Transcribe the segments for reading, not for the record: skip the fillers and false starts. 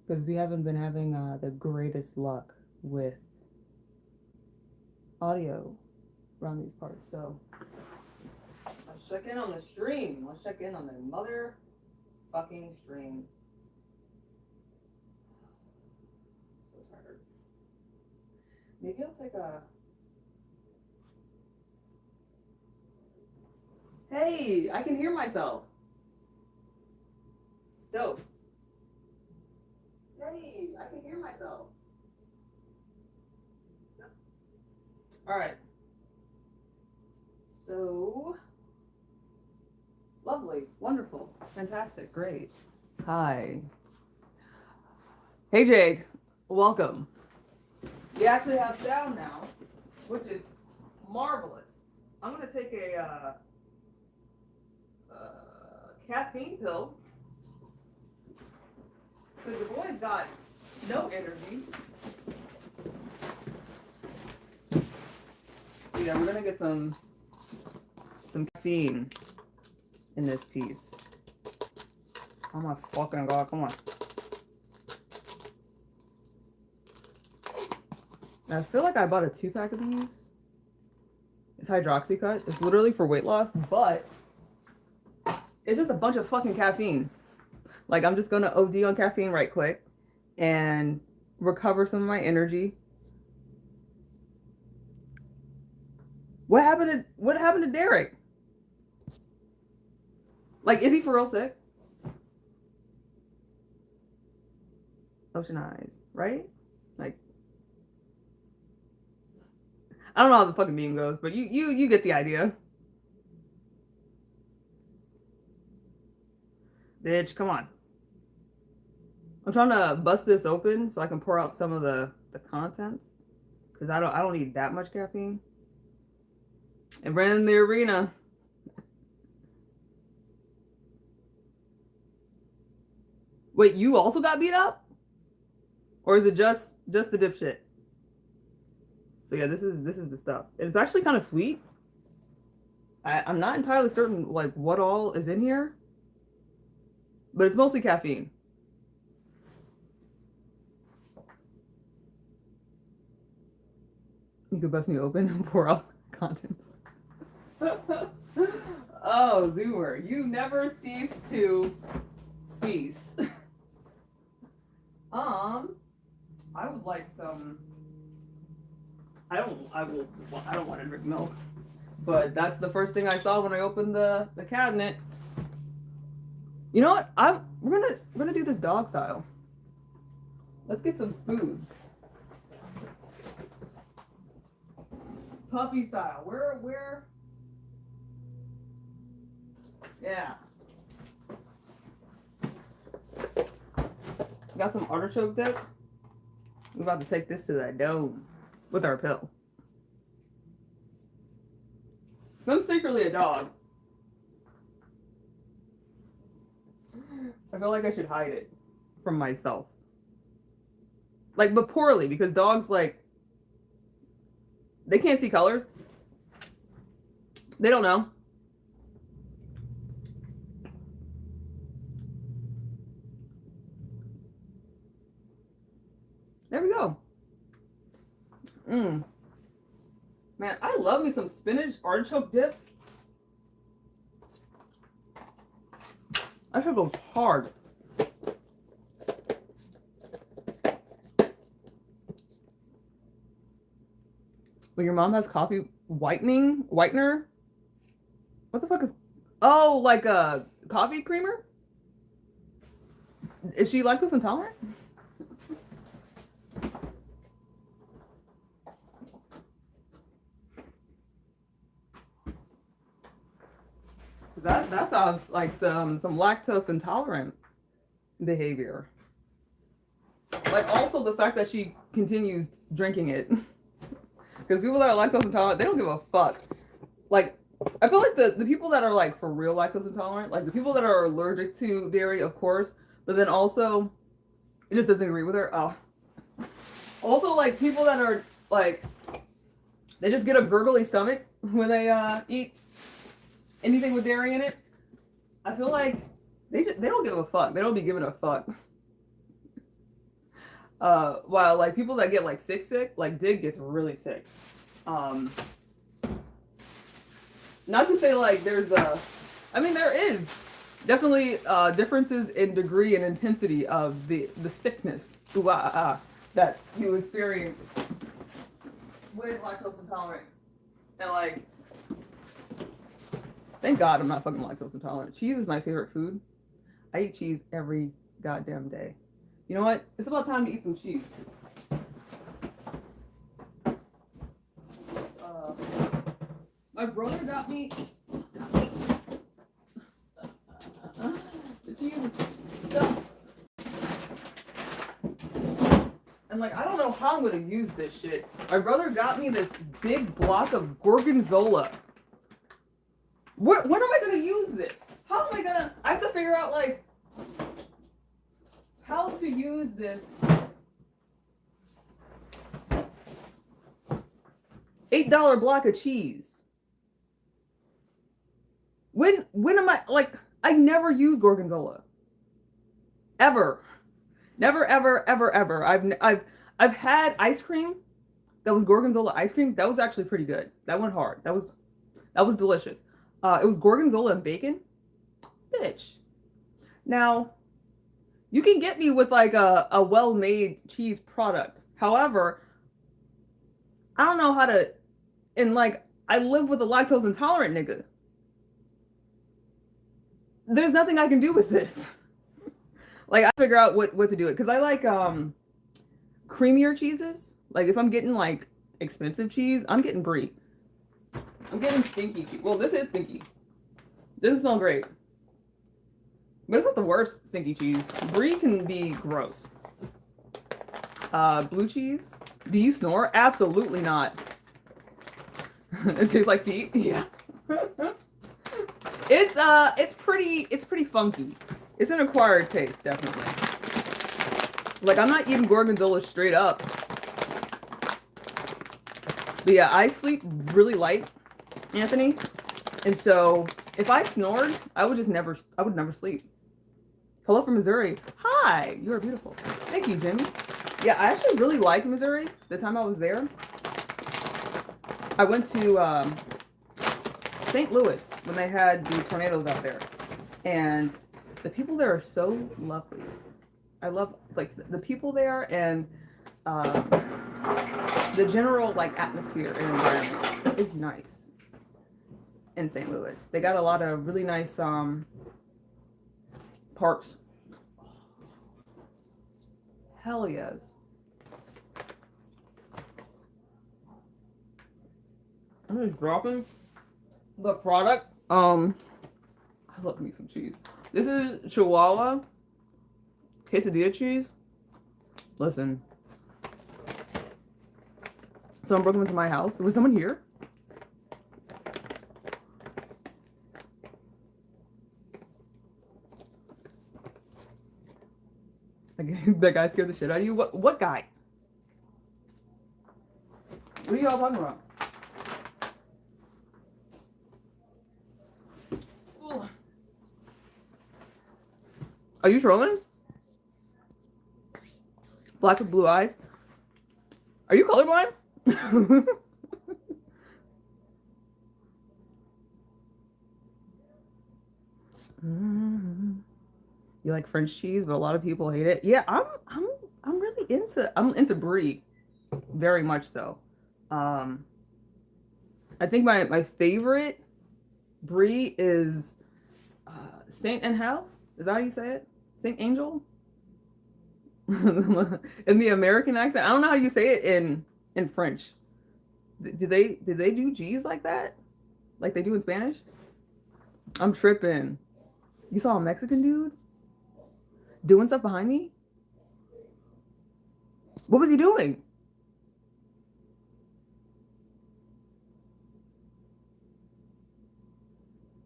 because we haven't been having the greatest luck with audio around these parts. So let's check in on the stream. Let's check in on the motherfucking stream. So tired. Maybe I'll take a. Hey, I can hear myself. Dope. Hey, I can hear myself. All right. So, lovely, wonderful, fantastic, great. Hi. Hey, Jake. Welcome. We actually have sound now, which is marvelous. I'm going to take a caffeine pill because the boy's got no energy. Yeah, we're gonna get some caffeine in this piece. Oh my fucking god, come on. I feel like I bought a 2-pack of these. It's Hydroxycut. It's literally for weight loss, but it's just a bunch of fucking caffeine. Like, I'm just gonna OD on caffeine right quick and recover some of my energy. What happened to Derek? Like, is he for real sick? Ocean eyes, right? Like, I don't know how the fucking meme goes, but you get the idea. Bitch, come on. I'm trying to bust this open so I can pour out some of the contents. Cause I don't need that much caffeine. And ran in the arena. Wait, you also got beat up? Or is it just the dipshit? So yeah, this is the stuff. It's actually kind of sweet. I'm not entirely certain like what all is in here. But it's mostly caffeine. You could bust me open and pour out contents. Oh, Zoomer, you never cease to cease. I would like some. I don't want to drink milk, but that's the first thing I saw when I opened the cabinet. You know what? We're gonna do this dog style. Let's get some food. Puppy style. Where? Yeah. Got some artichoke dip. We're about to take this to the dome with our pill. So I'm secretly a dog. I feel like I should hide it from myself. Like, but poorly, because dogs, like, they can't see colors. They don't know. There we go. Man, I love me some spinach artichoke dip. That shit goes hard. When your mom has coffee whitener? What the fuck is... Oh, like a coffee creamer? Is she lactose intolerant? That sounds like some lactose intolerant behavior. Like, also the fact that she continues drinking it. Because people that are lactose intolerant, they don't give a fuck. Like, I feel like the people that are like for real lactose intolerant, like the people that are allergic to dairy, of course, but then also it just doesn't agree with her. Oh. Also, like people that are like, they just get a gurgly stomach when they eat anything with dairy in it. I feel like they don't give a fuck. They don't be giving a fuck. While like people that get like sick, like Dig gets really sick. Um, Not to say like there's a, I mean there is definitely differences in degree and intensity of the sickness that you experience with lactose intolerant. And like, thank God I'm not fucking lactose intolerant. Cheese is my favorite food. I eat cheese every goddamn day. You know what? It's about time to eat some cheese. My brother got me the cheese stuff. And like, I don't know how I'm gonna use this shit. My brother got me this big block of gorgonzola. When am I gonna use this? How am I gonna? I have to figure out like how to use this $8 block of cheese. When am I like? I never use gorgonzola. Ever. Never, ever, ever, ever. I've had ice cream that was gorgonzola ice cream. That was actually pretty good. That went hard. That was delicious. It was gorgonzola and bacon. Bitch. Now, you can get me with like a well-made cheese product. However, I don't know how to, and like, I live with a lactose intolerant nigga. There's nothing I can do with this. Like, I figure out what to do it. Because I like creamier cheeses. Like, if I'm getting like expensive cheese, I'm getting brie. I'm getting stinky cheese. Well, this is stinky. Doesn't smell great. But it's not the worst stinky cheese. Brie can be gross. Blue cheese. Do you snore? Absolutely not. It tastes like feet. Yeah. It's pretty funky. It's an acquired taste, definitely. Like, I'm not eating gorgonzola straight up. But yeah, I sleep really light, Anthony. And so if I snored, I would never sleep. Hello from Missouri. Hi, you are beautiful. Thank you, Jimmy. Yeah, I actually really liked Missouri the time I was there. I went to St. Louis when they had the tornadoes out there. And the people there are so lovely. I love like the people there and the general like atmosphere and environment is nice in St. Louis. They got a lot of really nice parks. Hell yes. I'm just dropping the product. I love me some cheese. This is Chihuahua quesadilla cheese. Listen. Someone broke into my house. Was someone here? That guy scared the shit out of you? What guy? What are y'all talking about? Ugh. Are you trolling? Black with blue eyes? Are you colorblind? You like French cheese, but a lot of people hate it. Yeah, I'm really into brie, very much so. I think my favorite brie is Saint Angel. Is that how you say it? Saint Angel? In the American accent. I don't know how you say it in French. Did they do G's like that? Like they do in Spanish? I'm tripping. You saw a Mexican dude doing stuff behind me? What was he doing?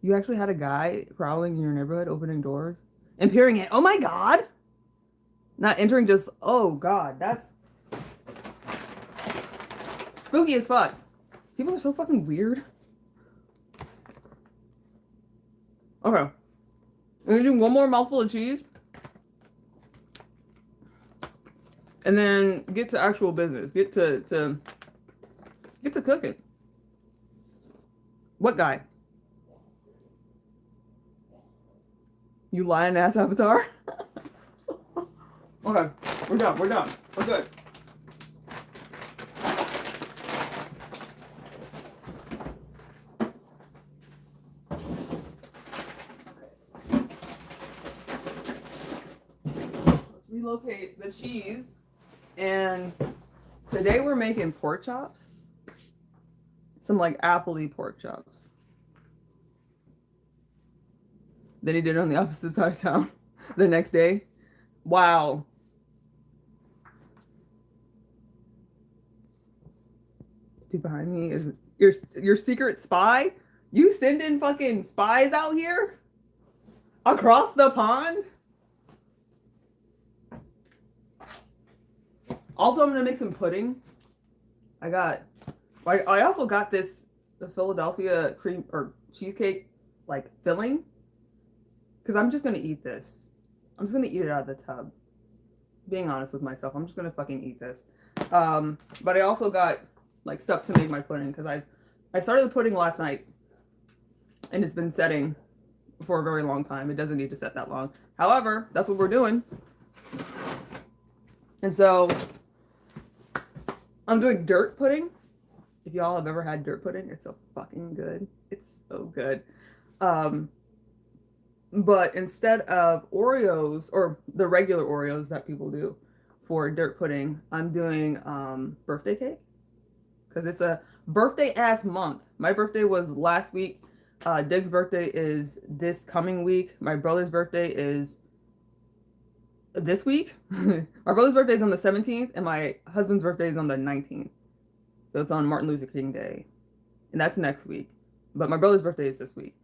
You actually had a guy prowling in your neighborhood, opening doors and peering in. Oh my God. Not entering, just, oh God, that's spooky as fuck. People are so fucking weird. Okay. I'm gonna do one more mouthful of cheese. and then get to actual business. Get to cooking. What guy? You lying ass avatar? Okay, we're done. We're done. We're good. Relocate the cheese, and today we're making pork chops, some like appley pork chops. Then he did it on the opposite side of town the next day. Wow. Dude behind me is your secret spy. You sending fucking spies out here across the pond. Also, I'm gonna make some pudding. I also got the Philadelphia cream or cheesecake like filling, because I'm just gonna eat this. I'm just gonna eat it out of the tub. Being honest with myself, I'm just gonna fucking eat this. But I also got like stuff to make my pudding, because I started the pudding last night, and it's been setting for a very long time. It doesn't need to set that long. However, that's what we're doing, and so I'm doing dirt pudding. If y'all have ever had dirt pudding, it's so fucking good. It's so good. But instead of Oreos or the regular Oreos that people do for dirt pudding, I'm doing birthday cake, because it's a birthday ass month. My birthday was last week. Dig's birthday is this coming week. My brother's birthday is this week. My brother's birthday is on the 17th, and my husband's birthday is on the 19th. So it's on Martin Luther King Day, and that's next week. But my brother's birthday is this week.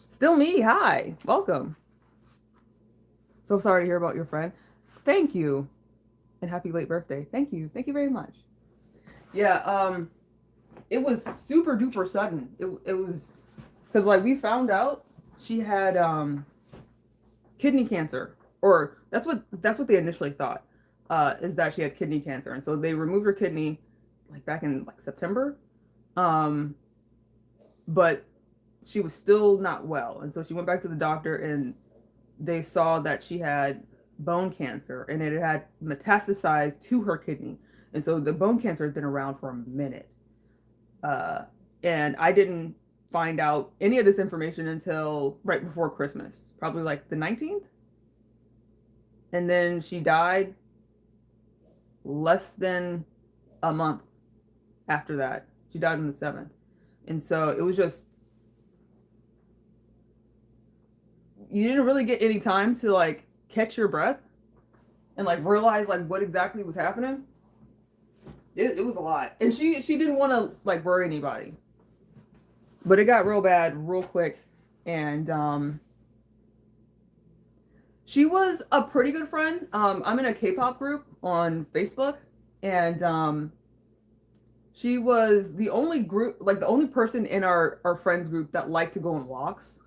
Still me. Hi, welcome. So sorry to hear about your friend. Thank you, and happy late birthday. Thank you very much. Yeah, it was super duper sudden. It was because like we found out she had kidney cancer, or that's what they initially thought, is that she had kidney cancer, and so they removed her kidney like back in like September, but she was still not well, and so she went back to the doctor, and they saw that she had bone cancer, and it had metastasized to her kidney, and so the bone cancer had been around for a minute, and I didn't find out any of this information until right before Christmas, probably like the 19th. And then she died less than a month after that. She died on the 7th. And so it was just, you didn't really get any time to like catch your breath and like realize like what exactly was happening. It was a lot. And she didn't want to like worry anybody. But it got real bad real quick, and she was a pretty good friend. I'm in a K-pop group on Facebook, and she was the only person in our friends group that liked to go on walks.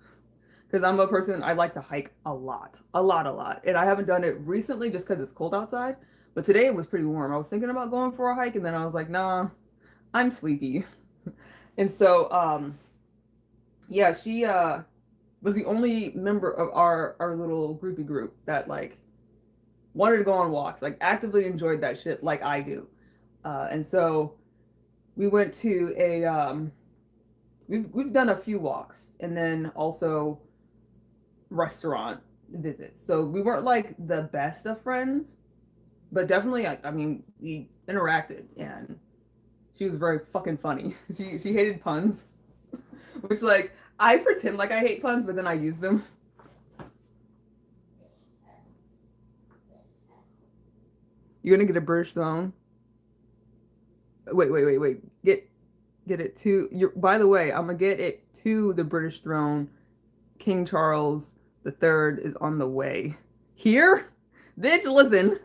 Because I'm a person, I like to hike a lot. And I haven't done it recently just because it's cold outside. But today it was pretty warm. I was thinking about going for a hike, and then I was like, nah, I'm sleepy. And so, yeah, she was the only member of our little groupie group that like wanted to go on walks, like actively enjoyed that shit like I do. And so we went to we've done a few walks, and then also restaurant visits. So we weren't like the best of friends, but definitely I mean we interacted, and she was very fucking funny. She hated puns. Which, like, I pretend like I hate puns, but then I use them. You're gonna get a British throne. Wait. Get it to by the way, I'm gonna get it to the British throne. King Charles III is on the way. Here? Bitch, listen.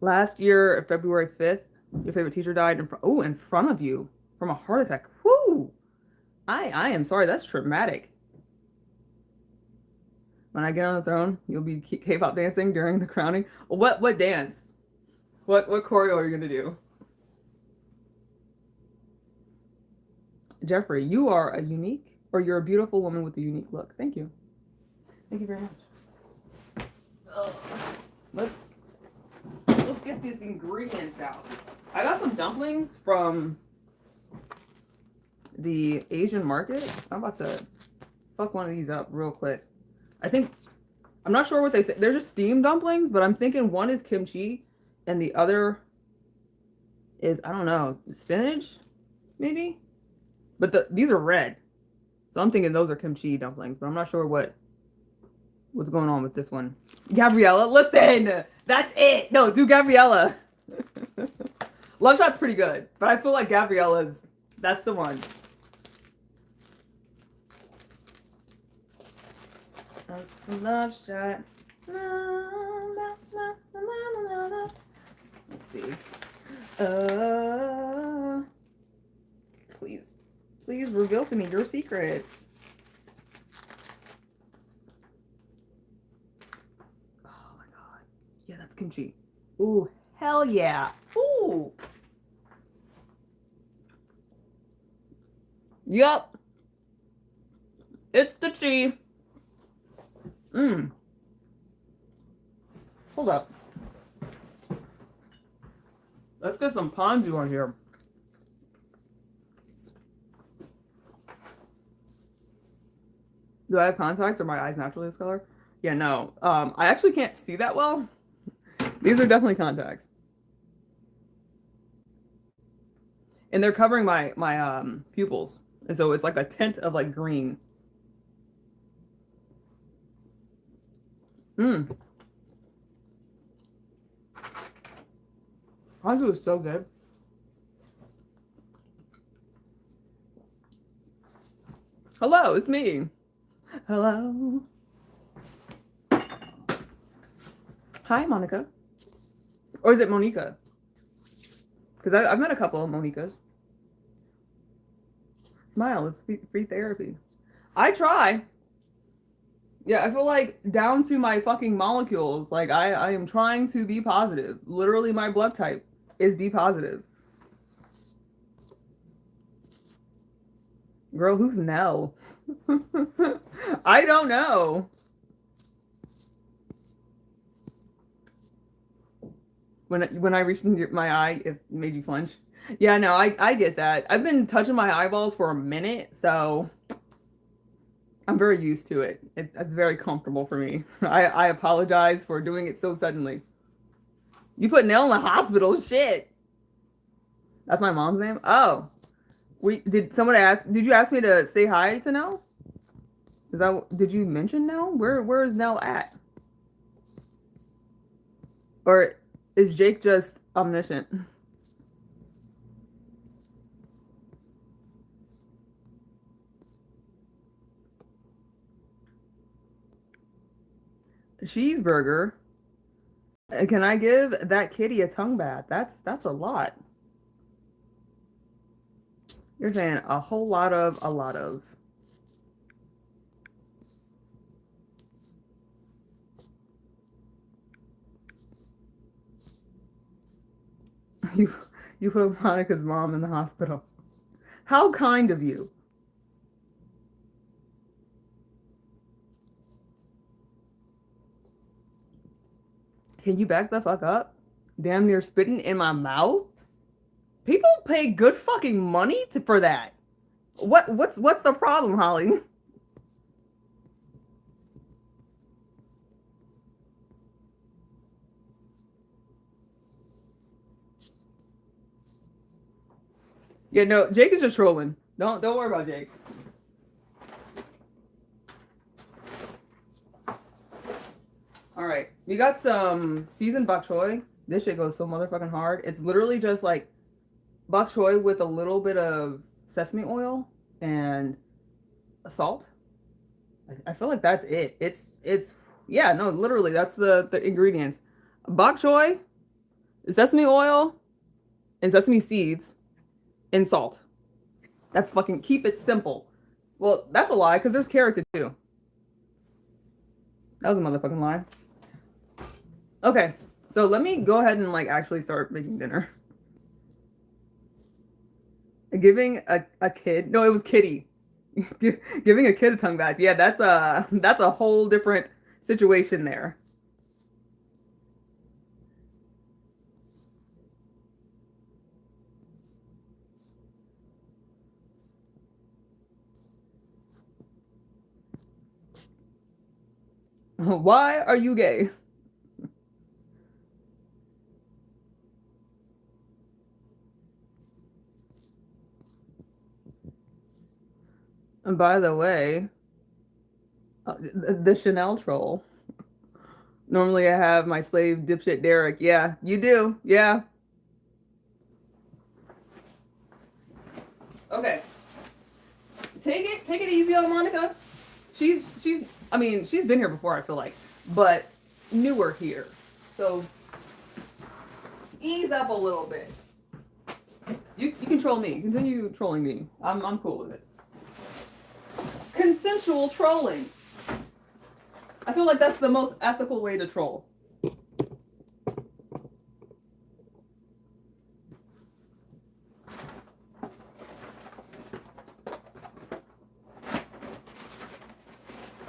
Last year, February 5th, your favorite teacher died in front of you. From a heart attack. Whoo! I am sorry, that's traumatic. When I get on the throne, you'll be K-pop dancing during the crowning. What dance? What choreo are you gonna do? Jeffrey, you are a unique, or you're a beautiful woman with a unique look. Thank you. Thank you very much. Ugh. Let's get these ingredients out. I got some dumplings from the Asian market. I'm about to fuck one of these up real quick. I'm not sure what they say. They're just steamed dumplings, but I'm thinking one is kimchi and the other is, I don't know, spinach, maybe? But these are red. So I'm thinking those are kimchi dumplings, but I'm not sure what's going on with this one. Gabriella, listen! That's it! No, do Gabriella. Love Shot's pretty good, but I feel like that's the one. That's the Love Shot. Let's see. Please reveal to me your secrets. Oh my god. Yeah, that's kimchi. Ooh, hell yeah. Ooh. Yup. It's the tea. Hold up. Let's get some ponzu on here. Do I have contacts or my eyes naturally this color? Yeah, no. I actually can't see that well. These are definitely contacts. And they're covering my pupils. And so it's like a tint of like green. Ponzu is so good. Hello, it's me. Hello. Hi, Monica. Or is it Monica? Because I've met a couple of Monicas. Smile, it's free therapy. I try. Yeah, I feel like down to my fucking molecules, like I am trying to be positive. Literally, my blood type is B positive. Girl, who's Nell? I don't know. When I reached into my eye, it made you flinch. Yeah, no, I get that. I've been touching my eyeballs for a minute, so I'm very used to it. It's very comfortable for me. I apologize for doing it so suddenly. You put Nell in the hospital, shit. That's my mom's name? Oh. Did you ask me to say hi to Nell? Did you mention Nell? Where is Nell at? Or is Jake just omniscient? Cheeseburger. Can I give that kitty a tongue bath? That's a lot. You're saying a lot of. You put Monica's mom in the hospital. How kind of you. Can you back the fuck up? Damn near spitting in my mouth? People pay good fucking money for that. What's the problem, Holly? Yeah, no, Jake is just trolling. Don't worry about Jake. All right, we got some seasoned bok choy. This shit goes so motherfucking hard. It's literally just like bok choy with a little bit of sesame oil and salt. I feel like that's it. It's yeah, no, literally that's the ingredients. Bok choy, sesame oil, and sesame seeds, and salt. That's fucking keep it simple. Well, that's a lie because there's carrots too. That was a motherfucking lie. Okay, so let me go ahead and like actually start making dinner. Giving a kid, no, it was Kitty. Giving a kid a tongue back. Yeah, that's a whole different situation there. Why are you gay? And by the way, the Chanel troll. Normally I have my slave dipshit Derek. Yeah, you do. Yeah. Okay. Take it easy on Monica. She's I mean, she's been here before, I feel like, but newer here. So ease up a little bit. You control me. Continue trolling me. I'm cool with it. Consensual trolling. I feel like that's the most ethical way to troll.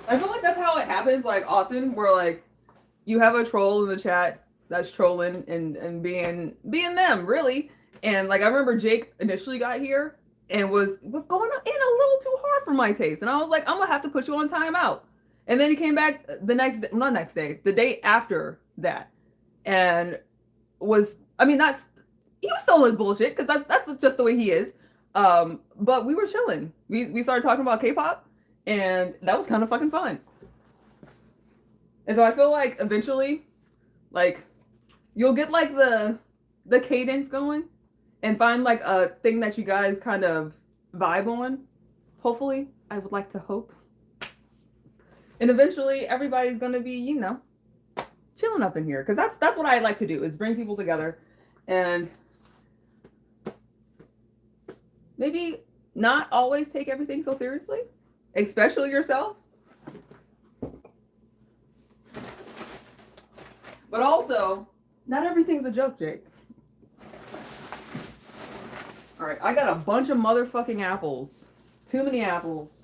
I feel like that's how it happens, like often, where like you have a troll in the chat that's trolling and being them, really. And like I remember Jake initially got here and was going in a little too hard for my taste. And I was like, I'm gonna have to put you on timeout. And then he came back the next day, not next day, the day after that, and was I mean that's he was selling his bullshit because that's just the way he is. But we were chilling. We started talking about K-pop, and that was kind of fucking fun. And so I feel like eventually, like you'll get like the cadence going, and find like a thing that you guys kind of vibe on. Hopefully, I would like to hope. And eventually, everybody's gonna be chilling up in here because that's what I like to do is bring people together, and maybe not always take everything so seriously, especially yourself. But also, not everything's a joke, Jake. All right, I got a bunch of motherfucking apples. Too many apples.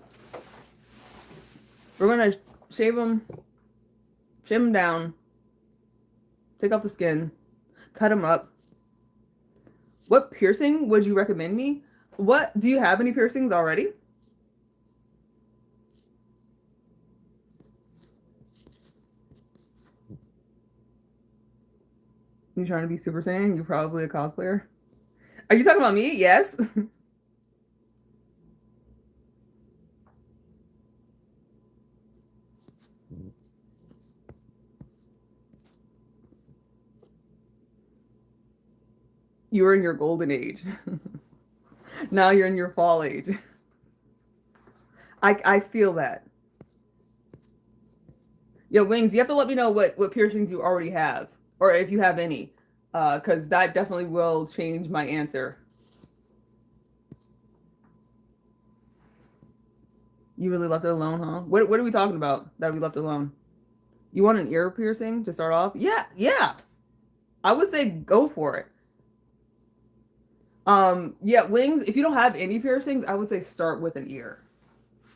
We're gonna shave them down, take off the skin, cut them up. What piercing would you recommend me? What do you have any piercings already? You trying to be Super Saiyan? You're probably a cosplayer. Are you talking about me? Yes. You were in your golden age. Now you're in your fall age. I feel that. Yo, Wings, you have to let me know what piercings you already have, or if you have any, because that definitely will change my answer. You really left it alone, huh? What are we talking about that we left alone? You want an ear piercing to start off? Yeah, yeah. I would say go for it. Yeah, Wings, if you don't have any piercings, I would say start with an ear.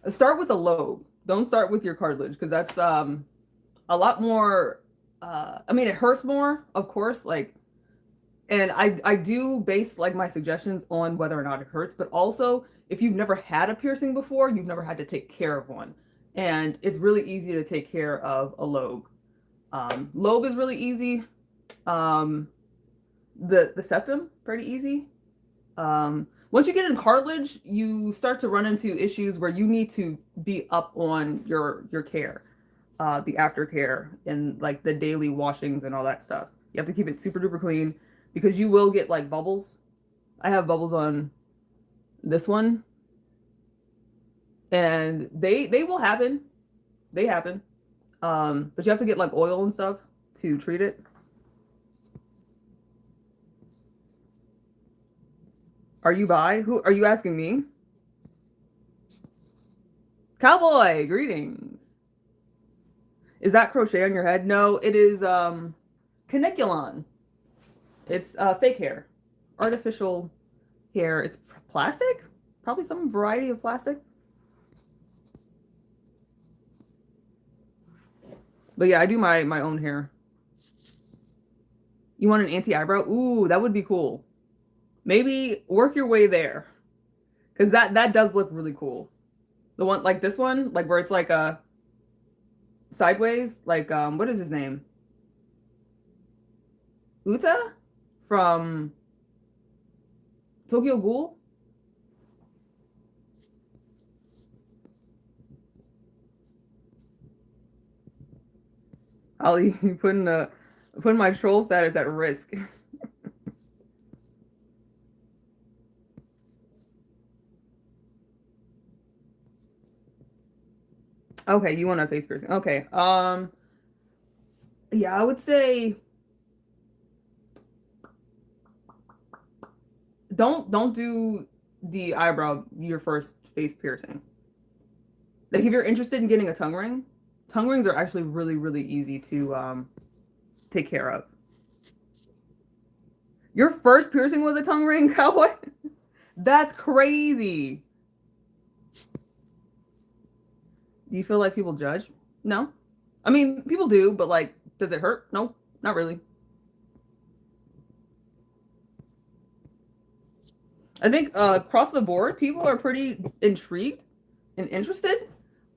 Start with a lobe. Don't start with your cartilage because that's a lot more I mean it hurts more, of course, like and I do base like my suggestions on whether or not it hurts, but also if you've never had a piercing before, you've never had to take care of one. And it's really easy to take care of a lobe. Lobe is really easy. Um, the septum, pretty easy. Once you get in cartilage, you start to run into issues where you need to be up on your care, the aftercare and like the daily washings and all that stuff. You have to keep it super duper clean because you will get like bubbles. I have bubbles on this one, and they will happen. They happen. But you have to get like oil and stuff to treat it. Are you bi? Who are you asking me? Cowboy, greetings. Is that crochet on your head? No, it is caniculon. It's fake hair, artificial hair. It's plastic, probably some variety of plastic. But yeah, I do my own hair. You want an anti-eyebrow? Ooh, that would be cool. Maybe work your way there, because that does look really cool. The one like this one, like where it's like a sideways, like what is his name? Uta from Tokyo Ghoul. Ollie, putting my troll status at risk. Okay, you want a face piercing. Okay. Yeah, I would say don't do the eyebrow your first face piercing. Like if you're interested in getting a tongue rings are actually really, really easy to take care of. Your first piercing was a tongue ring, cowboy? That's crazy. Do you feel like people judge? No. I mean, people do, but like, does it hurt? No, not really. I think across the board, people are pretty intrigued and interested.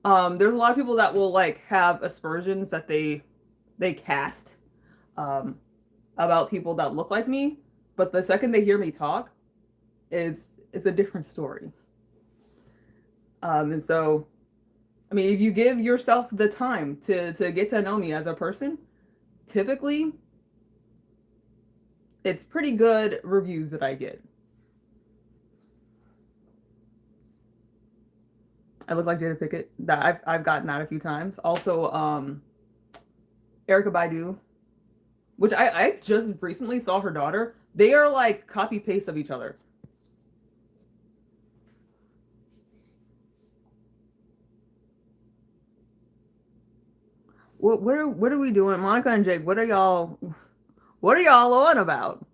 There's a lot of people that will like have aspersions that they cast um, about people that look like me, but the second they hear me talk, it's a different story. And so, I mean, if you give yourself the time to get to know me as a person, typically it's pretty good reviews that I get. I look like Jada Pickett. That I've gotten that a few times. Also, Erica Baidu, which I just recently saw her daughter. They are like copy paste of each other. What are we doing, Monica and Jake? What are y'all on about?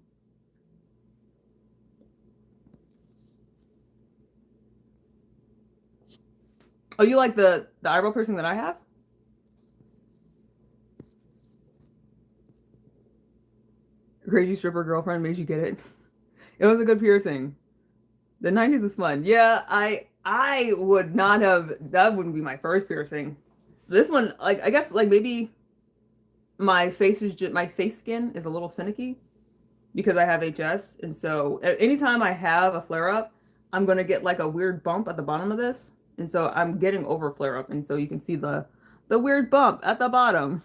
Oh, you like the eyebrow piercing that I have? Crazy stripper girlfriend made you get it. It was a good piercing. The 90s was fun. Yeah, I would not have that wouldn't be my first piercing. This one, like I guess like maybe my face is just my face skin is a little finicky because I have HS, and so anytime I have a flare up, I'm gonna get like a weird bump at the bottom of this, and so I'm getting over flare up, and so you can see the weird bump at the bottom.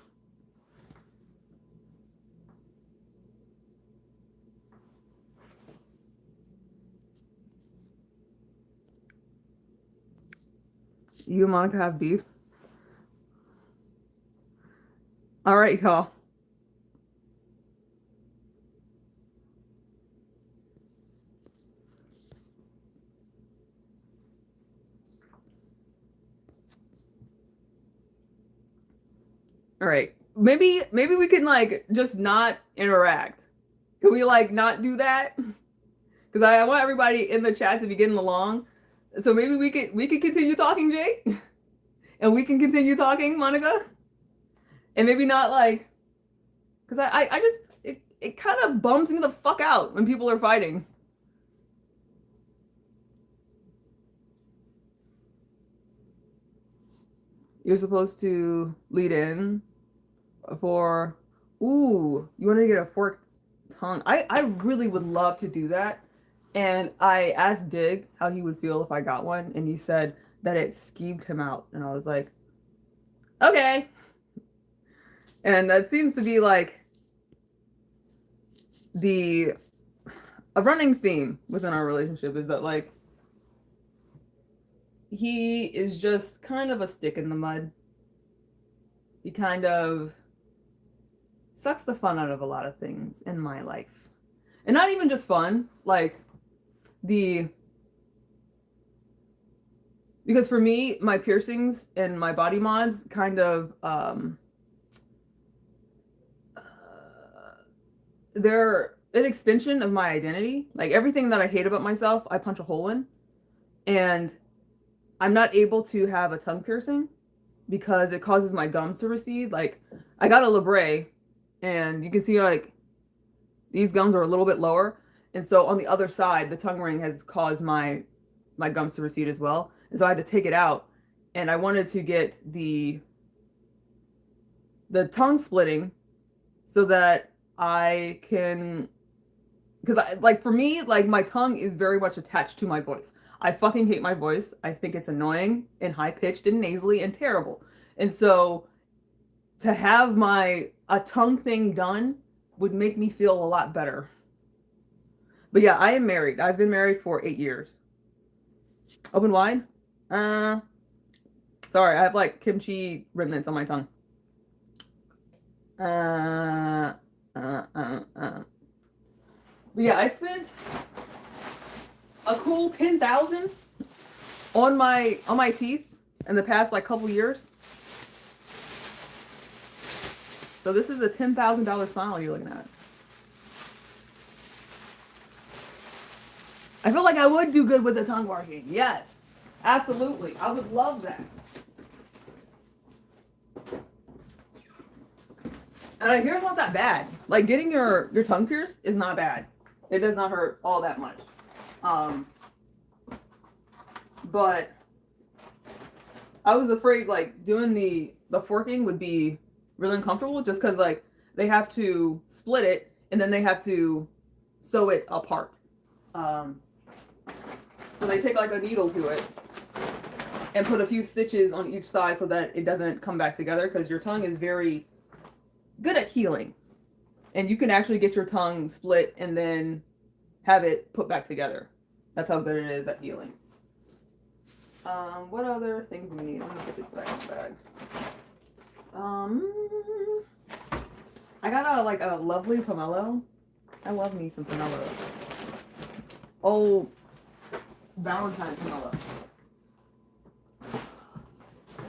You and Monica have beef. All right, y'all. All right. Maybe we can like just not interact. Can we like not do that? Because I want everybody in the chat to be getting along. So maybe we could continue talking, Jake, and we can continue talking, Monica, and maybe not like because I just it kind of bums me the fuck out when people are fighting. You're supposed to lead in for ooh, you want to get a forked tongue. I really would love to do that. And I asked Dig how he would feel if I got one, and he said that it skeeved him out. And I was like, okay. And that seems to be like the a running theme within our relationship is that like he is just kind of a stick in the mud. He kind of sucks the fun out of a lot of things in my life. And not even just fun, like the because for me, my piercings and my body mods kind of they're an extension of my identity. Like everything that I hate about myself, I punch a hole in. And I'm not able to have a tongue piercing because it causes my gums to recede. Like I got a labrae and you can see like these gums are a little bit lower. And so on the other side, the tongue ring has caused my gums to recede as well. And so I had to take it out and I wanted to get the tongue splitting so that I can, because I like for me, like my tongue is very much attached to my voice. I fucking hate my voice. I think it's annoying and high pitched and nasally and terrible. And so to have a tongue thing done would make me feel a lot better. But yeah, I am married. I've been married for 8 years. Open wide? Sorry, I have like kimchi remnants on my tongue. But yeah, I spent a cool 10,000 on my teeth in the past like couple years. So this is a $10,000 smile you're looking at. I feel like I would do good with the tongue working. Yes, absolutely. I would love that. And I hear it's not that bad. Like getting your tongue pierced is not bad. It does not hurt all that much. But I was afraid like doing the forking would be really uncomfortable just because like they have to split it and then they have to sew it apart. So they take like a needle to it and put a few stitches on each side so that it doesn't come back together because your tongue is very good at healing. And you can actually get your tongue split and then have it put back together. That's how good it is at healing. What other things do we need? I'm gonna put this back in the bag. I got a lovely pomelo. I love me some pomelo. Oh, Valentine's pomelo.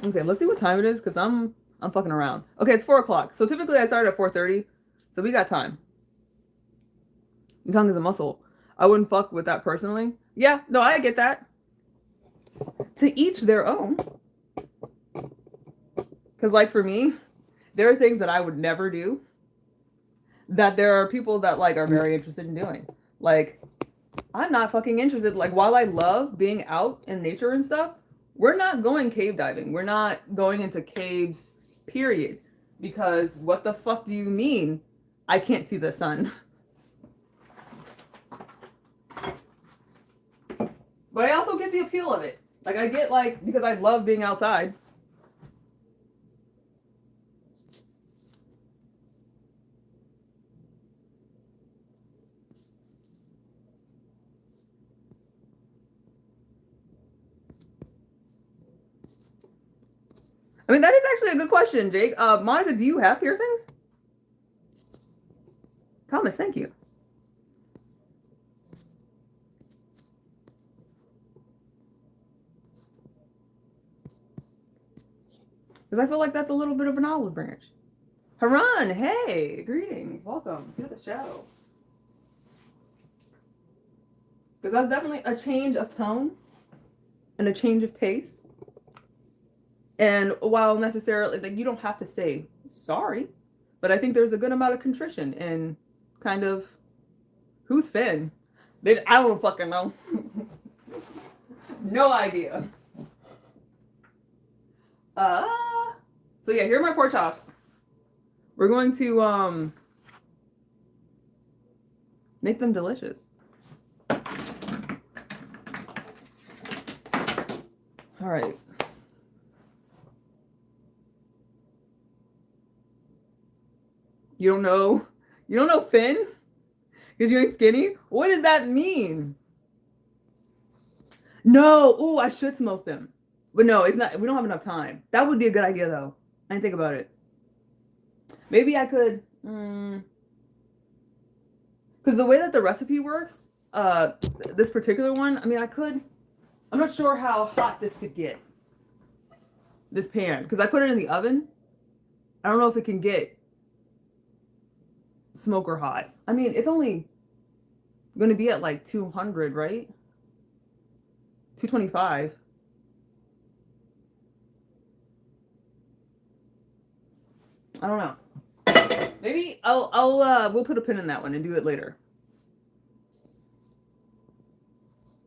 Okay, let's see what time it is because I'm fucking around. Okay, it's 4:00. So typically I start at 4:30. So we got time. Your tongue is a muscle. I wouldn't fuck with that personally. Yeah, no, I get that. To each their own. Because like for me, there are things that I would never do that there are people that like are very interested in doing. Like, I'm not fucking interested. Like, while I love being out in nature and stuff, we're not going cave diving. We're not going into caves, period. Because what the fuck do you mean I can't see the sun? But I also get the appeal of it. Like, I get, like, because I love being outside. I mean, that is actually a good question, Jake. Monica, do you have piercings? Thomas, thank you. Because I feel like that's a little bit of an olive branch. Haran, hey, greetings, welcome to the show. Because that's definitely a change of tone and a change of pace. And while necessarily, like, you don't have to say sorry, but I think there's a good amount of contrition in kind of who's Finn. I don't fucking know. No idea. So yeah, here are my pork chops. We're going to make them delicious. All right. You don't know Finn? Because you ain't skinny? What does that mean? No, ooh, I should smoke them. But no, it's not, we don't have enough time. That would be a good idea though. I didn't think about it. Maybe I could, because the way that the recipe works, this particular one, I mean, I'm not sure how hot this could get. This pan, because I put it in the oven. I don't know if it can get smoker hot. I mean, it's only going to be at like 200, right? 225. I don't know. Maybe we'll put a pin in that one and do it later.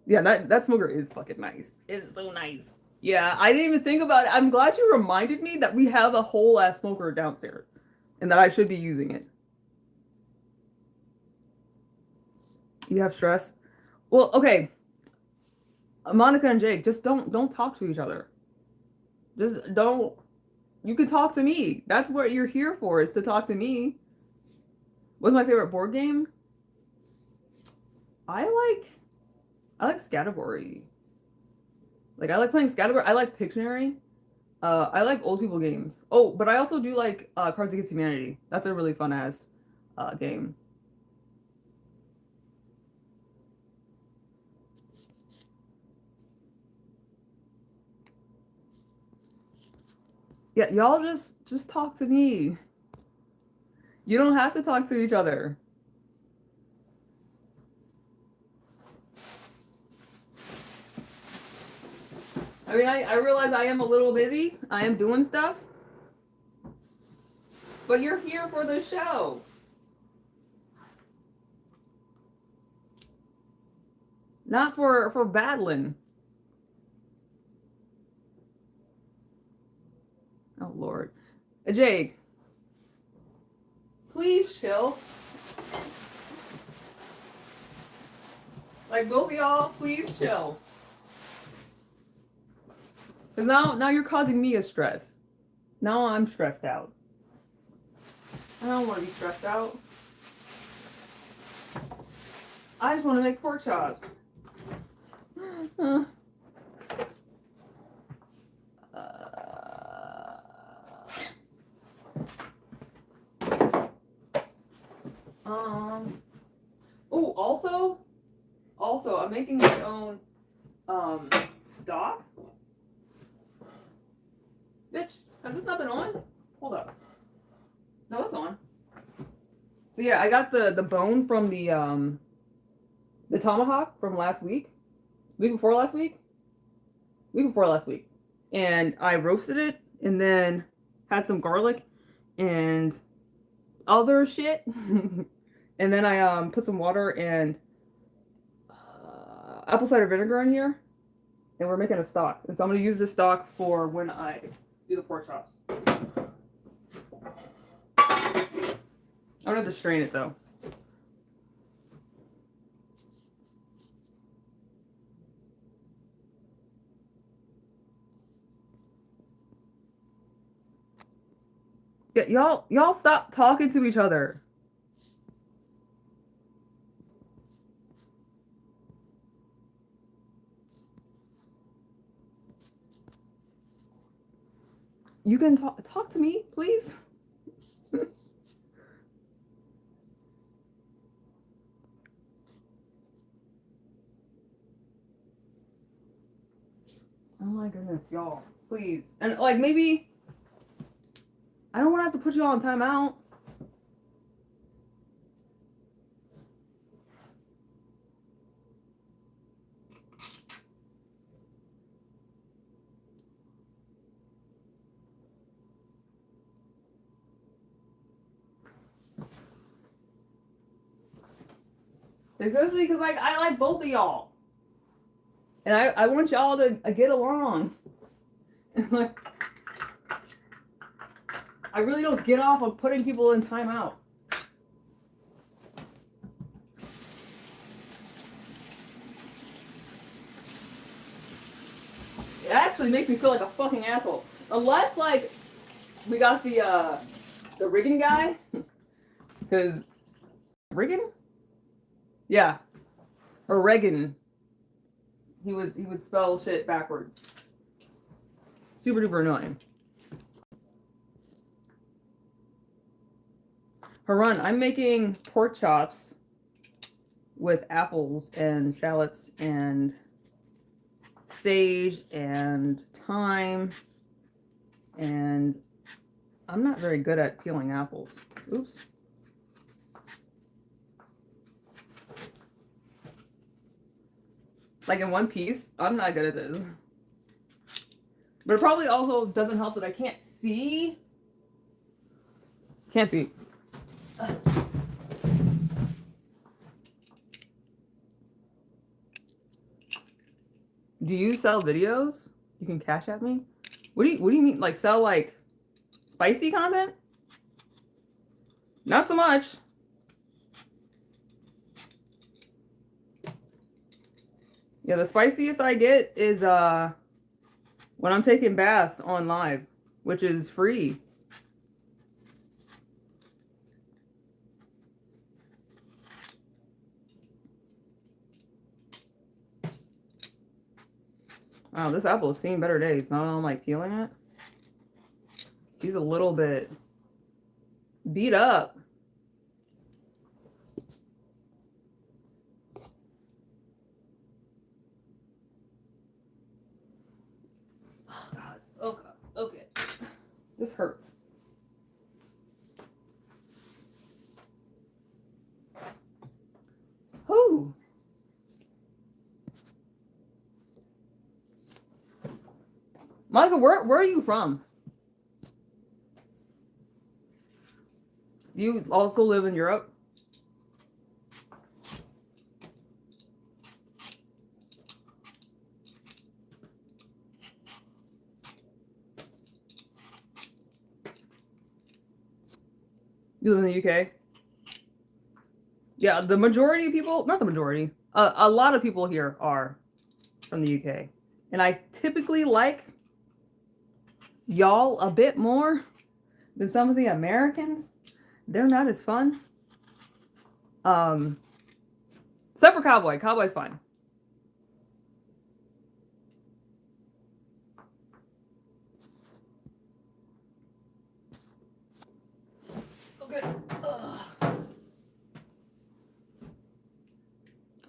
Yeah, that smoker is fucking nice. It's so nice. Yeah, I didn't even think about it. I'm glad you reminded me that we have a whole ass smoker downstairs and that I should be using it. You have stress? Well, okay. Monica and Jake, just don't talk to each other. Just don't. You can talk to me. That's what you're here for, is to talk to me. What's my favorite board game? I like Scattergory. Like, I like playing Scattergory. I like Pictionary. I like old people games. Oh, but I also do like Cards Against Humanity. That's a really fun ass game. Yeah, y'all just talk to me. You don't have to talk to each other. I mean, I realize I am a little busy. I am doing stuff. But you're here for the show. Not for battling. Oh, Lord. Jake, please chill. Like, both of y'all, please chill. Because now you're causing me a stress. Now I'm stressed out. I don't want to be stressed out. I just want to make pork chops. Oh, also, I'm making my own stock. Bitch, has this not been on? Hold up. No, it's on. So yeah, I got the bone from the tomahawk from last week. Week before last week? Week before last week. And I roasted it and then had some garlic and other shit. And then I put some water and apple cider vinegar in here. And we're making a stock. And so I'm going to use this stock for when I do the pork chops. I don't have to strain it though. Yeah, y'all stop talking to each other. You can talk to me, please. Oh my goodness, y'all. Please. And like maybe I don't want to have to put you all in timeout. Especially because like I like both of y'all. And I want y'all to get along. Like, I really don't get off on putting people in timeout. It actually makes me feel like a fucking asshole. Unless like we got the rigging guy. Cause rigging? Yeah. Or Reagan. He would spell shit backwards. Super duper annoying. Harun, I'm making pork chops with apples and shallots and sage and thyme, and I'm not very good at peeling apples. Oops. like in one piece. I'm not good at this. But it probably also doesn't help that I can't see. Can't see. Do you sell videos? You can cash at me? What do you mean? Like sell like spicy content? Not so much. Yeah, the spiciest I get is when I'm taking baths on live, which is free. Wow, this apple has seen better days. Now I'm like peeling it. He's a little bit beat up. Oh God. Oh God. Okay. This hurts. Whoo. Monica, where are you from? Do you also live in Europe? You live in the UK? Yeah, the majority of people, not the majority, a lot of people here are from the UK. And I typically like y'all a bit more than some of the Americans. They're not as fun. Except for Cowboy. Cowboy's fine. Okay. Ugh.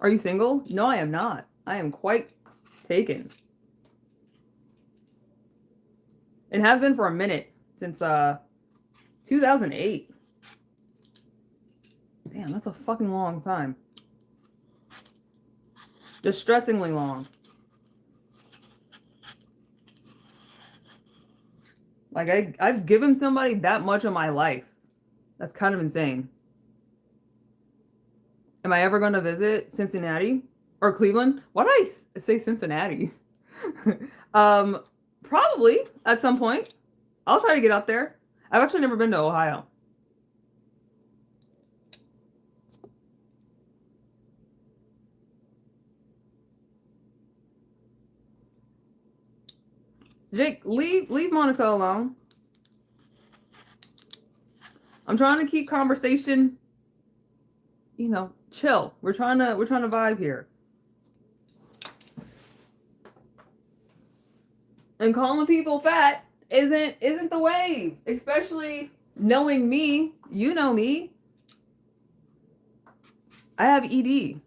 Are you single? No, I am not. I am quite taken. And have been for a minute since 2008. Damn, that's a fucking long time. Distressingly long. Like I've given somebody that much of my life. That's kind of insane. Am I ever going to visit Cincinnati or Cleveland? Why do I say Cincinnati? Probably at some point. I'll try to get out there. I've actually never been to Ohio. Jake, leave Monica alone. I'm trying to keep conversation, you know, chill. We're trying to vibe here. And calling people fat isn't the wave, especially knowing me. You know me. I have ED.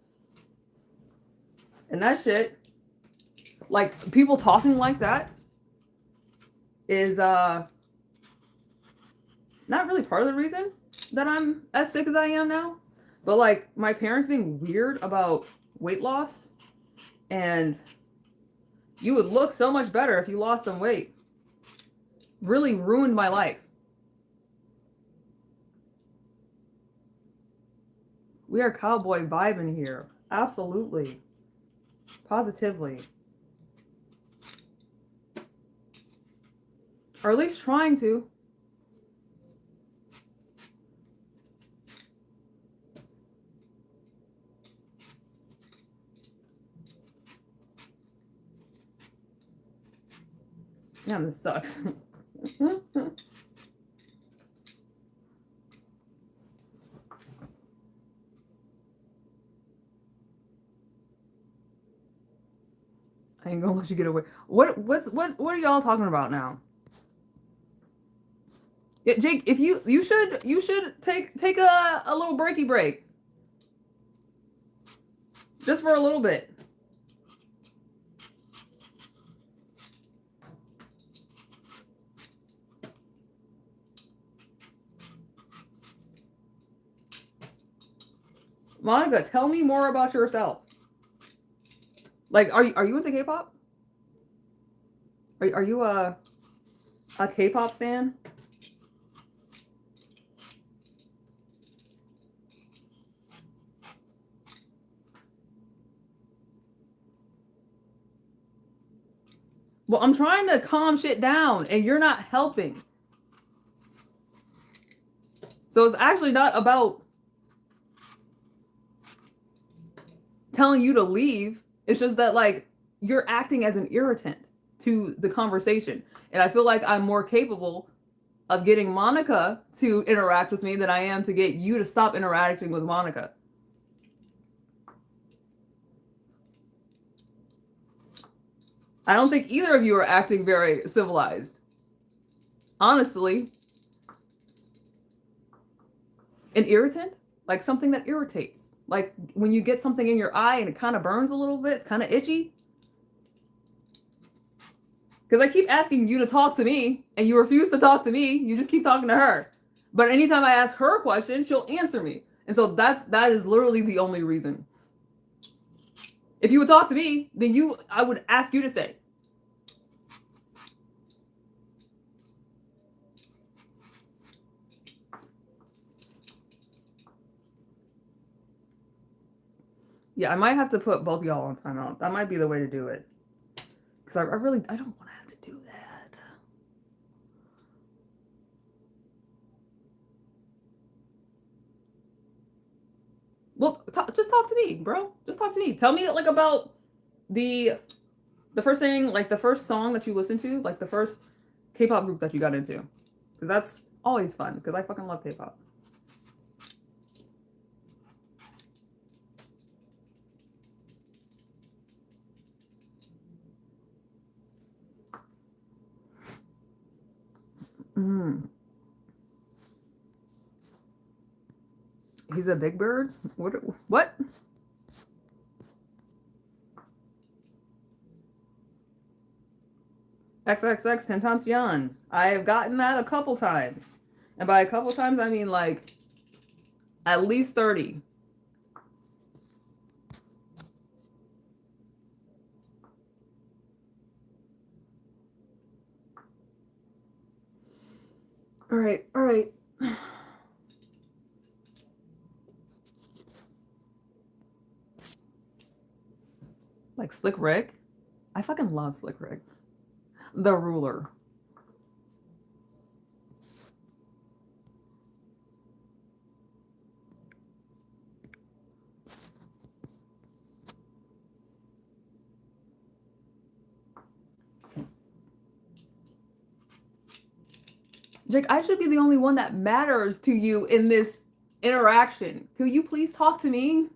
And that shit, like people talking like that is not really part of the reason that I'm as sick as I am now. But like my parents being weird about weight loss, and you would look so much better if you lost some weight, really ruined my life. We are cowboy vibing here. Absolutely. Positively. Or at least trying to. Damn, this sucks. I ain't gonna let you get away. What are y'all talking about now? Yeah, Jake, if you should take a little breaky break. Just for a little bit. Monica, tell me more about yourself. Like, are you into K-pop? Are you a K-pop stan? Well, I'm trying to calm shit down and you're not helping. So it's actually not about telling you to leave. It's just that like you're acting as an irritant to the conversation. And I feel like I'm more capable of getting Monica to interact with me than I am to get you to stop interacting with Monica. I don't think either of you are acting very civilized. Honestly, an irritant, like something that irritates. Like when you get something in your eye and it kind of burns a little bit, it's kind of itchy. Because I keep asking you to talk to me and you refuse to talk to me. You just keep talking to her. But anytime I ask her a question, she'll answer me. And so that is literally the only reason. If you would talk to me, then I would ask you to stay. Yeah, I might have to put both of y'all on timeout. That might be the way to do it. Because I don't want to have to do that. Well, just talk to me, bro. Just talk to me. Tell me like about the first thing, like the first song that you listened to, like the first K-pop group that you got into. Because that's always fun. Because I fucking love K-pop. Mm. He's a big bird? What? XXX Tentacion. I've gotten that a couple times. And by a couple times, I mean like at least 30. All right, all right. Like Slick Rick. I fucking love Slick Rick. The Ruler. Jake, I should be the only one that matters to you in this interaction. Could you please talk to me?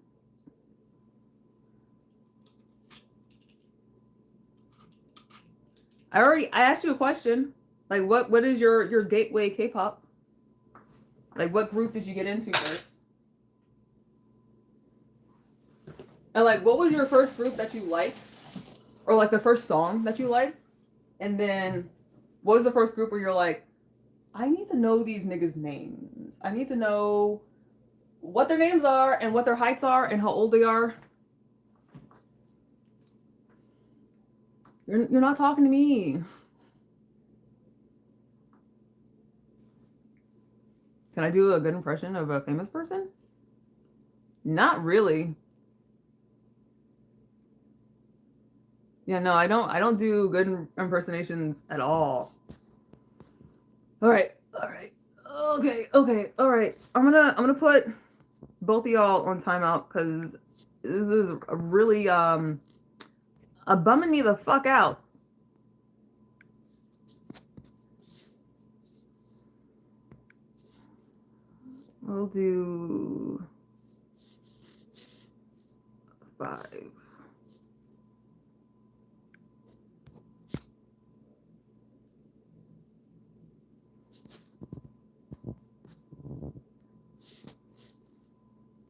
I asked you a question. Like what is your gateway K-pop? Like what group did you get into first? And like what was your first group that you liked? Or like the first song that you liked? And then what was the first group where you're like, I need to know these niggas' names. I need to know what their names are and what their heights are and how old they are. You're not talking to me. Can I do a good impression of a famous person? Not really. Yeah, no, I don't do good impersonations at all. All right. Okay, all right. I'm gonna put both of y'all on timeout because this is really bumming me the fuck out. We'll do 5.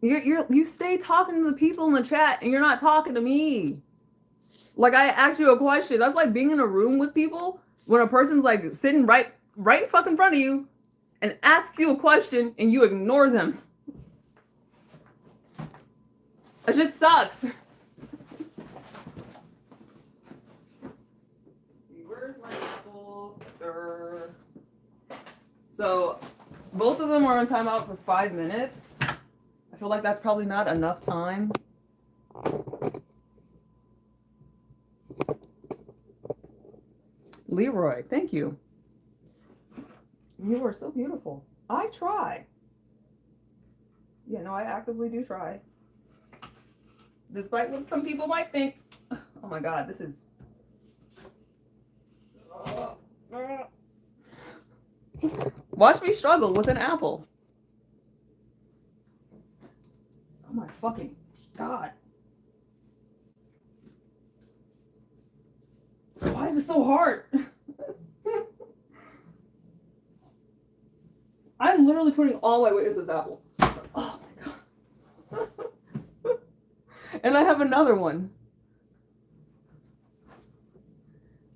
You stay talking to the people in the chat and you're not talking to me. Like I asked you a question. That's like being in a room with people when a person's like sitting right fucking in front of you and asks you a question and you ignore them. That shit sucks. mixer. So both of them are on timeout for 5 minutes. I feel like that's probably not enough time. Leroy, thank you. You are so beautiful. I try. Yeah, no, I actively do try. Despite what some people might think. Oh my God, this is... Watch me struggle with an apple. Oh my fucking God. Why is it so hard? I'm literally putting all my weight into this apple. Oh my God. And I have another one.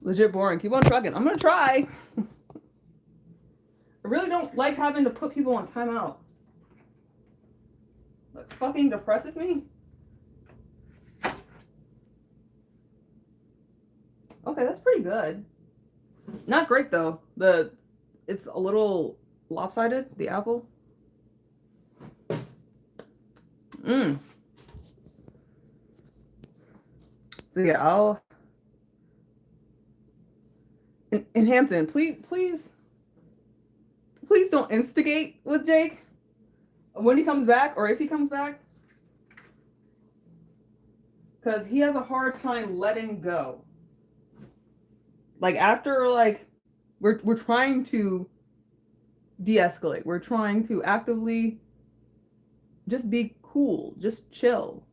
Legit boring. Keep on trucking. I'm gonna try. I really don't like having to put people on timeout. That fucking depresses me. Okay, that's pretty good. Not great though. It's a little lopsided, the apple. So yeah, I'll in Hampton, please don't instigate with Jake when he comes back, or if he comes back, because he has a hard time letting go. Like after we're trying to de-escalate. We're trying to actively just be cool, just chill.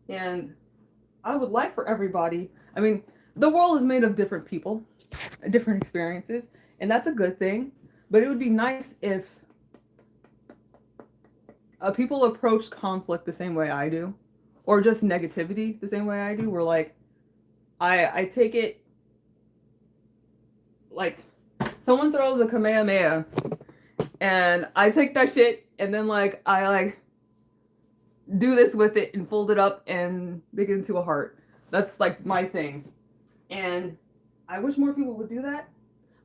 And I would like for everybody, I mean, the world is made of different people, different experiences, and that's a good thing. But it would be nice if people approach conflict the same way I do, or just negativity the same way I do, where like I take it like someone throws a Kamehameha and I take that shit and then like I like do this with it and fold it up and make it into a heart. That's like my thing. And I wish more people would do that,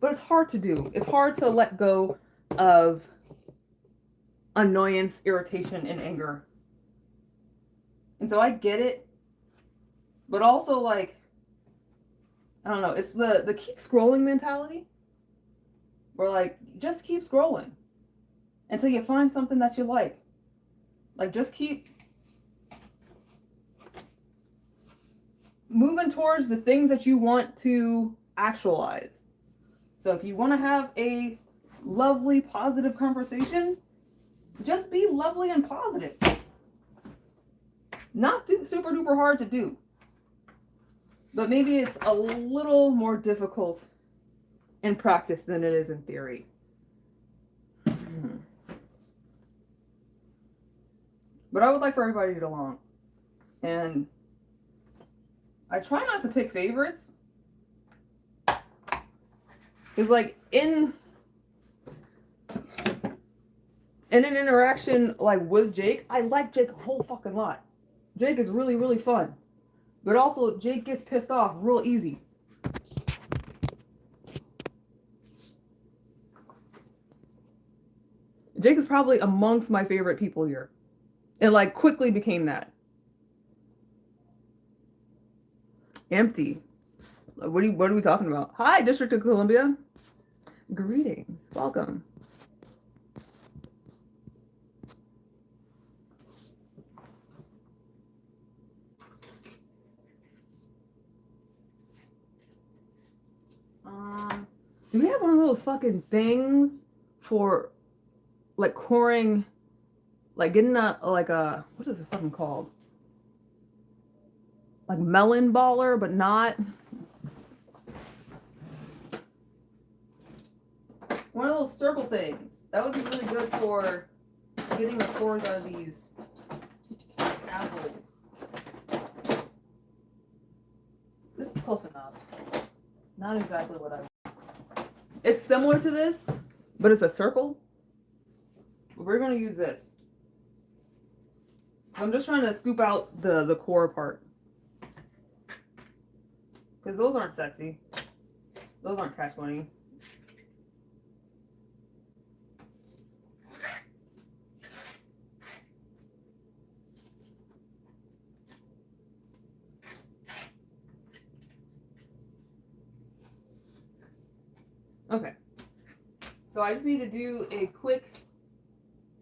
but it's hard to do. It's hard to let go of annoyance, irritation, and anger. And so I get it, but also like, I don't know, it's the keep scrolling mentality where like, just keep scrolling until you find something that you like. Like just keep moving towards the things that you want to actualize. So if you want to have a lovely, positive conversation, just be lovely and positive. Not super duper hard to do, but maybe it's a little more difficult in practice than it is in theory. But I would like for everybody to get along. And I try not to pick favorites. Because like in an interaction like with Jake, I like Jake a whole fucking lot. Jake is really, really fun. But also Jake gets pissed off real easy. Jake is probably amongst my favorite people here. It like quickly became that. Empty. What are we talking about? Hi, District of Columbia. Greetings. Welcome. Do we have one of those fucking things for like coring, like getting a what is it fucking called? Like melon baller, but not. One of those circle things. That would be really good for getting the cores out of these apples. This is close enough. Not exactly what I want. It's similar to this, but it's a circle. We're going to use this. I'm just trying to scoop out the core part. Because those aren't sexy. Those aren't cash money. Okay. So I just need to do a quick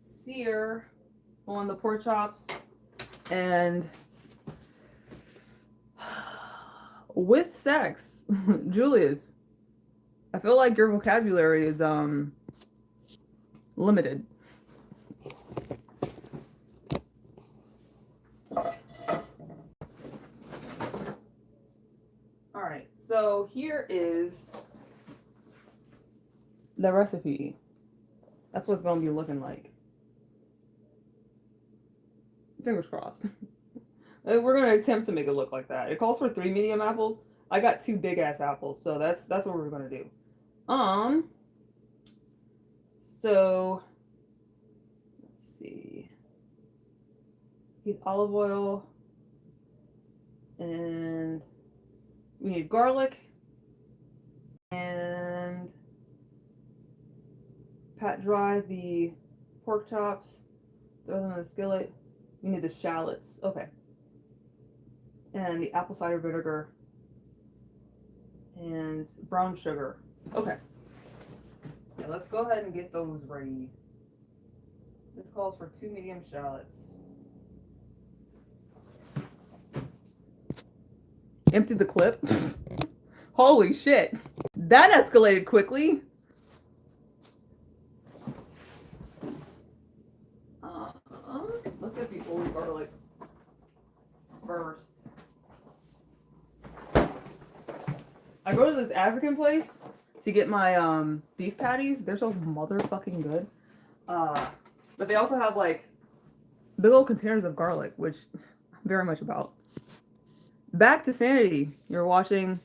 sear on the pork chops. And with sex, Julius, I feel like your vocabulary is limited. Alright, so here is the recipe. That's what it's gonna be looking like. Fingers crossed. We're gonna attempt to make it look like that. It calls for 3 medium apples. I got 2 big ass apples, so that's what we're gonna do. So let's see. Heat olive oil, and we need garlic, and pat dry the pork chops. Throw them in the skillet. We need the shallots. Okay. And the apple cider vinegar and brown sugar. Okay. Yeah, let's go ahead and get those ready. This calls for 2 medium shallots. Empty the clip. Holy shit. That escalated quickly. Let's get the old garlic first. I go to this African place to get my beef patties. They're so motherfucking good. But they also have like big old containers of garlic, which I'm very much about. Back to sanity. You're watching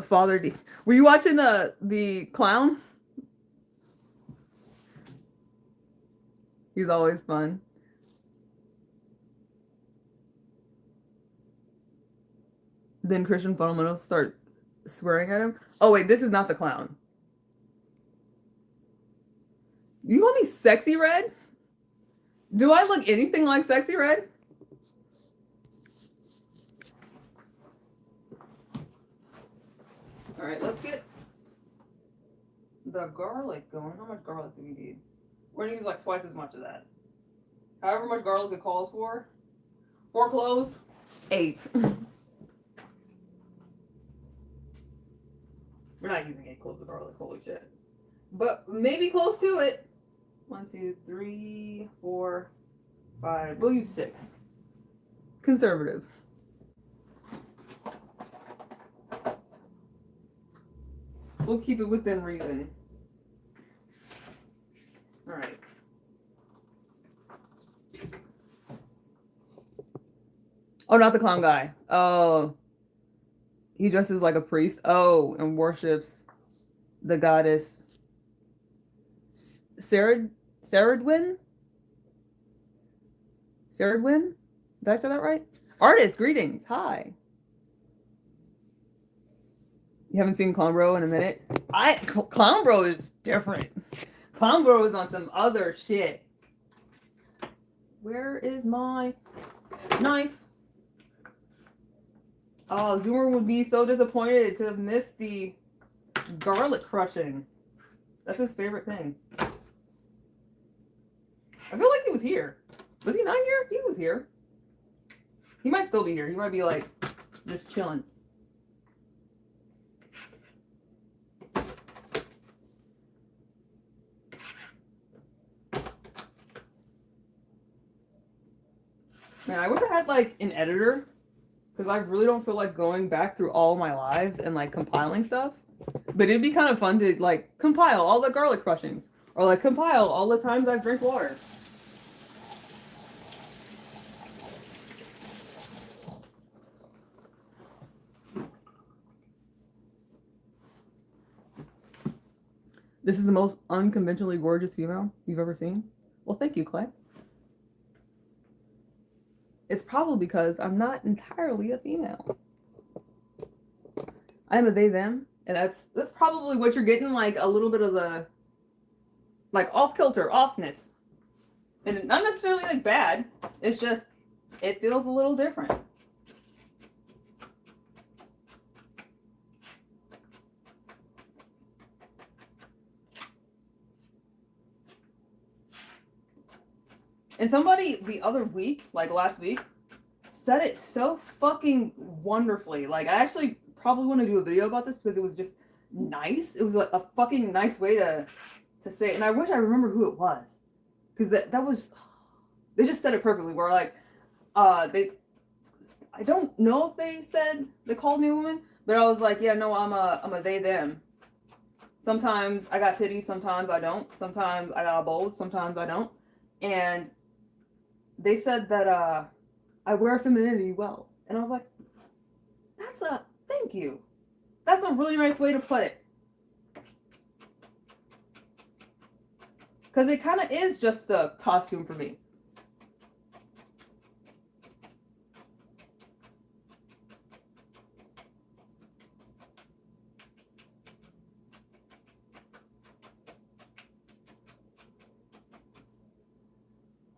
Father D. Were you watching the clown? He's always fun. Then Christian fundamentals start swearing at him. Oh wait, this is not the clown. You call me Sexy Red? Do I look anything like Sexy Red? All right, let's get the garlic going. How much garlic do we need? We're gonna use like twice as much of that. However much garlic it calls for. 4 cloves, 8. We're not using 8 cloves of garlic, holy shit. But maybe close to it. 1, 2, 3, 4, 5. We'll use 6. Conservative. We'll keep it within reason. All right. Oh, not the clown guy. Oh. He dresses like a priest. Oh, and worships the goddess Saradwin? Saradwin? Did I say that right? Artist, greetings. Hi. You haven't seen Clown Bro in a minute? Clown Bro is different. Clown Bro is on some other shit. Where is my knife? Oh, Zoomer would be so disappointed to have missed the garlic crushing. That's his favorite thing. I feel like he was here. Was he not here? He was here. He might still be here. He might be like just chilling. Man, I wish I had like an editor, because I really don't feel like going back through all my lives and like compiling stuff. But it'd be kind of fun to like compile all the garlic crushings, or like compile all the times I've drank water. This is the most unconventionally gorgeous female you've ever seen. Well, thank you, Clay. It's probably because I'm not entirely a female. I'm a they them, and that's probably what you're getting, like a little bit of the like off kilter, offness, and not necessarily like bad. It's just it feels a little different. And somebody the other week, like last week, said it so fucking wonderfully. Like, I actually probably want to do a video about this because it was just nice. It was like a fucking nice way to say it. And I wish I remember who it was. Because that was, they just said it perfectly. Where like, I don't know if they called me a woman, but I was like, yeah, no, I'm a they, them. Sometimes I got titties, sometimes I don't. Sometimes I got a bulge, sometimes I don't. And they said that I wear femininity well. And I was like, thank you. That's a really nice way to put it. Because it kind of is just a costume for me.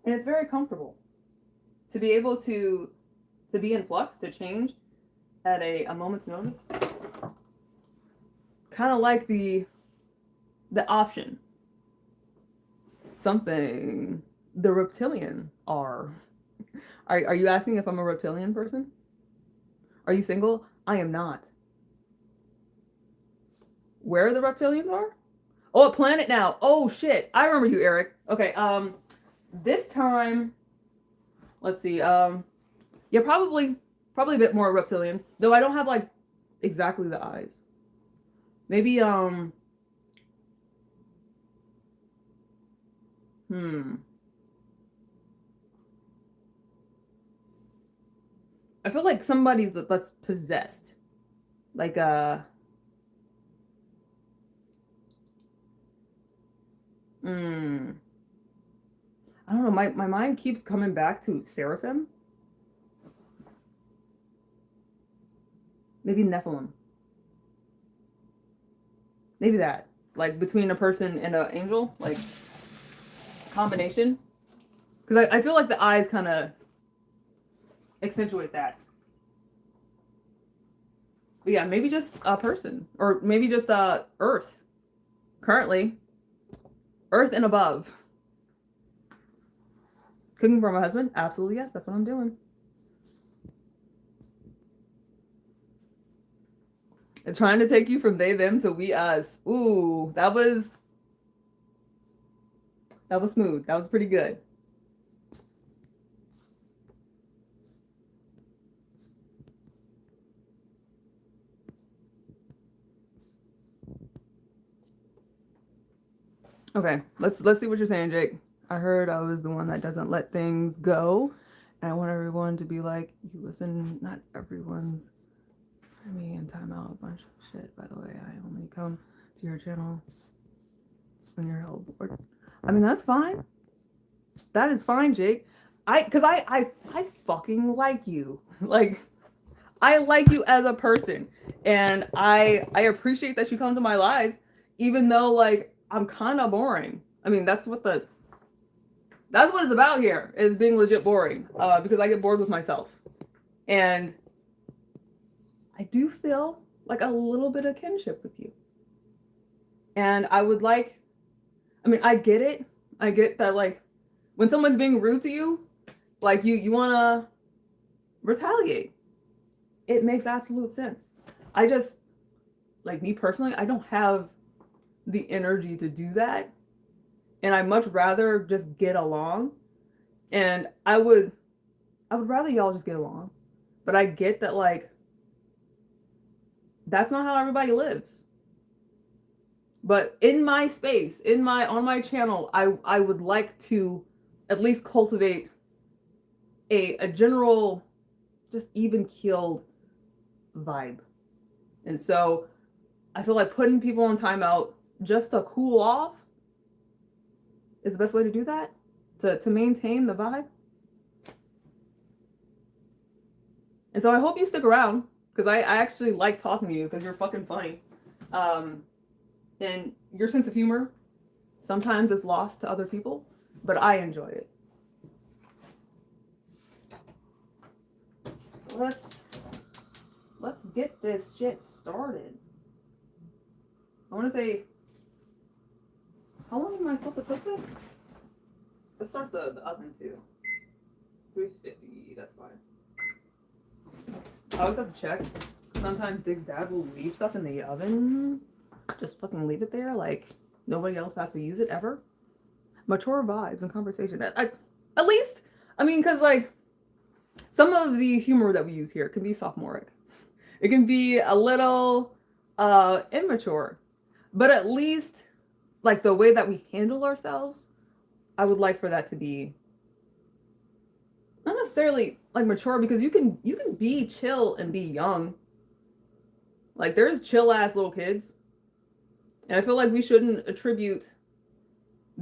And it's very comfortable to be able to be in flux, to change at a moment's notice. Kind of like the option. Something the reptilian are. Are you asking if I'm a reptilian person? Are you single? I am not. Where the reptilians are? Oh, at Planet Now. Oh shit. I remember you, Eric. Okay, this time, let's see, yeah, probably a bit more reptilian, though I don't have like exactly the eyes. Maybe I feel like somebody that's possessed, like I don't know, my mind keeps coming back to seraphim. Maybe Nephilim. Maybe that. Like between a person and an angel, like combination. Because I feel like the eyes kind of accentuate that. But yeah, maybe just a person. Or maybe just Earth. Currently. Earth and above. Cooking for my husband? Absolutely yes, that's what I'm doing. And trying to take you from they, them to we, us. Ooh, that was smooth. That was pretty good. Okay, let's see what you're saying, Jake. I heard I was the one that doesn't let things go. And I want everyone to be like, you listen, not everyone's me and time out a bunch of shit, by the way. I only come to your channel when you're held bored. I mean, that's fine. That is fine, Jake. Cause I fucking like you. Like, I like you as a person. And I appreciate that you come to my lives, even though like I'm kind of boring. I mean, that's what it's about here, is being legit boring. Because I get bored with myself. And I do feel like a little bit of kinship with you. And I would like, I mean, I get it. I get that, like, when someone's being rude to you, like, you want to retaliate. It makes absolute sense. I just, like, me personally, I don't have the energy to do that. And I'd much rather just get along. And I would rather y'all just get along. But I get that, like, that's not how everybody lives. But in my space, on my channel, I would like to at least cultivate a general, just even keeled vibe. And so I feel like putting people on timeout just to cool off is the best way to do that, to maintain the vibe. And so I hope you stick around. because I actually like talking to you because you're fucking funny. And your sense of humor sometimes is lost to other people, but I enjoy it. Let's get this shit started. I want to say, how long am I supposed to cook this? Let's start the oven too. 350, that's fine. I always have to check. Sometimes Dig's dad will leave stuff in the oven. Just fucking leave it there, like nobody else has to use it ever. Mature vibes and conversation. At least, I mean, because like some of the humor that we use here can be sophomoric. It can be a little immature, but at least like the way that we handle ourselves, I would like for that to be not necessarily like mature, because you can be chill and be young. Like there's chill ass little kids. And I feel like we shouldn't attribute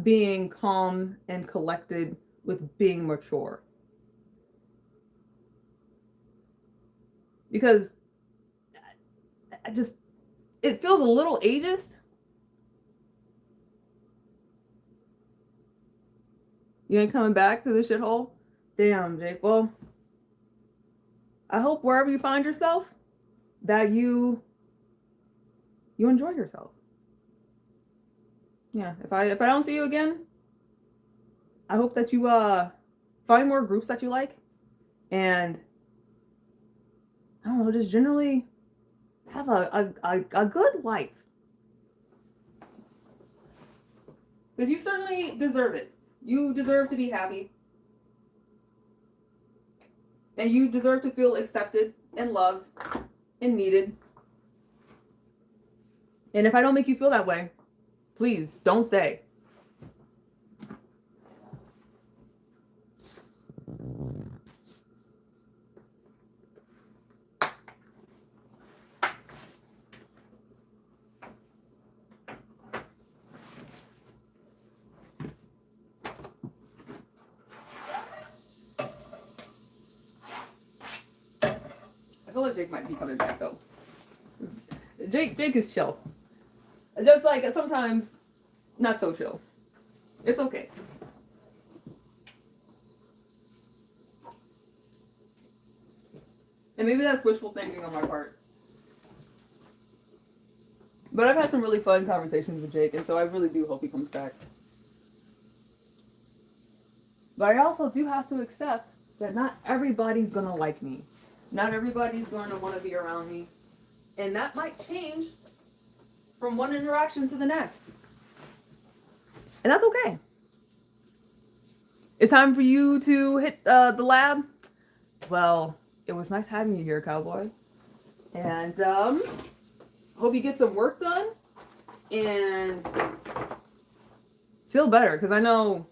being calm and collected with being mature. Because it feels a little ageist. You ain't coming back to the shithole? Damn, Jake. Well, I hope wherever you find yourself that you enjoy yourself. Yeah, if I don't see you again, I hope that you find more groups that you like, and I don't know, just generally have a good life. Because you certainly deserve it. You deserve to be happy. And you deserve to feel accepted and loved and needed. And if I don't make you feel that way, please don't stay. I feel like Jake might be coming back though. Jake is chill. Just like sometimes not so chill. It's okay. And maybe that's wishful thinking on my part. But I've had some really fun conversations with Jake, and so I really do hope he comes back. But I also do have to accept that not everybody's gonna like me. Not everybody's going to want to be around me. And that might change from one interaction to the next. And that's okay. It's time for you to hit the lab. Well, it was nice having you here, cowboy. And hope you get some work done and feel better, because I know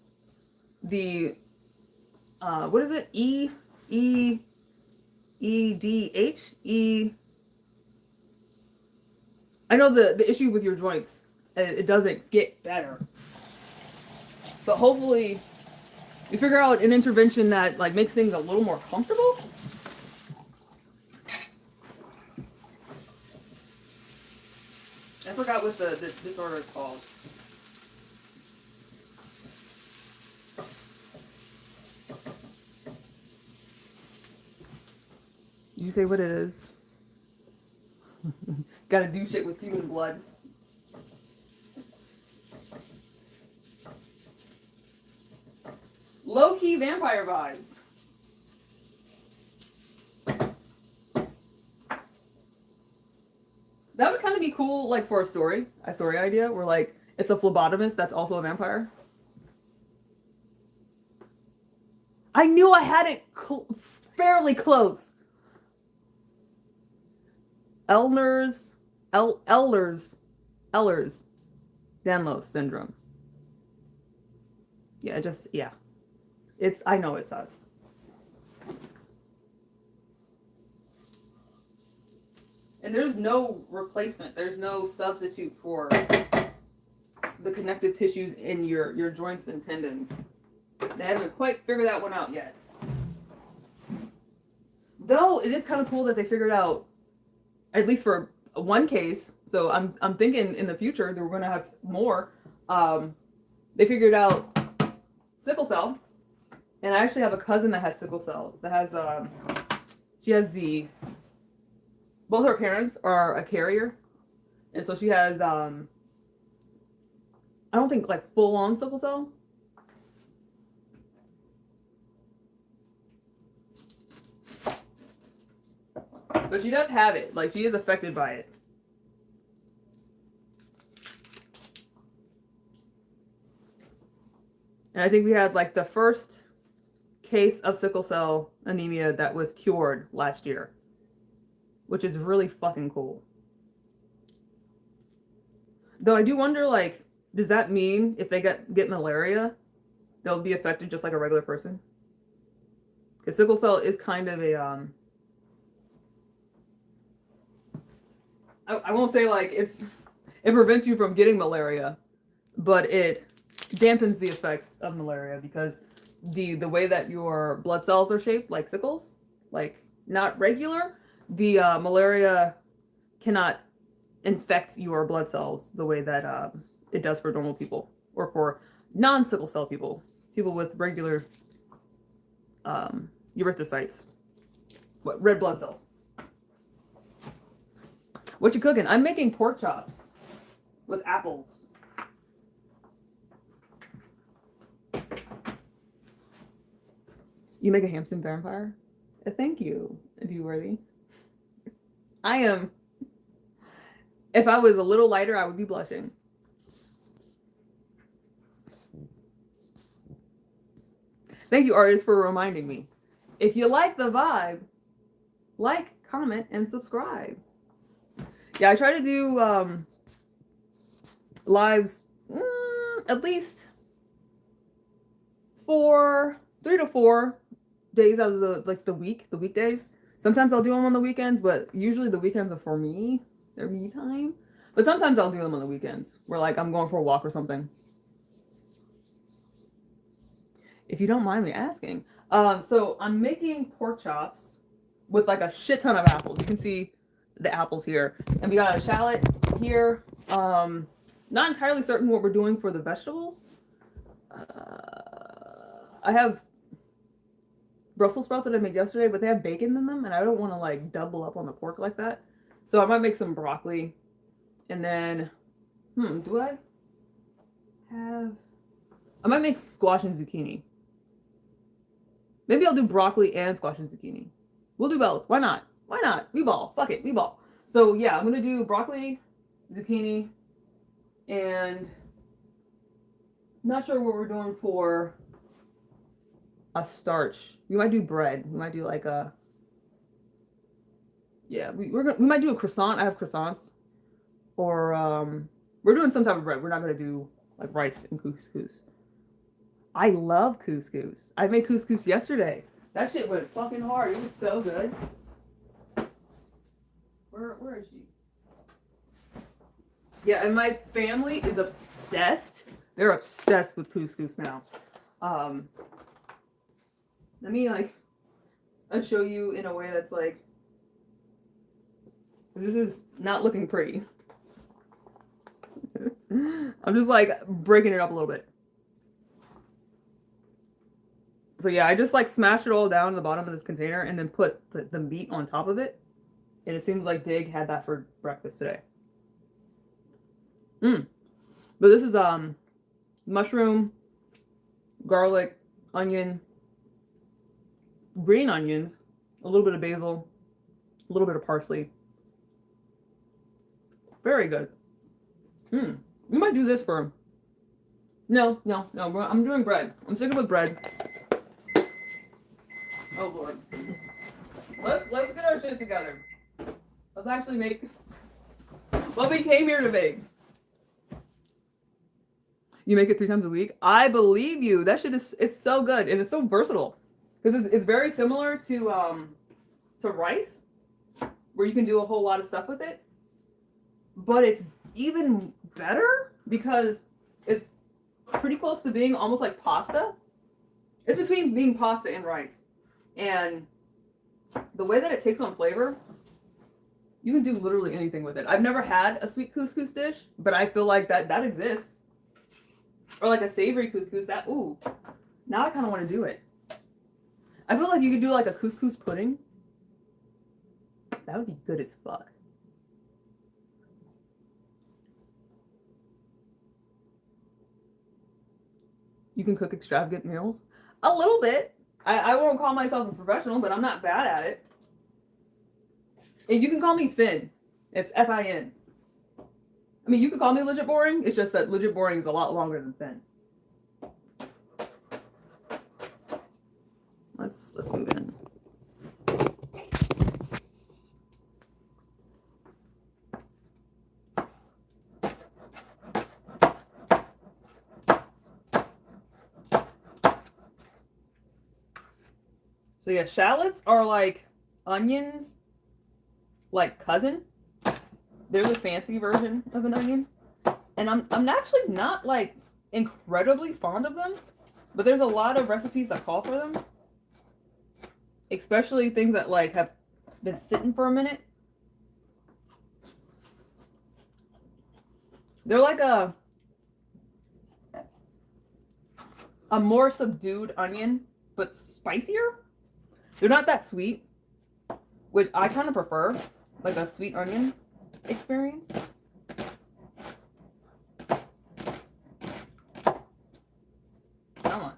the what is it? I know the issue with your joints. It doesn't get better. But hopefully you figure out an intervention that like makes things a little more comfortable. I forgot what the disorder is called. Did you say what it is? Gotta do shit with human blood. Low-key vampire vibes. That would kind of be cool, like, for a story idea, where, like, it's a phlebotomist that's also a vampire. I knew I had it fairly close. Ehlers-Danlos syndrome. Yeah. I know it sucks. And there's no replacement. There's no substitute for the connective tissues in your joints and tendons. They haven't quite figured that one out yet. Though it is kind of cool that they figured out at least for one case. So I'm thinking in the future that we're gonna have more. They figured out sickle cell, and I actually have a cousin that has sickle cell. That has she has both her parents are a carrier, and so she has I don't think like full on sickle cell. But she does have it. Like, she is affected by it. And I think we had like the first case of sickle cell anemia that was cured last year, which is really fucking cool. Though I do wonder, like, does that mean if they get malaria, they'll be affected just like a regular person? Because sickle cell is kind of a I won't say like it prevents you from getting malaria, but it dampens the effects of malaria because the way that your blood cells are shaped, like sickles, like not regular, the malaria cannot infect your blood cells the way that it does for normal people or for non-sickle cell people with regular erythrocytes, red blood cells. What you cooking? I'm making pork chops with apples. You make a Hampton vampire? Thank you, D-Worthy. I am. If I was a little lighter, I would be blushing. Thank you, artists, for reminding me. If you like the vibe, like, comment, and subscribe. Yeah, I try to do lives at least 3 to 4 days out of the weekdays. Sometimes I'll do them on the weekends, but usually the weekends are for me. They're me time. But sometimes I'll do them on the weekends where like I'm going for a walk or something. If you don't mind me asking. So I'm making pork chops with like a shit ton of apples. You can see the apples here, and we got a shallot here. Not entirely certain what we're doing for the vegetables. I have Brussels sprouts that I made yesterday, but they have bacon in them, and I don't want to like double up on the pork like that. So I might make some broccoli, and then do I might make squash and zucchini. Maybe I'll do broccoli and squash and zucchini. We'll do both. Why not? Why not? We ball. Fuck it. We ball. So yeah, I'm going to do broccoli, zucchini, and not sure what we're doing for a starch. We might do bread. We might do like a, yeah, we might do a croissant. I have croissants. Or we're doing some type of bread. We're not going to do like rice and couscous. I love couscous. I made couscous yesterday. That shit went fucking hard. It was so good. Where is she? Yeah, and my family is obsessed. They're obsessed with couscous now. Let me I'll show you in a way that's like, this is not looking pretty. I'm just like breaking it up a little bit. So yeah, I just like smashed it all down in the bottom of this container and then put the meat on top of it. And it seems like Dig had that for breakfast today. But this is mushroom, garlic, onion, green onions, a little bit of basil, a little bit of parsley. Very good. We might do this for... No. I'm doing bread. I'm sticking with bread. Oh Lord. Let's get our shit together. Let's actually make what we came here to make. You make it 3 times a week? I believe you. That shit is so good and it's so versatile. Because it's very similar to rice, where you can do a whole lot of stuff with it. But it's even better because it's pretty close to being almost like pasta. It's between being pasta and rice. And the way that it takes on flavor, You can do literally anything with it. I've never had a sweet couscous dish, but I feel like that exists. Or like a savory couscous. That, ooh. Now I kind of want to do it. I feel like you could do like a couscous pudding. That would be good as fuck. You can cook extravagant meals? A little bit. I won't call myself a professional, but I'm not bad at it. And you can call me Finn. It's Fin. I mean, you could call me legit boring. It's just that legit boring is a lot longer than Finn. Let's move in. So yeah, shallots are like onions, like cousin. They're the fancy version of an onion. And I'm actually not like incredibly fond of them, but there's a lot of recipes that call for them. Especially things that like have been sitting for a minute. They're like a more subdued onion, but spicier. They're not that sweet, which I kind of prefer, like a sweet onion experience. Come on.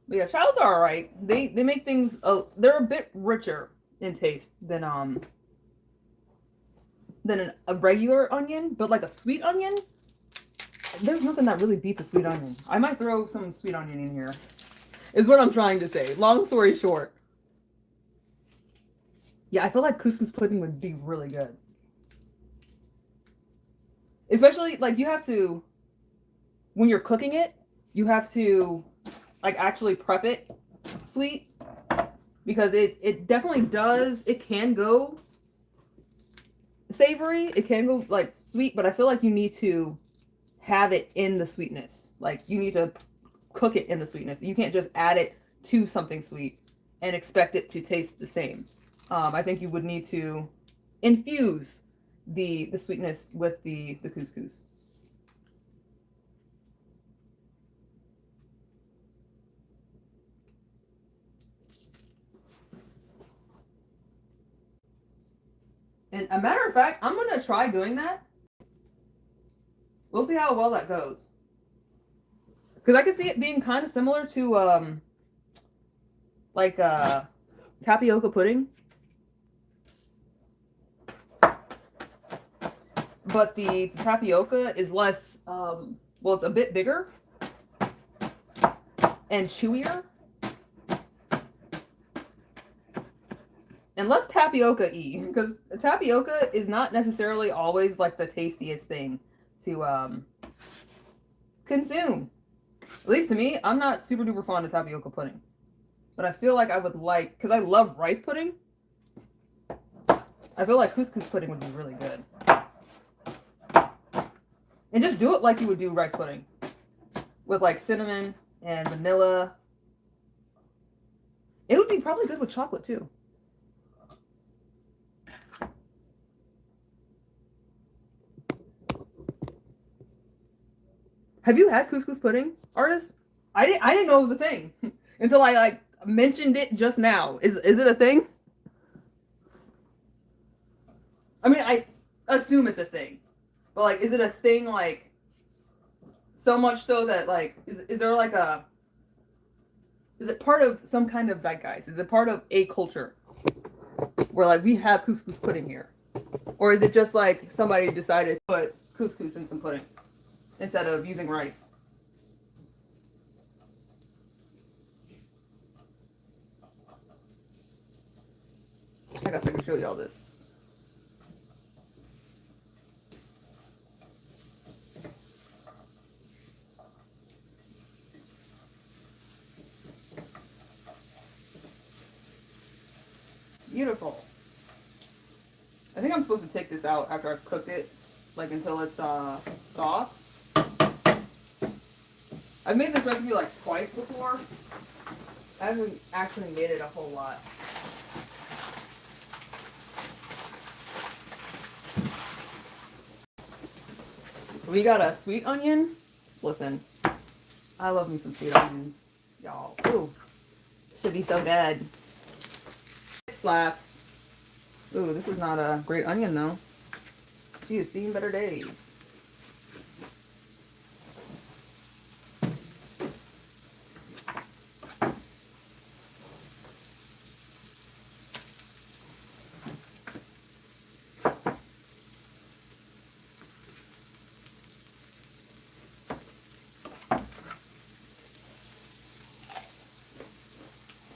But yeah, shallots are alright. They make things they're a bit richer in taste than a regular onion, but like a sweet onion, there's nothing that really beats a sweet onion. I might throw some sweet onion in here. Is what I'm trying to say. Long story short. Yeah, I feel like couscous pudding would be really good. Especially like you have to, when you're cooking it, you have to like actually prep it sweet, because it definitely does, it can go savory, it can go like sweet, but I feel like you need to have it in the sweetness. Like you need to cook it in the sweetness. You can't just add it to something sweet and expect it to taste the same. I think you would need to infuse the sweetness with the couscous. And a matter of fact, I'm gonna try doing that. We'll see how well that goes. Because I could see it being kind of similar to like tapioca pudding. But the tapioca is less well, it's a bit bigger and chewier. And less tapioca-y, because tapioca is not necessarily always like the tastiest thing to consume. At least to me, I'm not super duper fond of tapioca pudding. But I feel like I would like, because I love rice pudding, I feel like couscous pudding would be really good. And just do it like you would do rice pudding. With like cinnamon and vanilla. It would be probably good with chocolate too. Have you had couscous pudding, artist? I didn't know it was a thing until I like mentioned it just now. Is it a thing? I mean, I assume it's a thing, but like, is it a thing like so much so that like is there like a, is it part of some kind of zeitgeist? Is it part of a culture where like we have couscous pudding here, or is it just like somebody decided to put couscous in some pudding instead of using rice? I guess I can show you all this. Beautiful. think I'm supposed to take this out after I've cooked it, like until it's soft. I've made this recipe like twice before. I haven't actually made it a whole lot. We got a sweet onion. Listen, I love me some sweet onions, y'all. Ooh, should be so good. It slaps. Ooh, this is not a great onion though. She has seen better days.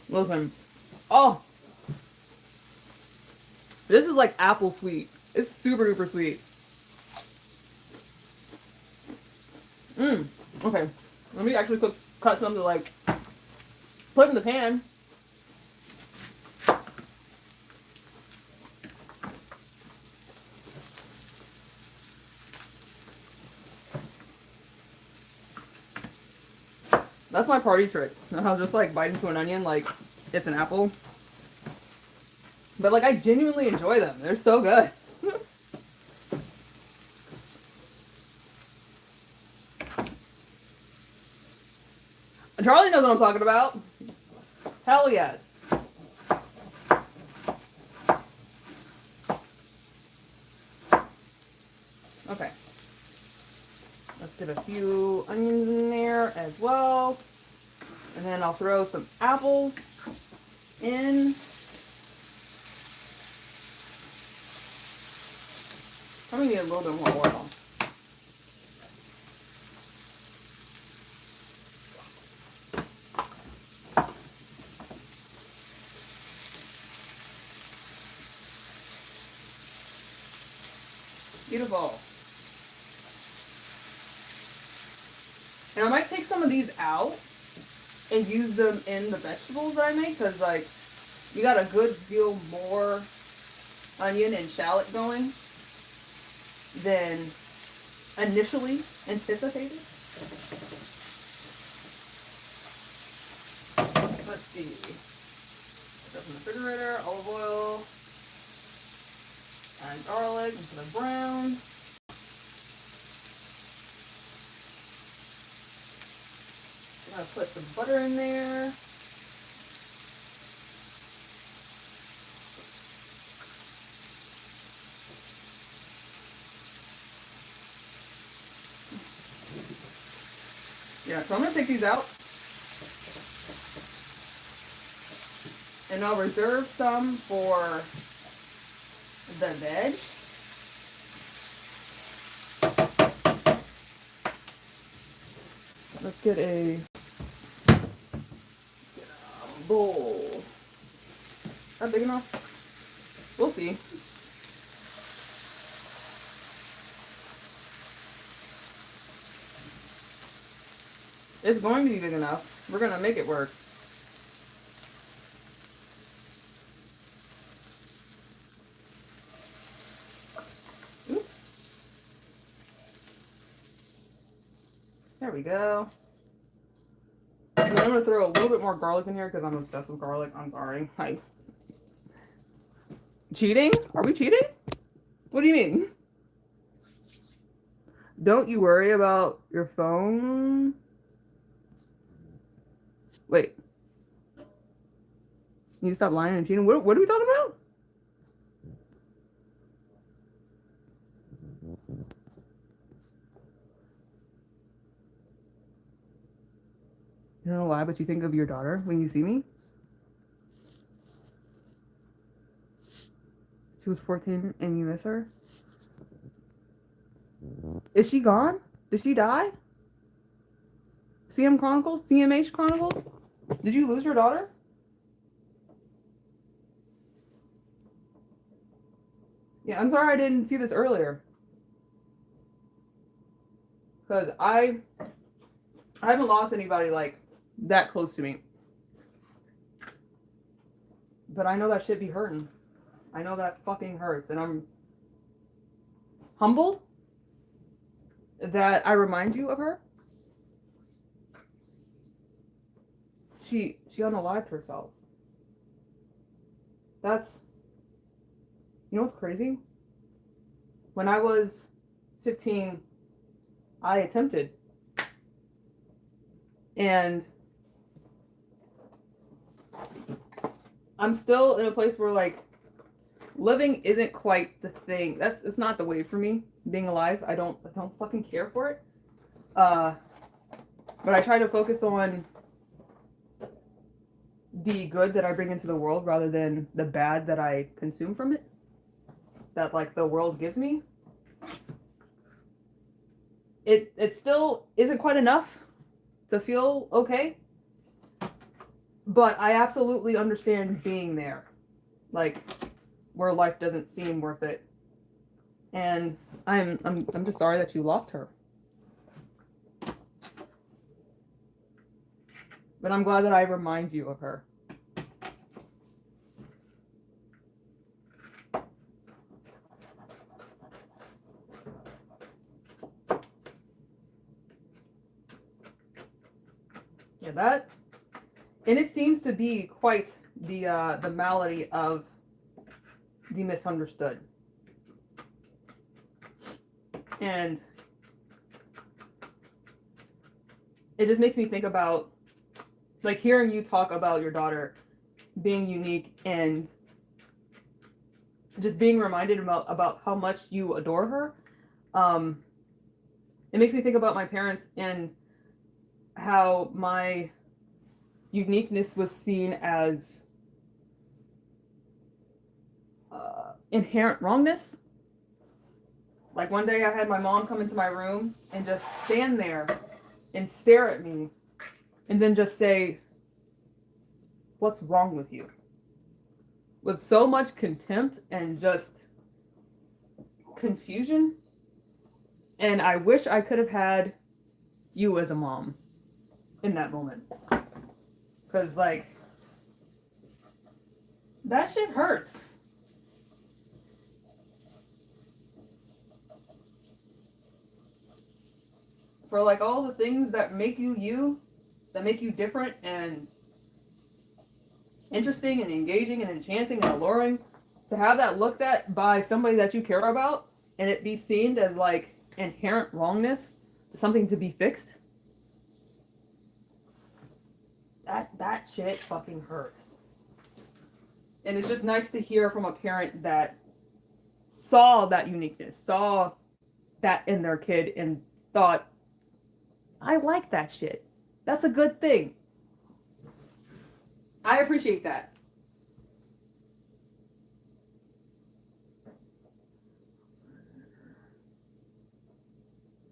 Listen. Oh! This is like apple sweet. It's super duper sweet. Okay. Let me actually cut some to like put in the pan. That's my party trick. I'll just like bite into an onion like it's an apple. But like I genuinely enjoy them. They're so good. Charlie knows what I'm talking about. Hell yes. Okay. Let's get a few onions in there as well. And then I'll throw some apples in. I'm gonna need a little bit more oil. Beautiful. And I might take some of these out and use them in the vegetables that I make, because like you got a good deal more onion and shallot going than initially anticipated. Let's see. Put that in the refrigerator, olive oil, and garlic into the brown. I'm gonna put some butter in there. Yeah, so I'm gonna take these out. And I'll reserve some for the veg. Let's get a bowl. Is that big enough? We'll see. It's going to be big enough. We're gonna make it work. Oops. There we go. And then I'm gonna throw a little bit more garlic in here because I'm obsessed with garlic. I'm sorry. Like, cheating? Are we cheating? What do you mean? Don't you worry about your phone? Wait. You stop lying and cheating? What are we talking about? You don't know why, but you think of your daughter when you see me? She was 14 and you miss her? Is she gone? Did she die? CM Chronicles? CMH Chronicles? Did you lose your daughter? Yeah, I'm sorry I didn't see this earlier. Because I haven't lost anybody like that close to me. But I know that shit be hurting. I know that fucking hurts. And humbled that I remind you of her. She unalived herself. That's, you know what's crazy? When I was 15, I attempted. And I'm still in a place where, like, living isn't quite the thing. It's not the wave for me. Being alive, I don't fucking care for it. But I try to focus on the good that I bring into the world rather than the bad that I consume from it. That, like, the world gives me. It still isn't quite enough to feel okay. But I absolutely understand being there. Like, where life doesn't seem worth it. And I'm just sorry that you lost her. But I'm glad that I remind you of her. Yeah, that, and it seems to be quite the malady of the misunderstood. And it just makes me think about, like, hearing you talk about your daughter being unique and just being reminded about how much you adore her. It makes me think about my parents and how my uniqueness was seen as inherent wrongness. Like, one day I had my mom come into my room and just stand there and stare at me and then just say, "What's wrong with you?" With so much contempt and just confusion. And I wish I could have had you as a mom in that moment. Because, like, that shit hurts. For, like, all the things that make you you, that make you different and interesting and engaging and enchanting and alluring, to have that looked at by somebody that you care about and it be seen as, like, inherent wrongness, something to be fixed, that shit fucking hurts. And it's just nice to hear from a parent that saw that uniqueness, saw that in their kid and thought, I like that shit. That's a good thing. I appreciate that.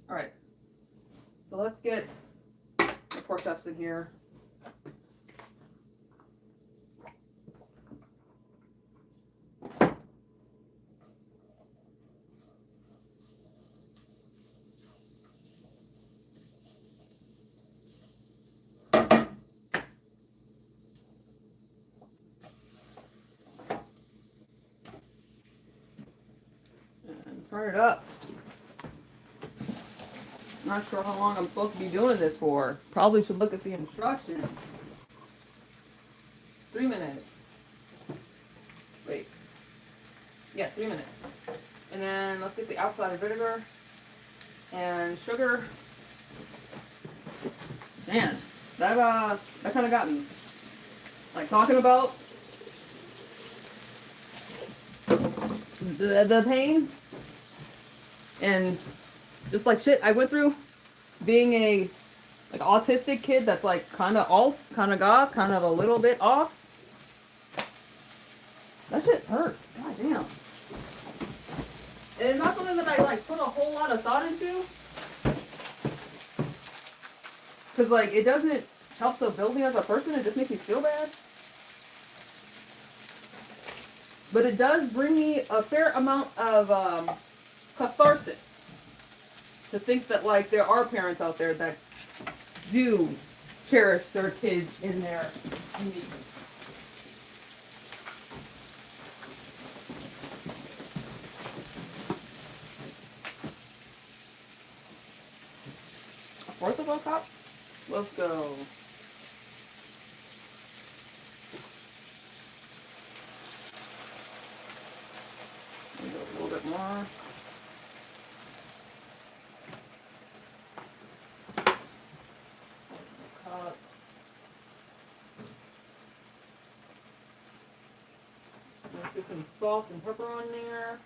All right. So let's get the pork chops in here. And turn it up. Not sure how long I'm supposed to be doing this for. Probably should look at the instructions. 3 minutes. Wait. Yeah, 3 minutes. And then let's get the outside vinegar and sugar. Man, that kind of got me. Like, talking about the pain and just, like, shit I went through being a, like, autistic kid that's, like, kind of alt, kind of goth, kind of a little bit off. That shit hurt. God damn. And it's not something that I, like, put a whole lot of thought into. Because, like, it doesn't help to build me as a person. It just makes me feel bad. But it does bring me a fair amount of catharsis. To think that, like, there are parents out there that do cherish their kids in their uniqueness. 1/4 of a cup. Let's go. Maybe a little bit more. Cup. Let's get some salt and pepper on there.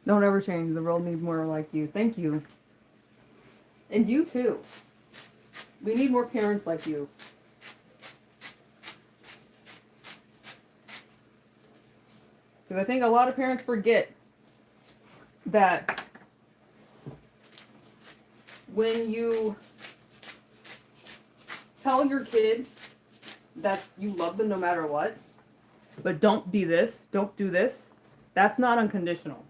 Don't ever change. The world needs more like you. Thank you. And you too. We need more parents like you. Because I think a lot of parents forget that when you tell your kid that you love them no matter what, but don't be this, don't do this, that's not unconditional.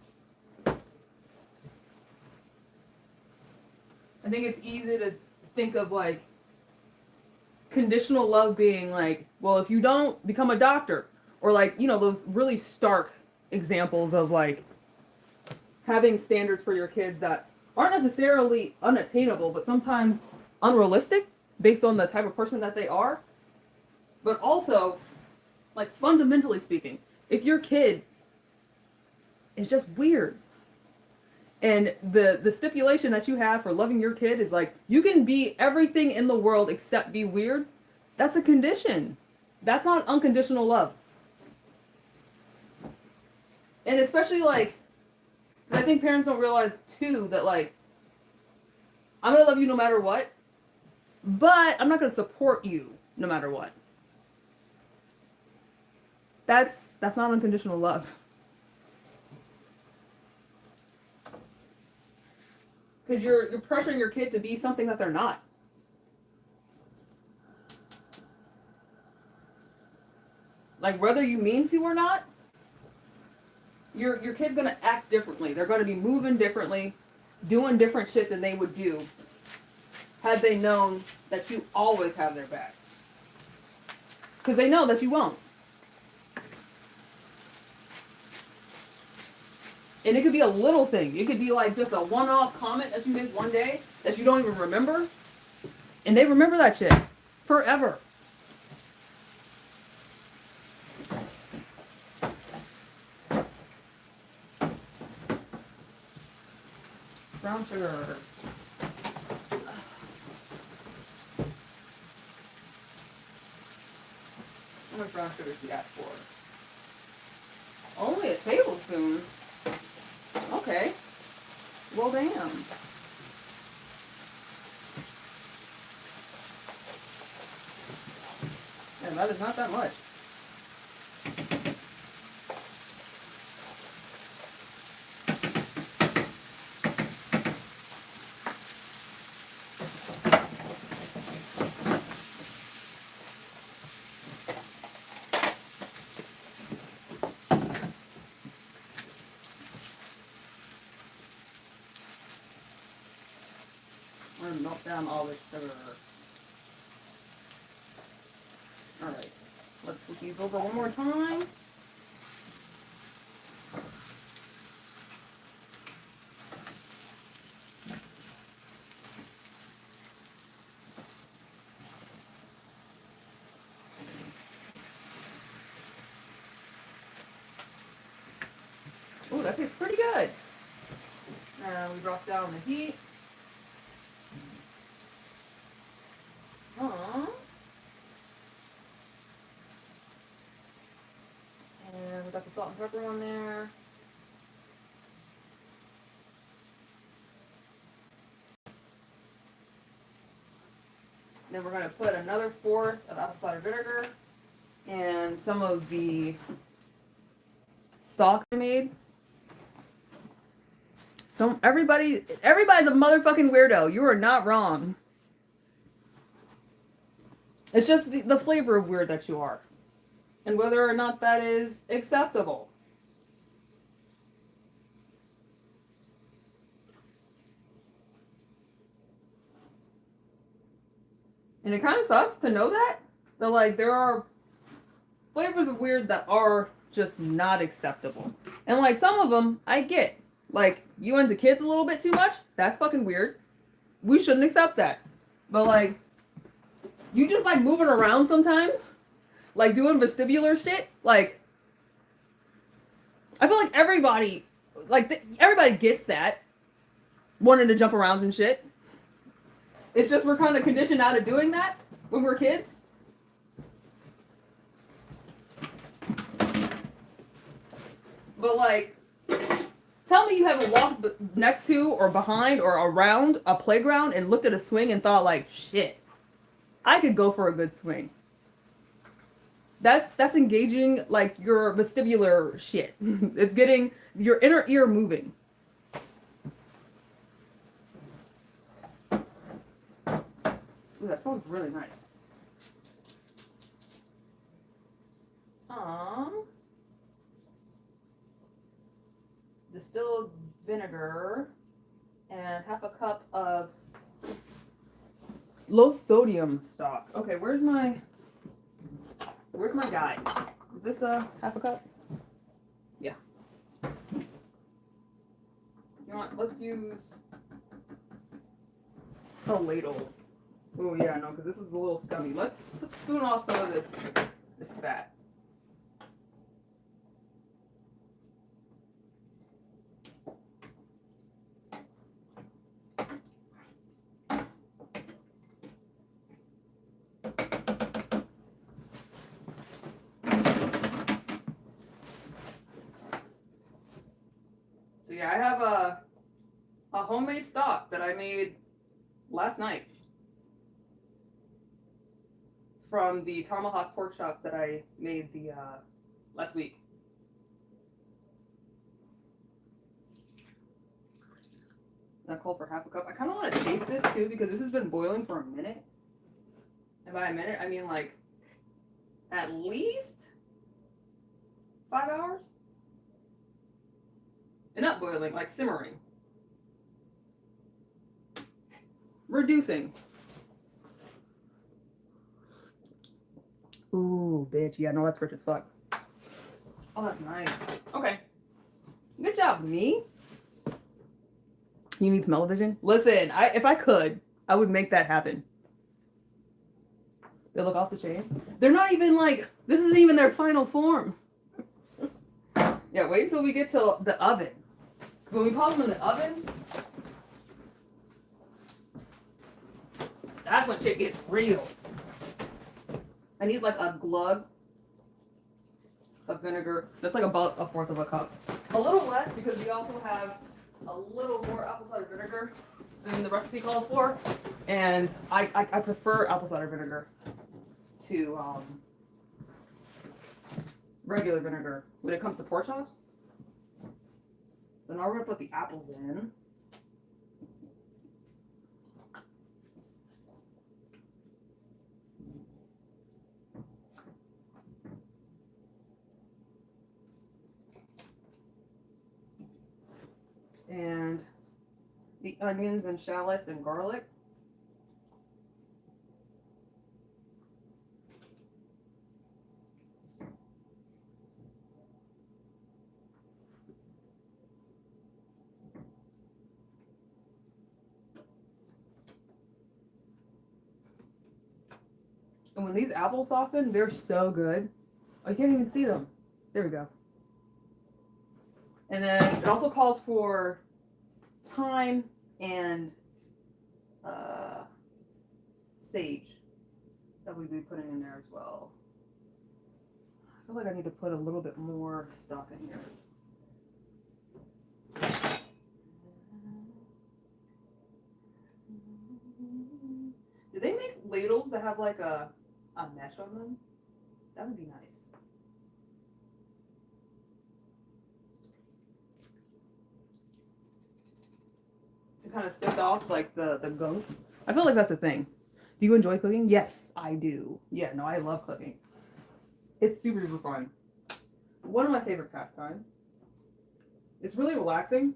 I think it's easy to think of like conditional love being like, well, if you don't become a doctor, or like, you know, those really stark examples of like having standards for your kids that aren't necessarily unattainable, but sometimes unrealistic based on the type of person that they are. But also, like fundamentally speaking, if your kid is just weird, and the stipulation that you have for loving your kid is like, you can be everything in the world except be weird, that's a condition. That's not unconditional love. And especially like, I think parents don't realize too that like, I'm gonna love you no matter what, but I'm not gonna support you no matter what. That's not unconditional love. Because you're pressuring your kid to be something that they're not. Like whether you mean to or not, your kid's gonna act differently. They're gonna be moving differently, doing different shit than they would do had they known that you always have their back. Because they know that you won't. And it could be a little thing. It could be like just a one-off comment that you make one day that you don't even remember. And they remember that shit forever. Brown sugar. How much brown sugar do you ask for? Only a tablespoon? Okay. Well, damn. Yeah, that is not that much. I'm going to melt down all this sugar. Alright, let's flip these over one more time. Ooh, that tastes pretty good. And we drop down the heat. And we got the salt and pepper on there. Then we're going to put another 1/4 of apple cider vinegar and some of the stock I made. So everybody's a motherfucking weirdo. You are not wrong. It's just the flavor of weird that you are. And whether or not that is acceptable. And it kind of sucks to know that. That like there are flavors of weird that are just not acceptable. And like some of them, I get. Like you into kids a little bit too much. That's fucking weird. We shouldn't accept that. But like, you just like moving around sometimes, like doing vestibular shit. Like, I feel like everybody, everybody gets that, wanting to jump around and shit. It's just we're kind of conditioned out of doing that when we're kids. But like, tell me you haven't walked next to or behind or around a playground and looked at a swing and thought like, shit, I could go for a good swing. That's engaging like your vestibular shit. It's getting your inner ear moving. Ooh, that smells really nice. Distilled vinegar and half a cup of low sodium stock. Okay, where's my guide? Is this a half a cup? Yeah. You want? Let's use a ladle. Oh yeah, no, because this is a little scummy. Let's spoon off some of this fat. So yeah, I have a homemade stock that I made last night from the tomahawk pork chop that I made the last week. And I called for half a cup. I kind of want to taste this too because this has been boiling for a minute. And by a minute, I mean like at least 5 hours. And not boiling, like simmering. Reducing. Ooh, bitch. Yeah, no, that's rich as fuck. Oh, that's nice. Okay. Good job, me. You need smell-o-vision? Listen, if I could, I would make that happen. They look off the chain. They're not even like, this isn't even their final form. Yeah, wait until we get to the oven. Because when we pop them in the oven, that's when shit gets real. I need like a glug of vinegar. That's like about a fourth of a cup. A little less because we also have a little more apple cider vinegar than the recipe calls for. And I prefer apple cider vinegar to regular vinegar when it comes to pork chops. So now we're going to put the apples in. And the onions and shallots and garlic. And when these apples soften, they're so good. I can't even see them. There we go. And then it also calls for thyme and sage that we'll be putting in there as well. I feel like I need to put a little bit more stock in here. Do they make ladles that have like a mesh on them? That would be nice. To kind of sift off like the gunk. I feel like that's a thing. Do you enjoy cooking? Yes, I do. Yeah, no, I love cooking. It's super, super fun. One of my favorite pastimes. It's really relaxing.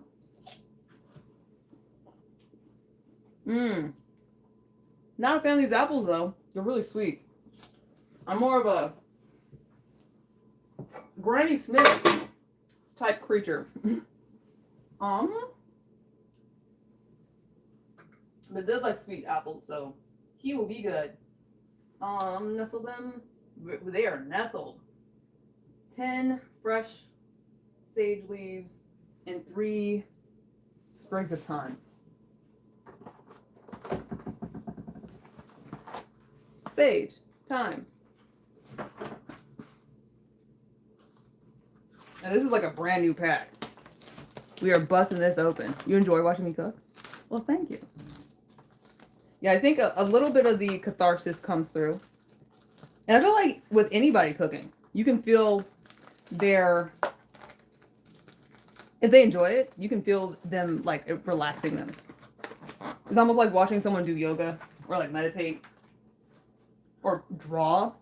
Not a fan of these apples though. They're really sweet. I'm more of a Granny Smith type creature. But does like sweet apples, so he will be good. Nestle them. They are nestled. 10 fresh sage leaves and 3 sprigs of thyme. Sage, thyme. And this is like a brand new pack. We are busting this open. You enjoy watching me cook? Well, thank you. Yeah, I think a little bit of the catharsis comes through. And I feel like with anybody cooking, you can feel their... If they enjoy it, you can feel them, like, relaxing them. It's almost like watching someone do yoga or, like, meditate or draw.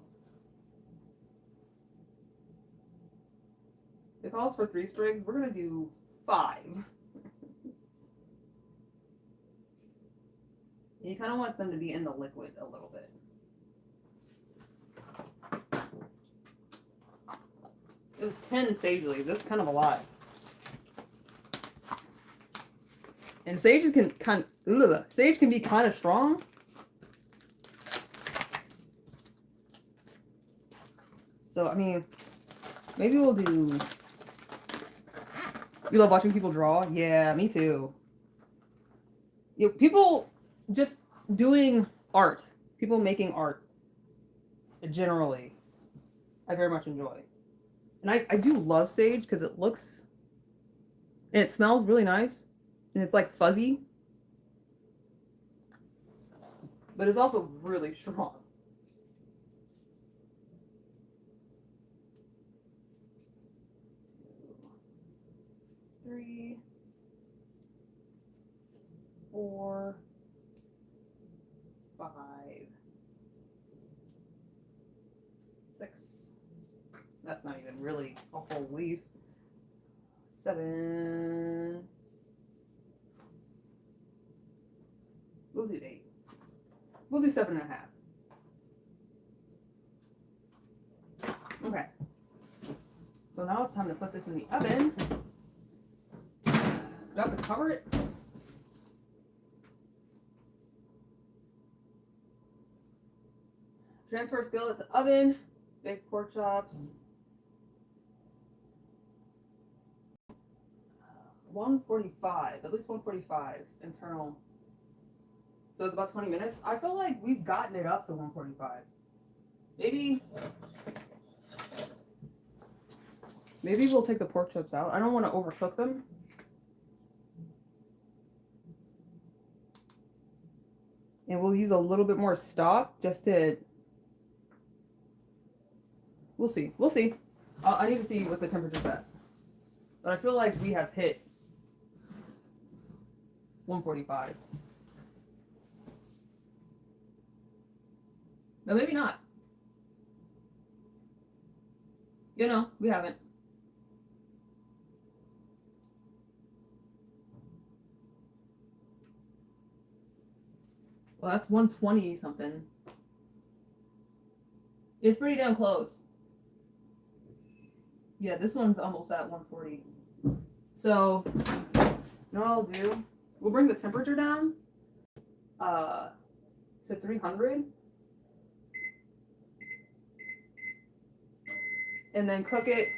It calls for 3 sprigs. We're going to do 5. You kind of want them to be in the liquid a little bit. It was 10 sage leaves. That's kind of a lot. And sage can be kind of strong. So I mean, maybe we'll do. You love watching people draw? Yeah, me too. People just doing art. People making art. Generally, I very much enjoy. And I do love sage because it looks and it smells really nice. And it's like fuzzy. But it's also really strong. Three, 4, 5, 6. That's not even really a whole leaf. 7. We'll do 8. We'll do 7.5. Okay. So now it's time to put this in the oven. Do I have to cover it? Transfer skillet to oven. Bake pork chops. 145. At least 145 internal. So it's about 20 minutes. I feel like we've gotten it up to 145. Maybe we'll take the pork chops out. I don't want to overcook them. And we'll use a little bit more stock just to... We'll see. We'll see. I need to see what the temperature's at. But I feel like we have hit 145. No, maybe not. You know, we haven't. Well, that's 120 something. It's pretty damn close. Yeah, this one's almost at 140. So, you know what I'll do? We'll bring the temperature down to 300. And then cook it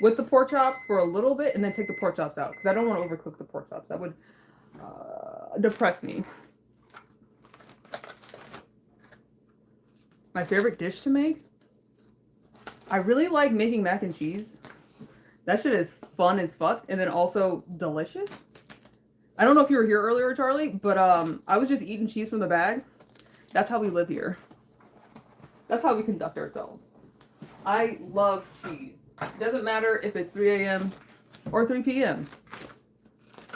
with the pork chops for a little bit and then take the pork chops out. Because I don't want to overcook the pork chops. That would depress me. My favorite dish to make? I really like making mac and cheese. That shit is fun as fuck and then also delicious. I don't know if you were here earlier, Charlie, but I was just eating cheese from the bag. That's how we live here. That's how we conduct ourselves. I love cheese. It doesn't matter if it's 3 a.m. or 3 p.m.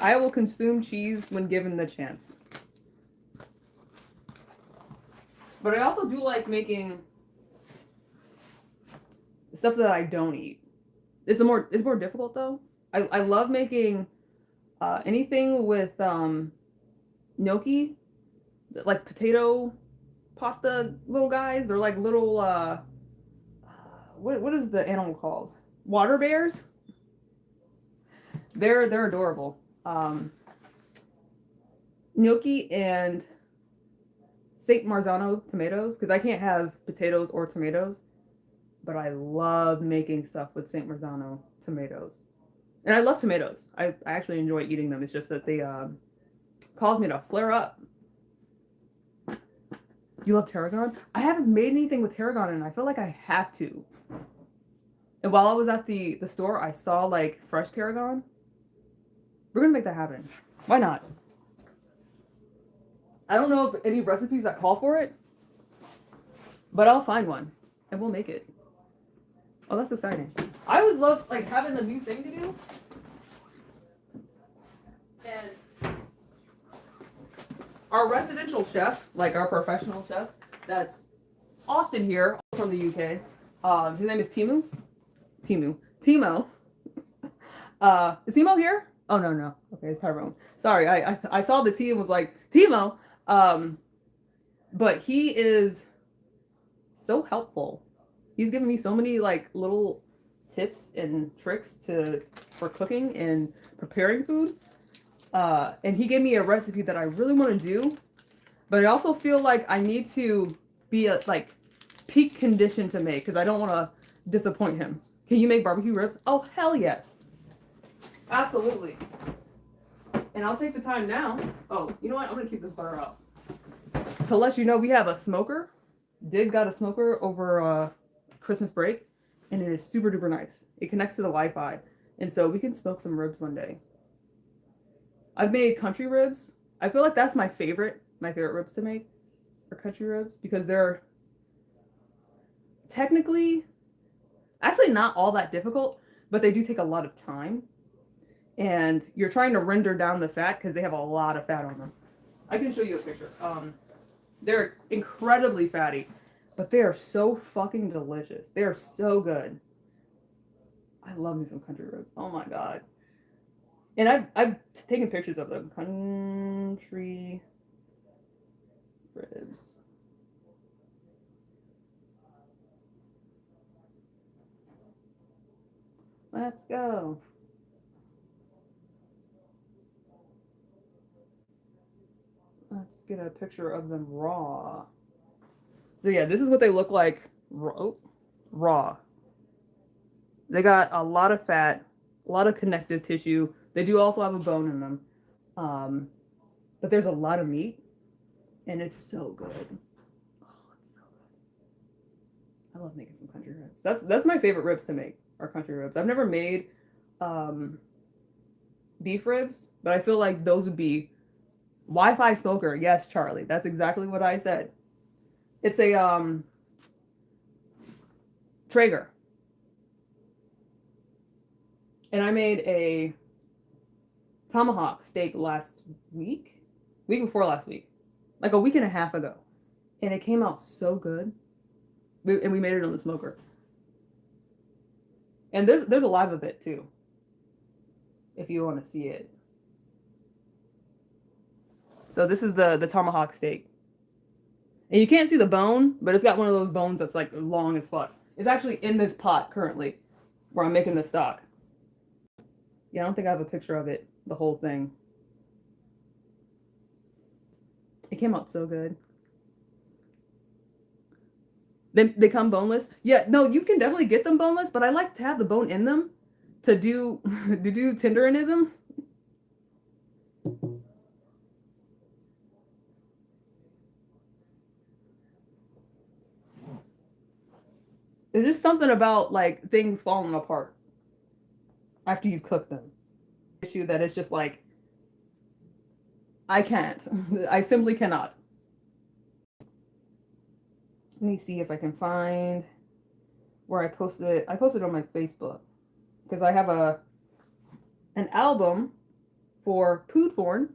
I will consume cheese when given the chance. But I also do like making stuff that I don't eat. It's more difficult though. I love making anything with gnocchi, like potato pasta little guys. They're like little what is the animal called? Water bears. They're adorable. Gnocchi and Saint Marzano tomatoes, because I can't have potatoes or tomatoes, but I love making stuff with Saint Marzano tomatoes. And I love tomatoes. I actually enjoy eating them. It's just that they cause me to flare up. You love tarragon? I haven't made anything with tarragon and I feel like I have to. And while I was at the store, I saw like fresh tarragon. We're gonna make that happen. Why not? I don't know if any recipes that call for it, but I'll find one and we'll make it. Oh, that's exciting. I always love like having a new thing to do. And our residential chef, like our professional chef, that's often here from the UK. His name is Timo. Is Timo here? Oh no. Okay, it's Tyrone. Sorry, I saw the T and was like Timo. But he is so helpful. He's given me so many like little tips and tricks for cooking and preparing food. And he gave me a recipe that I really want to do, but I also feel like I need to be at like peak condition to make because I don't want to disappoint him. Can you make barbecue ribs? Oh, hell yes. Absolutely. And I'll take the time now. Oh, you know what? I'm going to keep this butter up. To let you know, we have a smoker. Dig got a smoker over Christmas break, and it is super duper nice. It connects to the Wi-Fi, and so we can smoke some ribs one day. I've made country ribs. I feel like that's my favorite ribs to make are country ribs because they're technically actually not all that difficult, but they do take a lot of time. And you're trying to render down the fat because they have a lot of fat on them. I can show you a picture. They're incredibly fatty, but they are so fucking delicious. They are so good. I love me some country ribs. Oh my god. And I've taken pictures of them. Country ribs. Let's go. Let's get a picture of them raw. So yeah, this is what they look like raw. They got a lot of fat, a lot of connective tissue. They do also have a bone in them. But there's a lot of meat and it's so good. Oh, it's so good. I love making some country ribs. That's my favorite ribs to make, are country ribs. I've never made beef ribs, but I feel like those would be Wi-Fi smoker. Yes, Charlie. That's exactly what I said. It's a Traeger. And I made a tomahawk steak week before last week, like a week and a half ago. And it came out so good. And we made it on the smoker. And there's a live of it too, if you want to see it. So this is the tomahawk steak. And you can't see the bone, but it's got one of those bones that's like long as fuck. It's actually in this pot currently where I'm making the stock. Yeah, I don't think I have a picture of it, the whole thing. It came out so good. They come boneless. Yeah, no, you can definitely get them boneless, but I like to have the bone in them to do tenderism. There's just something about like things falling apart after you've cooked them. Issue that it's just like, I can't. I simply cannot. Let me see if I can find where I posted it. I posted it on my Facebook because I have an album for food porn.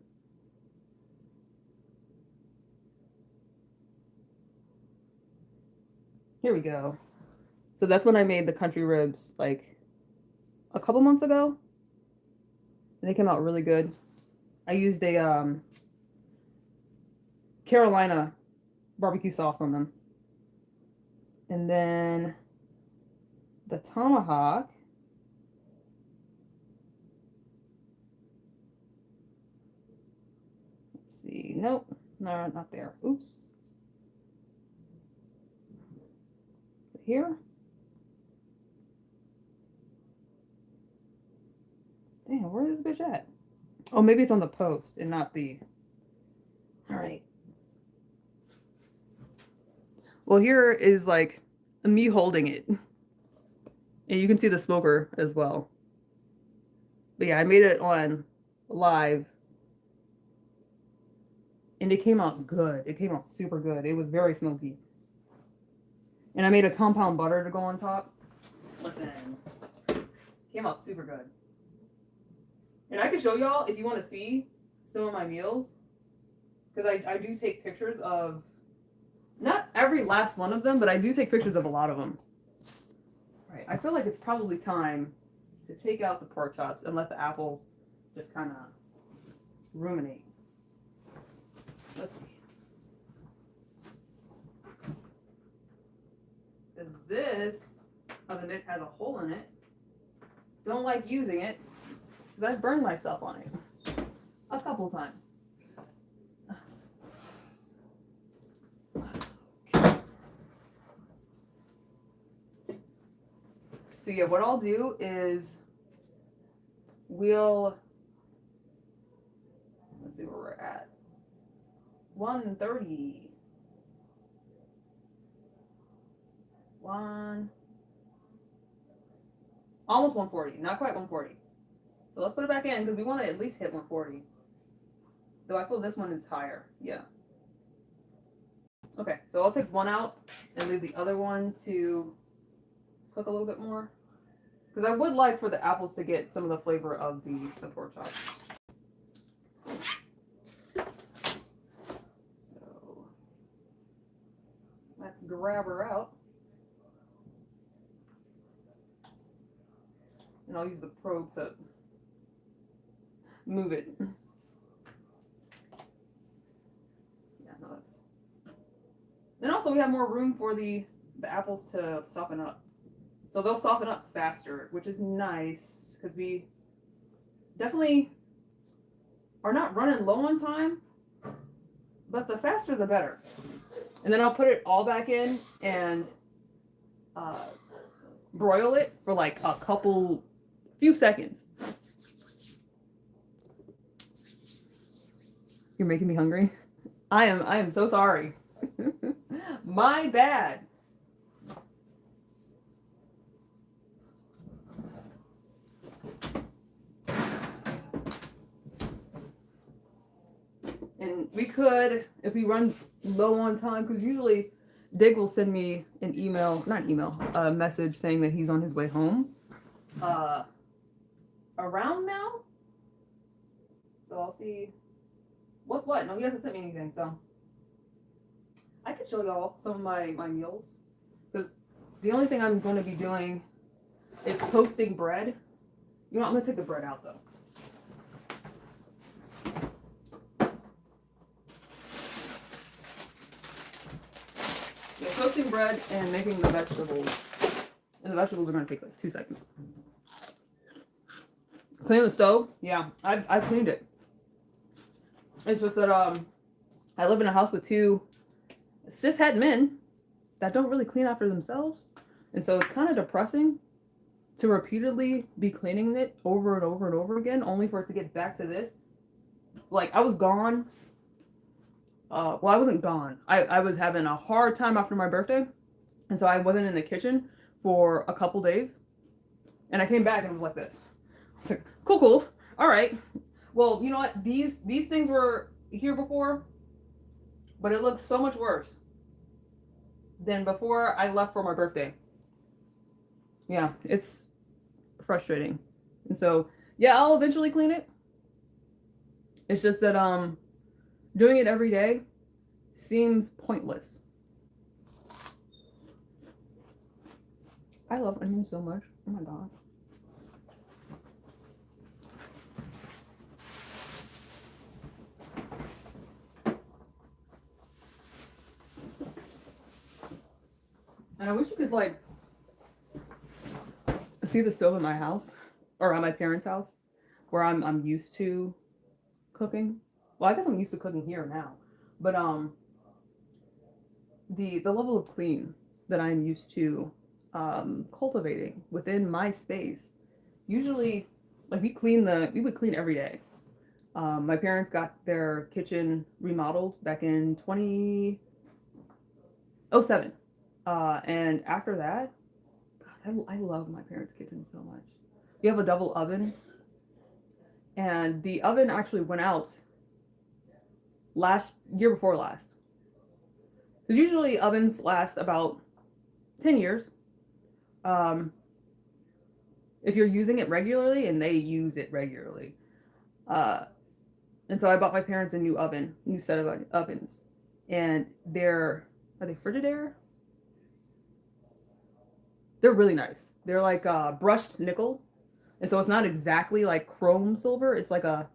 Here we go. So that's when I made the country ribs like a couple months ago. And they came out really good. I used a Carolina barbecue sauce on them. And then the tomahawk. Let's see. Nope. No, not there. Oops. Here. Damn, where is this bitch at? Oh, maybe it's on the post and not the... All right. Well, here is like me holding it. And you can see the smoker as well. But yeah, I made it on live. And it came out good. It came out super good. It was very smoky. And I made a compound butter to go on top. Listen. Came out super good. And I can show y'all if you want to see some of my meals. Because I do take pictures of, not every last one of them, but I do take pictures of a lot of them. Right. I feel like it's probably time to take out the pork chops and let the apples just kind of ruminate. Let's see. Because this oven mitt has a hole in it. Don't like using it because I've burned myself on it a couple times. So yeah, what I'll do is let's see where we're at. 1:30. Almost 1:40, not quite 1:40. So let's put it back in because we want to at least hit 1:40. Though I feel this one is higher. Yeah. Okay, so I'll take one out and leave the other one to cook a little bit more. Because I would like for the apples to get some of the flavor of the pork chops. So let's grab her out. And I'll use the probe to move it. Yeah, no, that's... And also we have more room for the apples to soften up. So they'll soften up faster, which is nice because we definitely are not running low on time, but the faster the better. And then I'll put it all back in and broil it for like a few seconds. You're making me hungry. I am so sorry. My bad. And we could, if we run low on time, because usually Dig will send me an email, a message saying that he's on his way home. Around now? So I'll see what's what. No, he hasn't sent me anything, so I could show y'all some of my meals. Because the only thing I'm going to be doing is toasting bread. You know, I'm going to take the bread out though. Yeah, toasting bread and making the vegetables. And the vegetables are going to take like 2 seconds. Clean the stove? Yeah, I cleaned it. It's just that I live in a house with 2 cishet men that don't really clean after themselves. And so it's kind of depressing to repeatedly be cleaning it over and over and over again, only for it to get back to this. Like, I was gone. Well, I wasn't gone. I was having a hard time after my birthday. And so I wasn't in the kitchen for a couple days. And I came back and it was like this. I was like, cool. All right. Well, you know what? These things were here before, but it looks so much worse than before I left for my birthday. Yeah, it's frustrating. And so, yeah, I'll eventually clean it. It's just that doing it every day seems pointless. I love onions so much. Oh my god. And I wish you could like see the stove at my house or at my parents' house where I'm used to cooking. Well, I guess I'm used to cooking here now. But the level of clean that I'm used to cultivating within my space. Usually like we would clean every day. My parents got their kitchen remodeled back in 2007. And after that, God, I love my parents' kitchen so much. You have a double oven, and the oven actually went out year before last. Because usually ovens last about 10 years. If you're using it regularly, and they use it regularly. And so I bought my parents a new set of ovens. And are they Frigidaire? They're really nice. They're like brushed nickel. And so it's not exactly like chrome silver. It's like a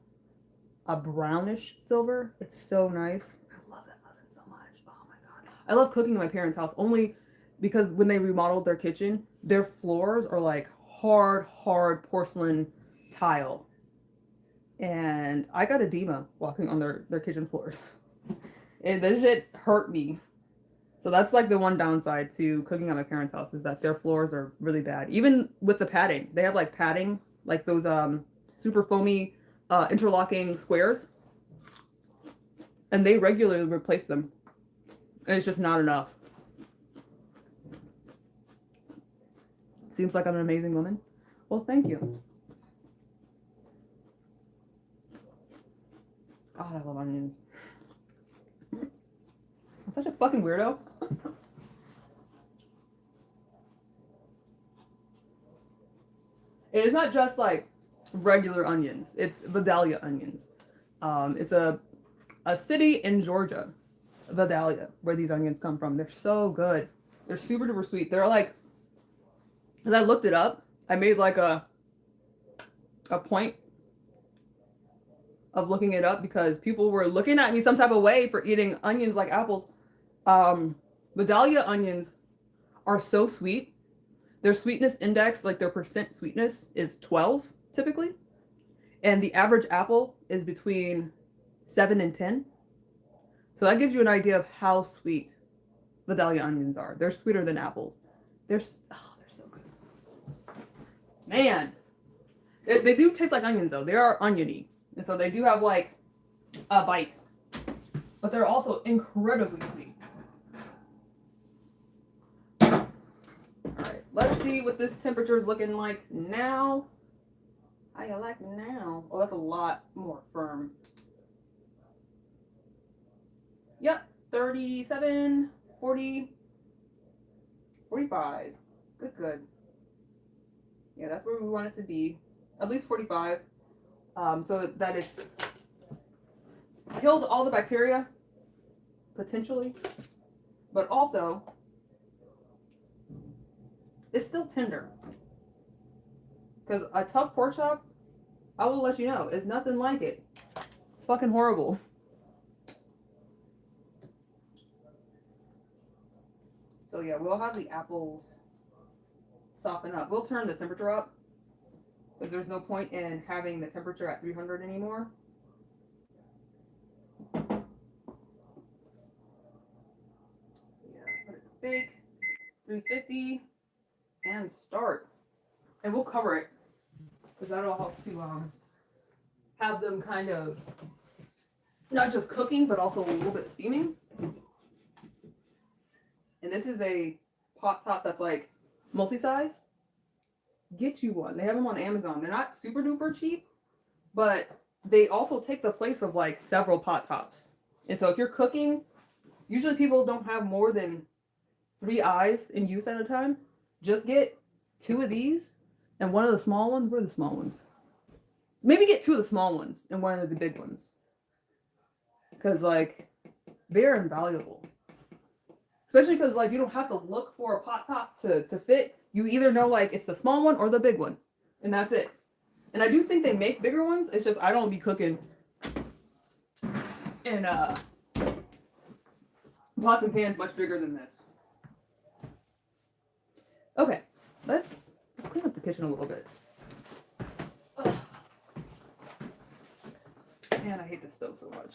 brownish silver. It's so nice. I love that oven so much. Oh my God. I love cooking in my parents' house only because when they remodeled their kitchen, their floors are like hard porcelain tile. And I got edema walking on their kitchen floors. And this shit hurt me. So that's like the one downside to cooking at my parents' house is that their floors are really bad. Even with the padding. They have like padding, like those super foamy interlocking squares. And they regularly replace them. And it's just not enough. Seems like I'm an amazing woman. Well, thank you. God, I love onions. I'm such a fucking weirdo. It is not just like regular onions. It's Vidalia onions. It's a city in Georgia, Vidalia, where these onions come from. They're so good. They're super duper sweet. They're like, as I looked it up, I made like a point of looking it up because people were looking at me some type of way for eating onions like apples. Vidalia onions are so sweet. Their sweetness index, like their percent sweetness, is 12 typically. And the average apple is between 7 and 10. So that gives you an idea of how sweet Vidalia onions are. They're sweeter than apples. They're so good. Man. They do taste like onions though. They are oniony. And so they do have like a bite. But they're also incredibly sweet. Alright, let's see what this temperature is looking like now. How you like now? Oh, that's a lot more firm. Yep, 37, 40, 45. Good. Yeah, that's where we want it to be. At least 45. So that it's killed all the bacteria, potentially, but also it's still tender. Because a tough pork chop, I will let you know, is nothing like it. It's fucking horrible. So yeah, we'll have the apples soften up. We'll turn the temperature up. Because there's no point in having the temperature at 300 anymore. So yeah, put it to bake, 350, and start. And we'll cover it, because that'll help to have them kind of not just cooking, but also a little bit steaming. And this is a pot top that's like multi-size. Get you one. They have them on Amazon. They're not super duper cheap, but they also take the place of like several pot tops. And so if you're cooking, usually people don't have more than 3 eyes in use at a time. Just get 2 of these and one of the small ones. Where are the small ones? Maybe get 2 of the small ones and one of the big ones. Because like they're invaluable. Especially because like you don't have to look for a pot top to fit. You either know like it's the small one or the big one. And that's it. And I do think they make bigger ones. It's just I don't be cooking in pots and pans much bigger than this. Okay, let's clean up the kitchen a little bit. Ugh. Man, I hate this stove so much.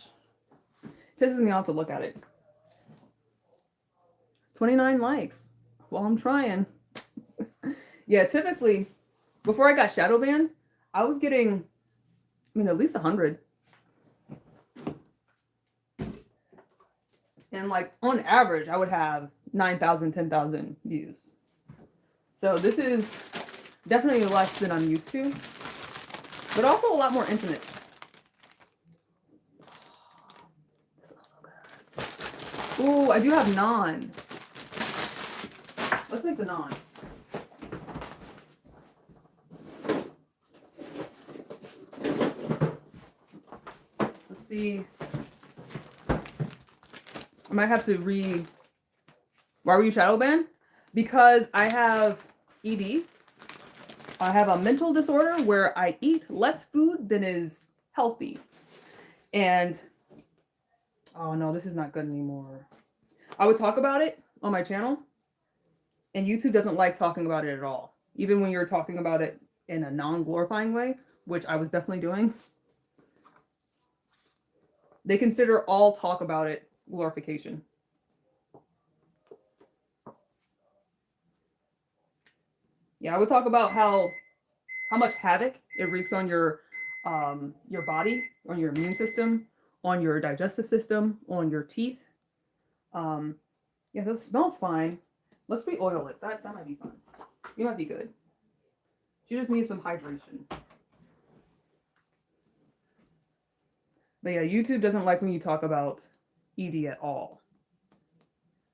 Pisses me off to look at it. 29 likes. Well, I'm trying. Yeah, typically, before I got shadow banned, I was getting, at least 100. And like on average, I would have 9,000, 10,000 views. So this is definitely less than I'm used to, but also a lot more intimate. This smells so good. Ooh, I do have naan. Let's make the naan. Let's see. I might have to why were you shadow banned? Because I have ED. I have a mental disorder where I eat less food than is healthy. And, oh no, this is not good anymore. I would talk about it on my channel, and YouTube doesn't like talking about it at all. Even when you're talking about it in a non-glorifying way, which I was definitely doing. They consider all talk about it glorification. Yeah, I would talk about how much havoc it wreaks on your body, on your immune system, on your digestive system, on your teeth. Yeah, that smells fine. Let's re-oil it. That might be fun. You might be good. She just needs some hydration. But yeah, YouTube doesn't like when you talk about ED at all.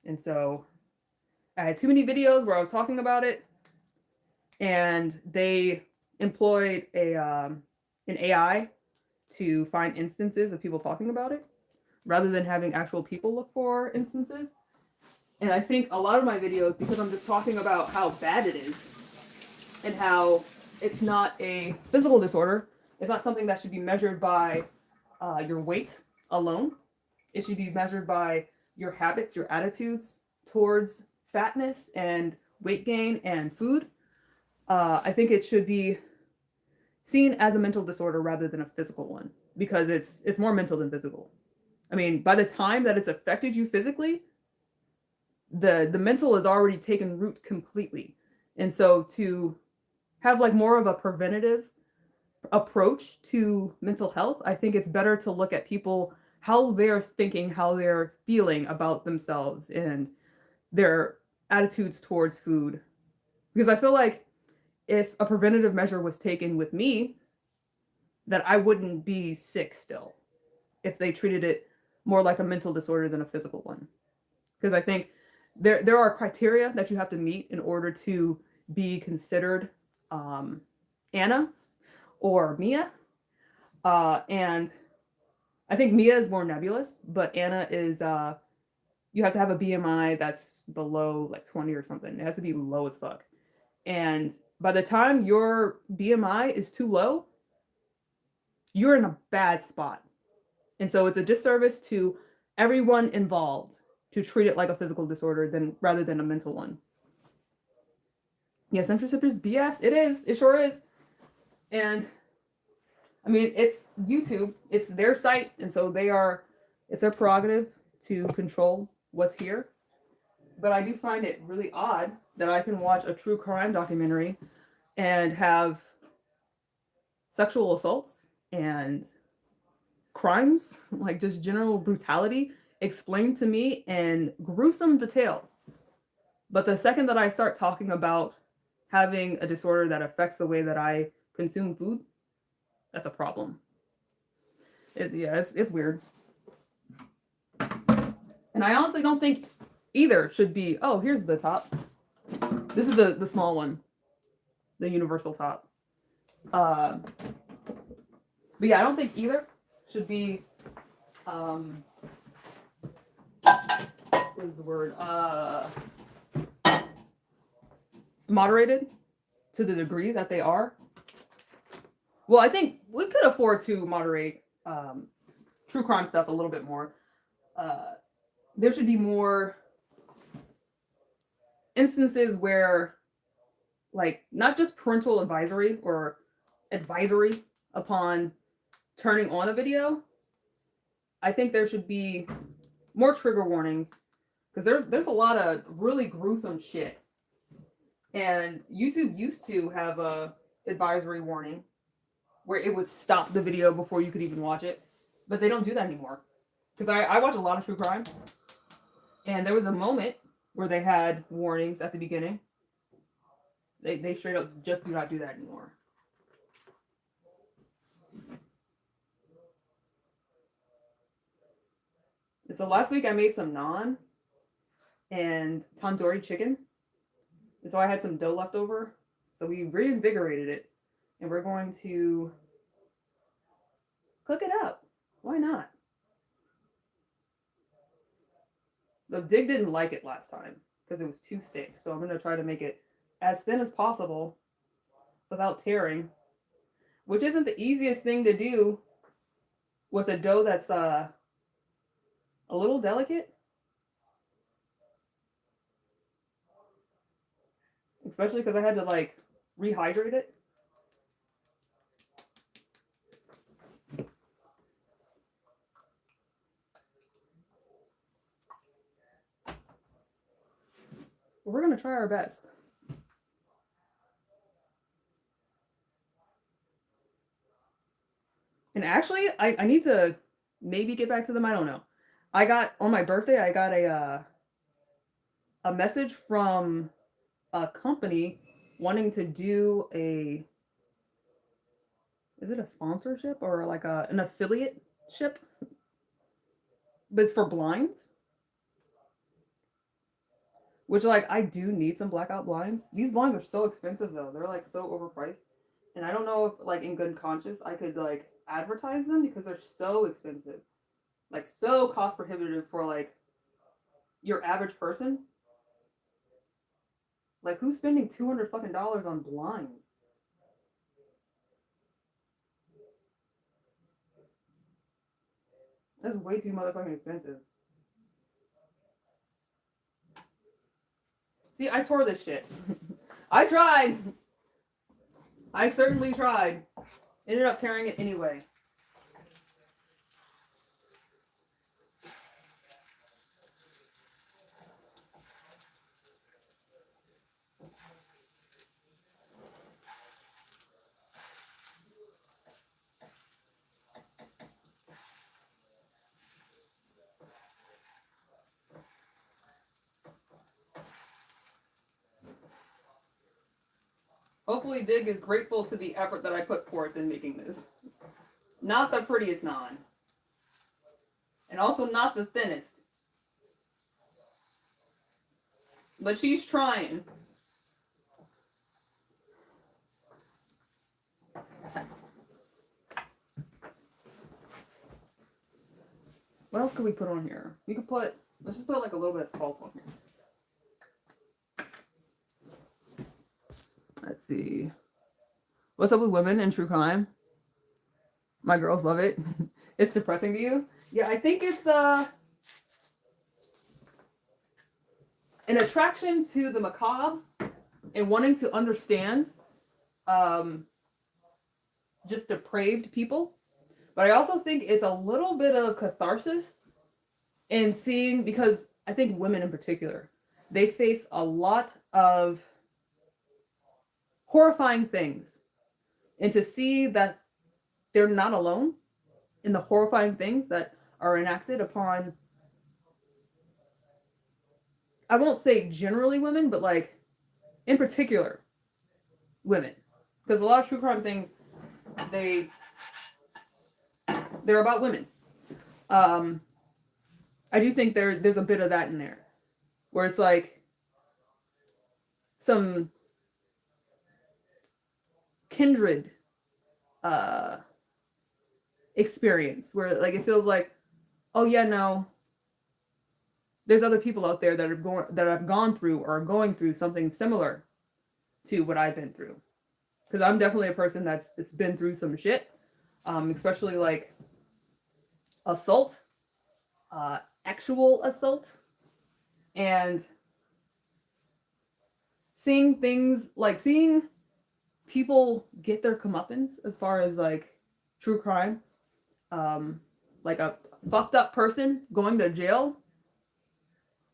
And so I had too many videos where I was talking about it, and they employed an AI to find instances of people talking about it rather than having actual people look for instances. And I think a lot of my videos, because I'm just talking about how bad it is and how it's not a physical disorder, it's not something that should be measured by your weight alone. It should be measured by your habits, your attitudes towards fatness and weight gain and food. I think it should be seen as a mental disorder rather than a physical one, because it's more mental than physical. I mean, by the time that it's affected you physically, the mental has already taken root completely. And so to have like more of a preventative approach to mental health, I think it's better to look at people, how they're thinking, how they're feeling about themselves and their attitudes towards food. Because I feel like if a preventative measure was taken with me, that I wouldn't be sick still if they treated it more like a mental disorder than a physical one. Because I think there are criteria that you have to meet in order to be considered Anna or Mia. And I think Mia is more nebulous, but Anna is, you have to have a BMI that's below like 20 or something. It has to be low as fuck. And by the time your BMI is too low, you're in a bad spot. And so it's a disservice to everyone involved to treat it like a physical disorder rather than a mental one. Yes, contraceptives BS. It is. It sure is. And I mean, it's YouTube. It's their site. And so it's their prerogative to control what's here. But I do find it really odd that I can watch a true crime documentary and have sexual assaults and crimes, like just general brutality, explained to me in gruesome detail. But the second that I start talking about having a disorder that affects the way that I consume food, that's a problem. It's weird. And I honestly don't think either should be, oh, here's the top. This is the small one, the universal top. But yeah, I don't think either should be, what is the word? Moderated to the degree that they are. Well, I think we could afford to moderate true crime stuff a little bit more. There should be more instances where like not just parental advisory or advisory upon turning on a video. I think there should be more trigger warnings because there's a lot of really gruesome shit. And YouTube used to have a advisory warning where it would stop the video before you could even watch it, but they don't do that anymore. Because I watch a lot of true crime, and there was a moment where they had warnings at the beginning. They straight up just do not do that anymore. So last week I made some naan and tandoori chicken. And so I had some dough left over. So we reinvigorated it. And we're going to cook it up. Why not? The Dig didn't like it last time because it was too thick. So I'm going to try to make it as thin as possible without tearing, which isn't the easiest thing to do with a dough that's a little delicate. Especially because I had to like rehydrate it. We're going to try our best. And actually, I need to maybe get back to them. I don't know. I got, on my birthday, I got a message from a company wanting to do is it a sponsorship or like an affiliate ship? But it's for blinds. Which, like, I do need some blackout blinds. These blinds are so expensive, though. They're, like, so overpriced. And I don't know if, like, in good conscience, I could, like, advertise them because they're so expensive. Like, so cost prohibitive for, like, your average person. Like, who's spending $200 fucking on blinds? That's way too motherfucking expensive. See, I tore this shit. I tried. I certainly tried. Ended up tearing it anyway. Hopefully Dig is grateful to the effort that I put forth in making this. Not the prettiest naan. And also not the thinnest. But she's trying. What else could we put on here? We could put, let's just put like a little bit of salt on here. Let's see. What's up with women in true crime? My girls love it. It's depressing to you? Yeah, I think it's an attraction to the macabre and wanting to understand just depraved people. But I also think it's a little bit of catharsis in seeing, because I think women in particular, they face a lot of horrifying things. And to see that they're not alone in the horrifying things that are enacted upon, I won't say generally women, but like in particular women. Because a lot of true crime things, they're about women. I do think there's a bit of that in there, where it's like some kindred experience, where like it feels like, oh yeah, no, there's other people out there that have gone through or are going through something similar to what I've been through. Because I'm definitely a person that's been through some shit, especially like assault, actual assault, and seeing things like seeing people get their comeuppance as far as like true crime, like a fucked up person going to jail,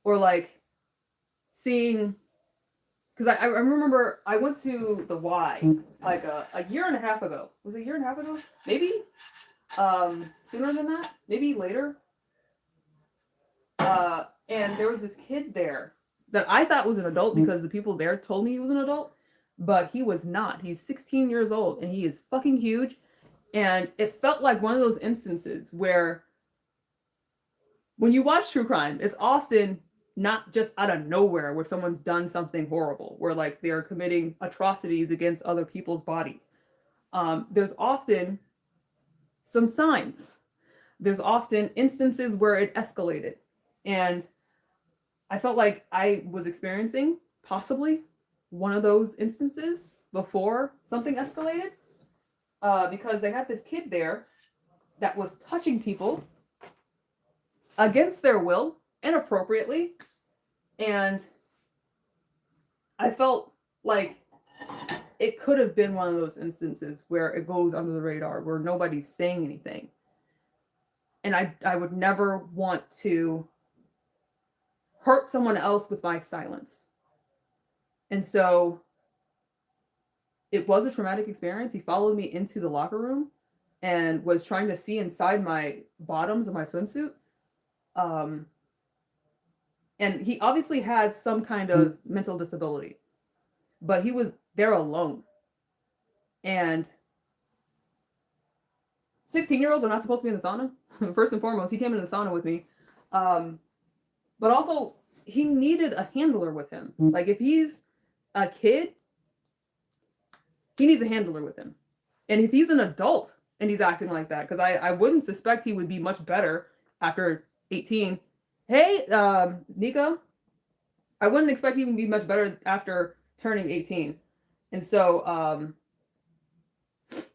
or like seeing, because I remember I went to the Y like a year and a half ago. Was it a year and a half ago? Maybe sooner than that, maybe later. And there was this kid there that I thought was an adult because the people there told me he was an adult, but he was not. He's 16 years old and he is fucking huge. And it felt like one of those instances where when you watch true crime, it's often not just out of nowhere where someone's done something horrible, where like they're committing atrocities against other people's bodies. There's often some signs. There's often instances where it escalated. And I felt like I was experiencing possibly one of those instances before something escalated, because they had this kid there that was touching people against their will, inappropriately. And I felt like it could have been one of those instances where it goes under the radar, where nobody's saying anything. And I would never want to hurt someone else with my silence. And so it was a traumatic experience. He followed me into the locker room and was trying to see inside my bottoms of my swimsuit. And he obviously had some kind of mental disability, but he was there alone. And 16-year-olds are not supposed to be in the sauna. First and foremost, he came in the sauna with me. But also, he needed a handler with him. Like, if he's a kid, he needs a handler with him. And if he's an adult and he's acting like that, because I wouldn't suspect he would be much better after 18. Hey, Nico, I wouldn't expect he would be much better after turning 18. And so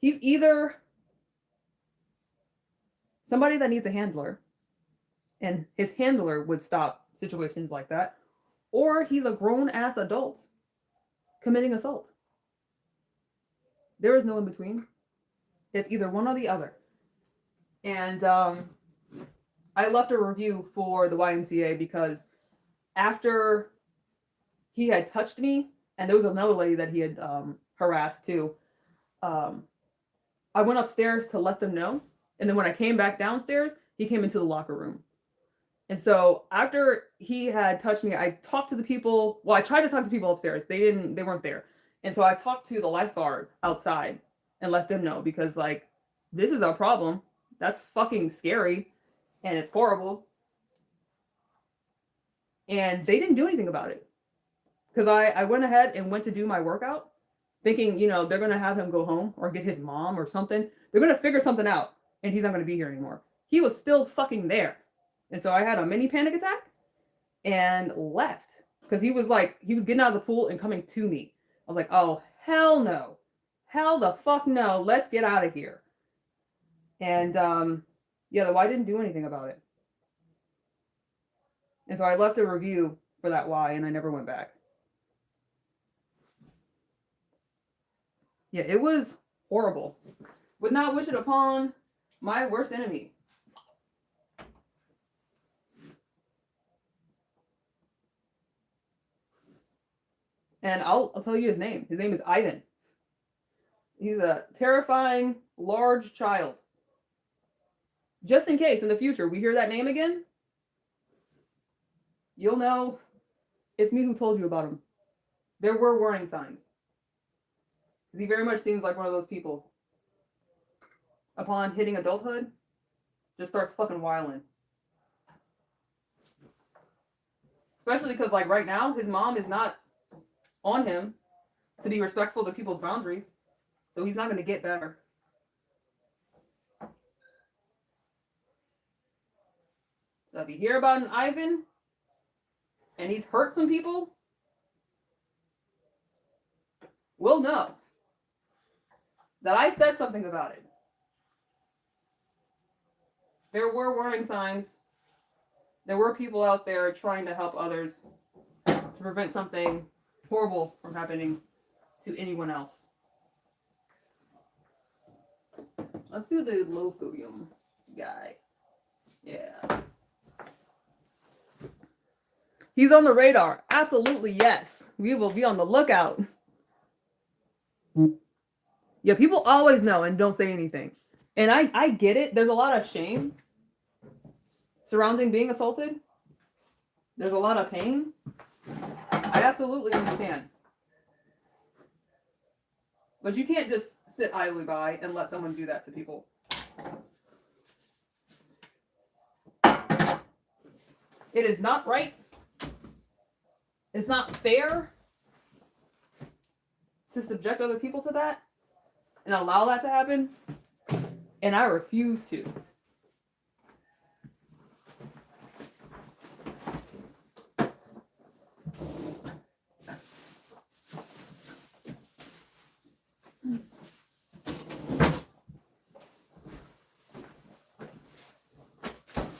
he's either somebody that needs a handler, and his handler would stop situations like that, or he's a grown-ass adult committing assault. There is no in between. It's either one or the other. And I left a review for the YMCA because after he had touched me, and there was another lady that he had harassed too, I went upstairs to let them know. And then when I came back downstairs, he came into the locker room. And so after he had touched me, I talked to the people. Well, I tried to talk to people upstairs. They weren't there. And so I talked to the lifeguard outside and let them know, because like, this is our problem. That's fucking scary. And it's horrible. And they didn't do anything about it. Because I went ahead and went to do my workout thinking, you know, they're going to have him go home or get his mom or something. They're going to figure something out and he's not going to be here anymore. He was still fucking there. And so I had a mini panic attack and left, because he was getting out of the pool and coming to me. I was like, oh, hell no. Hell the fuck no. Let's get out of here. And yeah, the Y didn't do anything about it. And so I left a review for that Y and I never went back. Yeah, it was horrible. Would not wish it upon my worst enemy. And I'll tell you his name. His name is Ivan. He's a terrifying, large child. Just in case in the future we hear that name again, you'll know it's me who told you about him. There were warning signs. He very much seems like one of those people, upon hitting adulthood, just starts fucking wilding. Especially because, like, right now, his mom is not on him to be respectful to people's boundaries. So he's not going to get better. So if you hear about an Ivan and he's hurt some people, we'll know that I said something about it. There were warning signs. There were people out there trying to help others to prevent something horrible from happening to anyone else. Let's do the low sodium guy. Yeah. He's on the radar. Absolutely, yes. We will be on the lookout. Yeah, people always know and don't say anything. And I get it. There's a lot of shame surrounding being assaulted. There's a lot of pain. I absolutely understand. But you can't just sit idly by and let someone do that to people. It is not right. It's not fair to subject other people to that and allow that to happen. And I refuse to.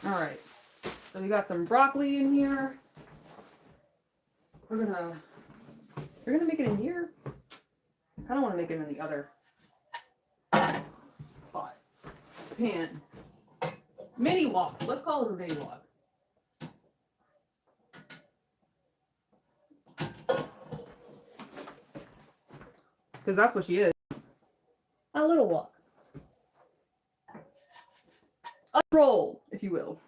All right. So we got some broccoli in here. We're gonna make it in here. I kind of want to make it in the other pot. Pan. Mini wok. Let's call it a mini wok. Because that's what she is. A little wok. A roll, if you will.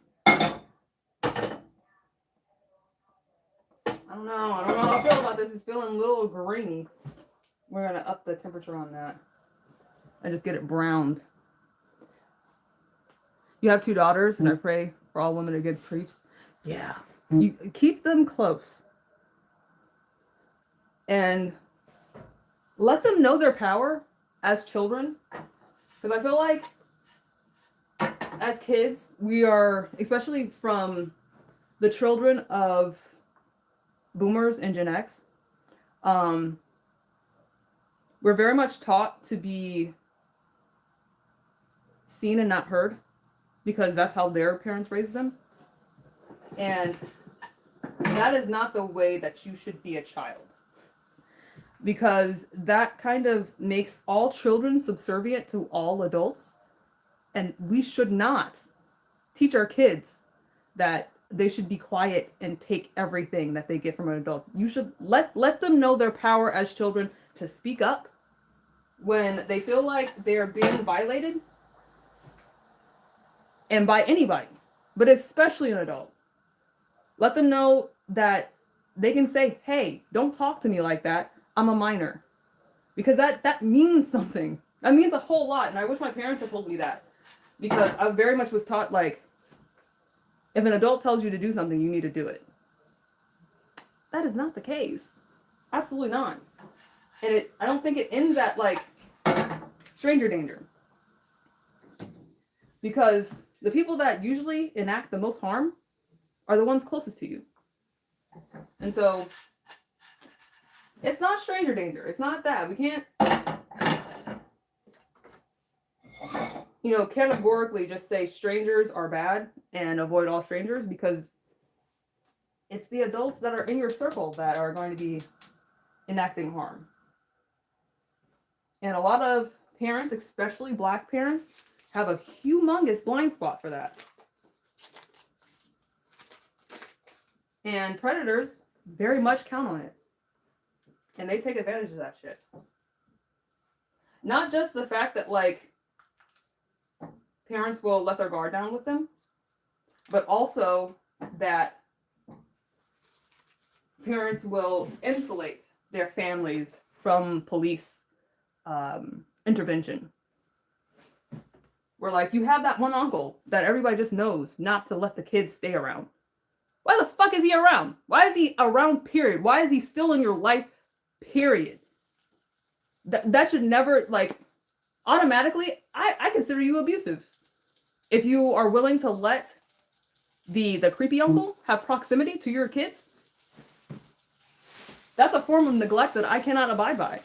I don't know how I feel about this. It's feeling a little grainy. We're going to up the temperature on that. And just get it browned. You have 2 daughters, and I pray for all women against creeps. Yeah. You keep them close. And let them know their power as children. Because I feel like as kids, we are, especially from the children of boomers and Gen X, we're very much taught to be seen and not heard because that's how their parents raised them. And that is not the way that you should be a child. Because that kind of makes all children subservient to all adults. And we should not teach our kids that they should be quiet and take everything that they get from an adult. You should let them know their power as children to speak up when they feel like they are being violated, and by anybody, but especially an adult. Let them know that they can say, hey, don't talk to me like that. I'm a minor. Because that means something. That means a whole lot. And I wish my parents had told me that. Because I very much was taught, like, if an adult tells you to do something, you need to do it. That is not the case. Absolutely not. And I don't think it ends at, like, stranger danger. Because the people that usually enact the most harm are the ones closest to you. And so, it's not stranger danger. It's not that. We can't, categorically just say strangers are bad and avoid all strangers, because it's the adults that are in your circle that are going to be enacting harm. And a lot of parents, especially Black parents, have a humongous blind spot for that. And predators very much count on it. And they take advantage of that shit. Not just the fact that, like, parents will let their guard down with them, but also that parents will insulate their families from police intervention. Where, like, you have that one uncle that everybody just knows not to let the kids stay around. Why the fuck is he around? Why is he around, period? Why is he still in your life, period? That should never, like, automatically, I consider you abusive. If you are willing to let the creepy uncle have proximity to your kids, that's a form of neglect that I cannot abide by.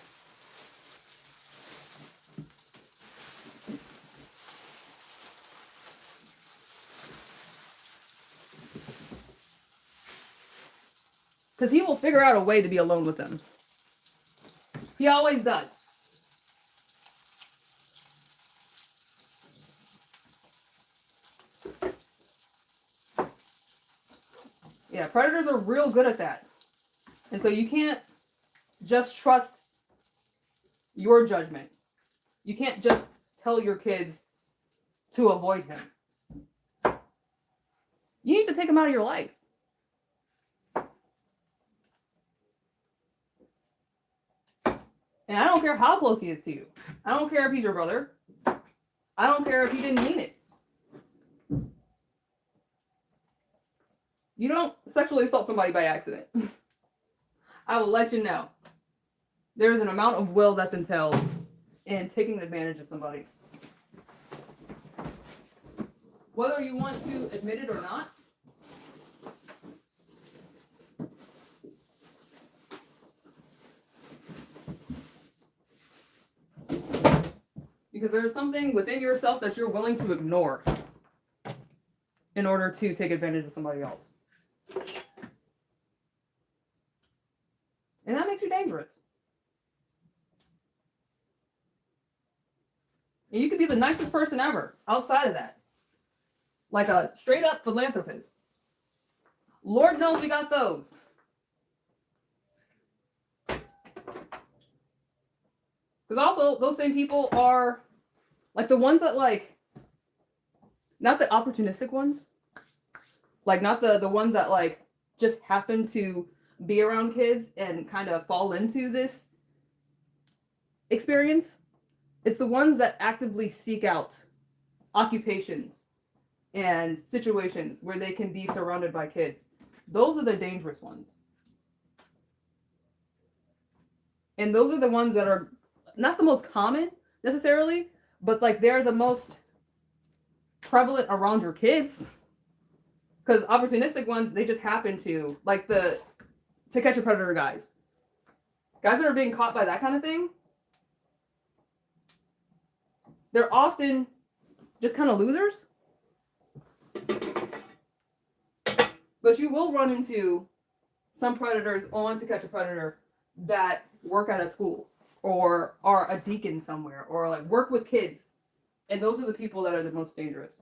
Because he will figure out a way to be alone with them. He always does. Yeah, predators are real good at that. And so you can't just trust your judgment. You can't just tell your kids to avoid him. You need to take him out of your life. And I don't care how close he is to you. I don't care if he's your brother. I don't care if he didn't mean it. You don't sexually assault somebody by accident. I will let you know. There's an amount of will that's entailed in taking advantage of somebody. Whether you want to admit it or not. Because there's something within yourself that you're willing to ignore in order to take advantage of somebody else. And that makes you dangerous. And you could be the nicest person ever outside of that. Like a straight up philanthropist. Lord knows we got those. Because also, those same people are like the ones that like, not the opportunistic ones. Like not the ones that like just happen to be around kids and kind of fall into this experience. It's the ones that actively seek out occupations and situations where they can be surrounded by kids. Those are the dangerous ones. And those are the ones that are not the most common necessarily, but like they're the most prevalent around your kids. Because opportunistic ones, they just happen to, like the To Catch a Predator guys. Guys that are being caught by that kind of thing, they're often just kind of losers. But you will run into some predators on To Catch a Predator that work at a school or are a deacon somewhere or like work with kids. And those are the people that are the most dangerous.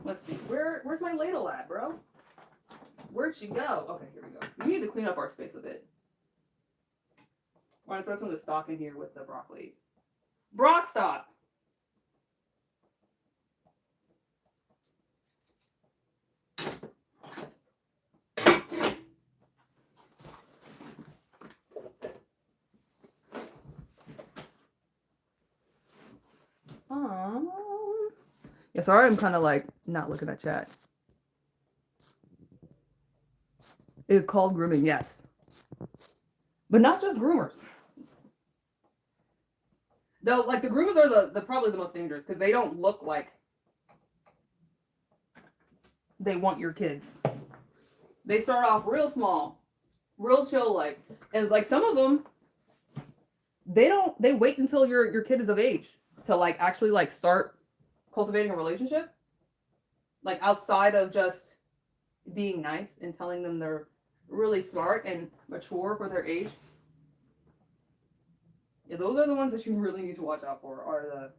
Let's see. Where's my ladle at, bro? Where'd she go? Okay, here we go. We need to clean up our space a bit. I want to throw some of the stock in here with the broccoli. Brock stock. Yeah, sorry, I'm kind of like not looking at chat. It is called grooming, yes. But not just groomers. Though, like, the groomers are the probably the most dangerous because they don't look like they want your kids. They start off real small, real chill, like, and it's like some of them, they wait until your kid is of age to like actually like start cultivating a relationship, like outside of just being nice and telling them they're really smart and mature for their age. Yeah, those are the ones that you really need to watch out for, are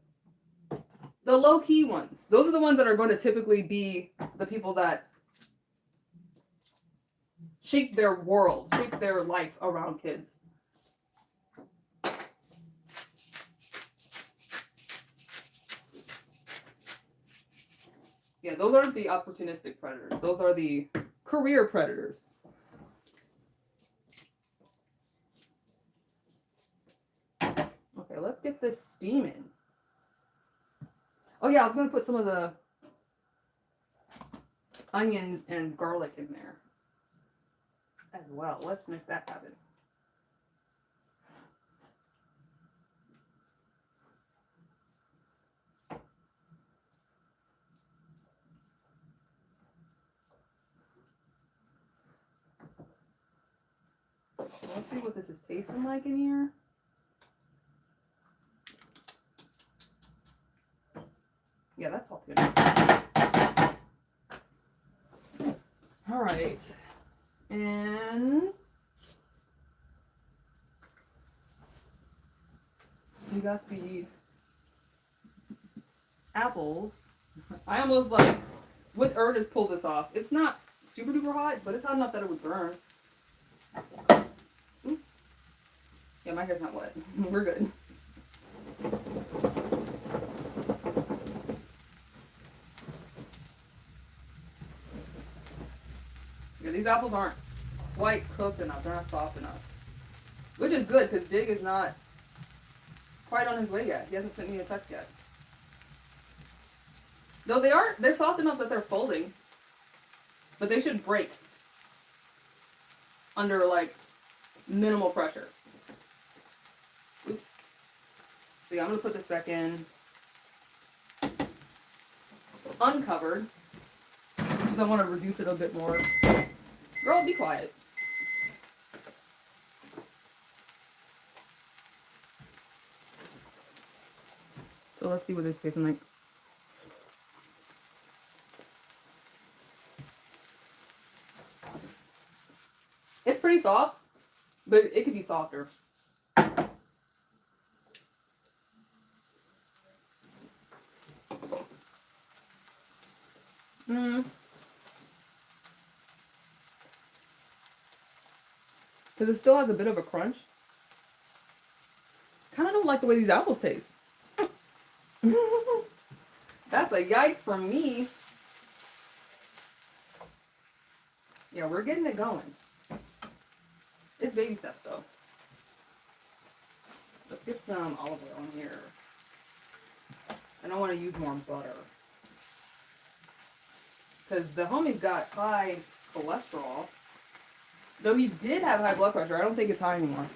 the low-key ones. Those are the ones that are going to typically be the people that shape their world, shape their life around kids. Yeah, those aren't the opportunistic predators. Those are the career predators. Okay, let's get this steaming. Oh yeah, I was going to put some of the onions and garlic in there as well. Let's make that happen. Let's see what this is tasting like in here. Yeah, that's all good. we got the apples. I almost like, with Ernest pulled this off. It's not super duper hot, but it's hot enough that it would burn. Oops. Yeah, my hair's not wet. We're good. Yeah, these apples aren't quite cooked enough. They're not soft enough. Which is good, because Dig is not quite on his way yet. He hasn't sent me a text yet. Though they're soft enough that they're folding. But they should break under, like, minimal pressure. Oops. So yeah, I'm going to put this back in uncovered. Because I want to reduce it a bit more. Girl, be quiet. So let's see what this tastes like. It's pretty soft, but it could be softer. Because it still has a bit of a crunch. Kind of don't like the way these apples taste. That's a yikes for me. Yeah, we're getting it going. It's baby steps though. Let's get some olive oil in here. I don't want to use more butter. Because the homie's got high cholesterol. Though he did have high blood pressure, I don't think it's high anymore.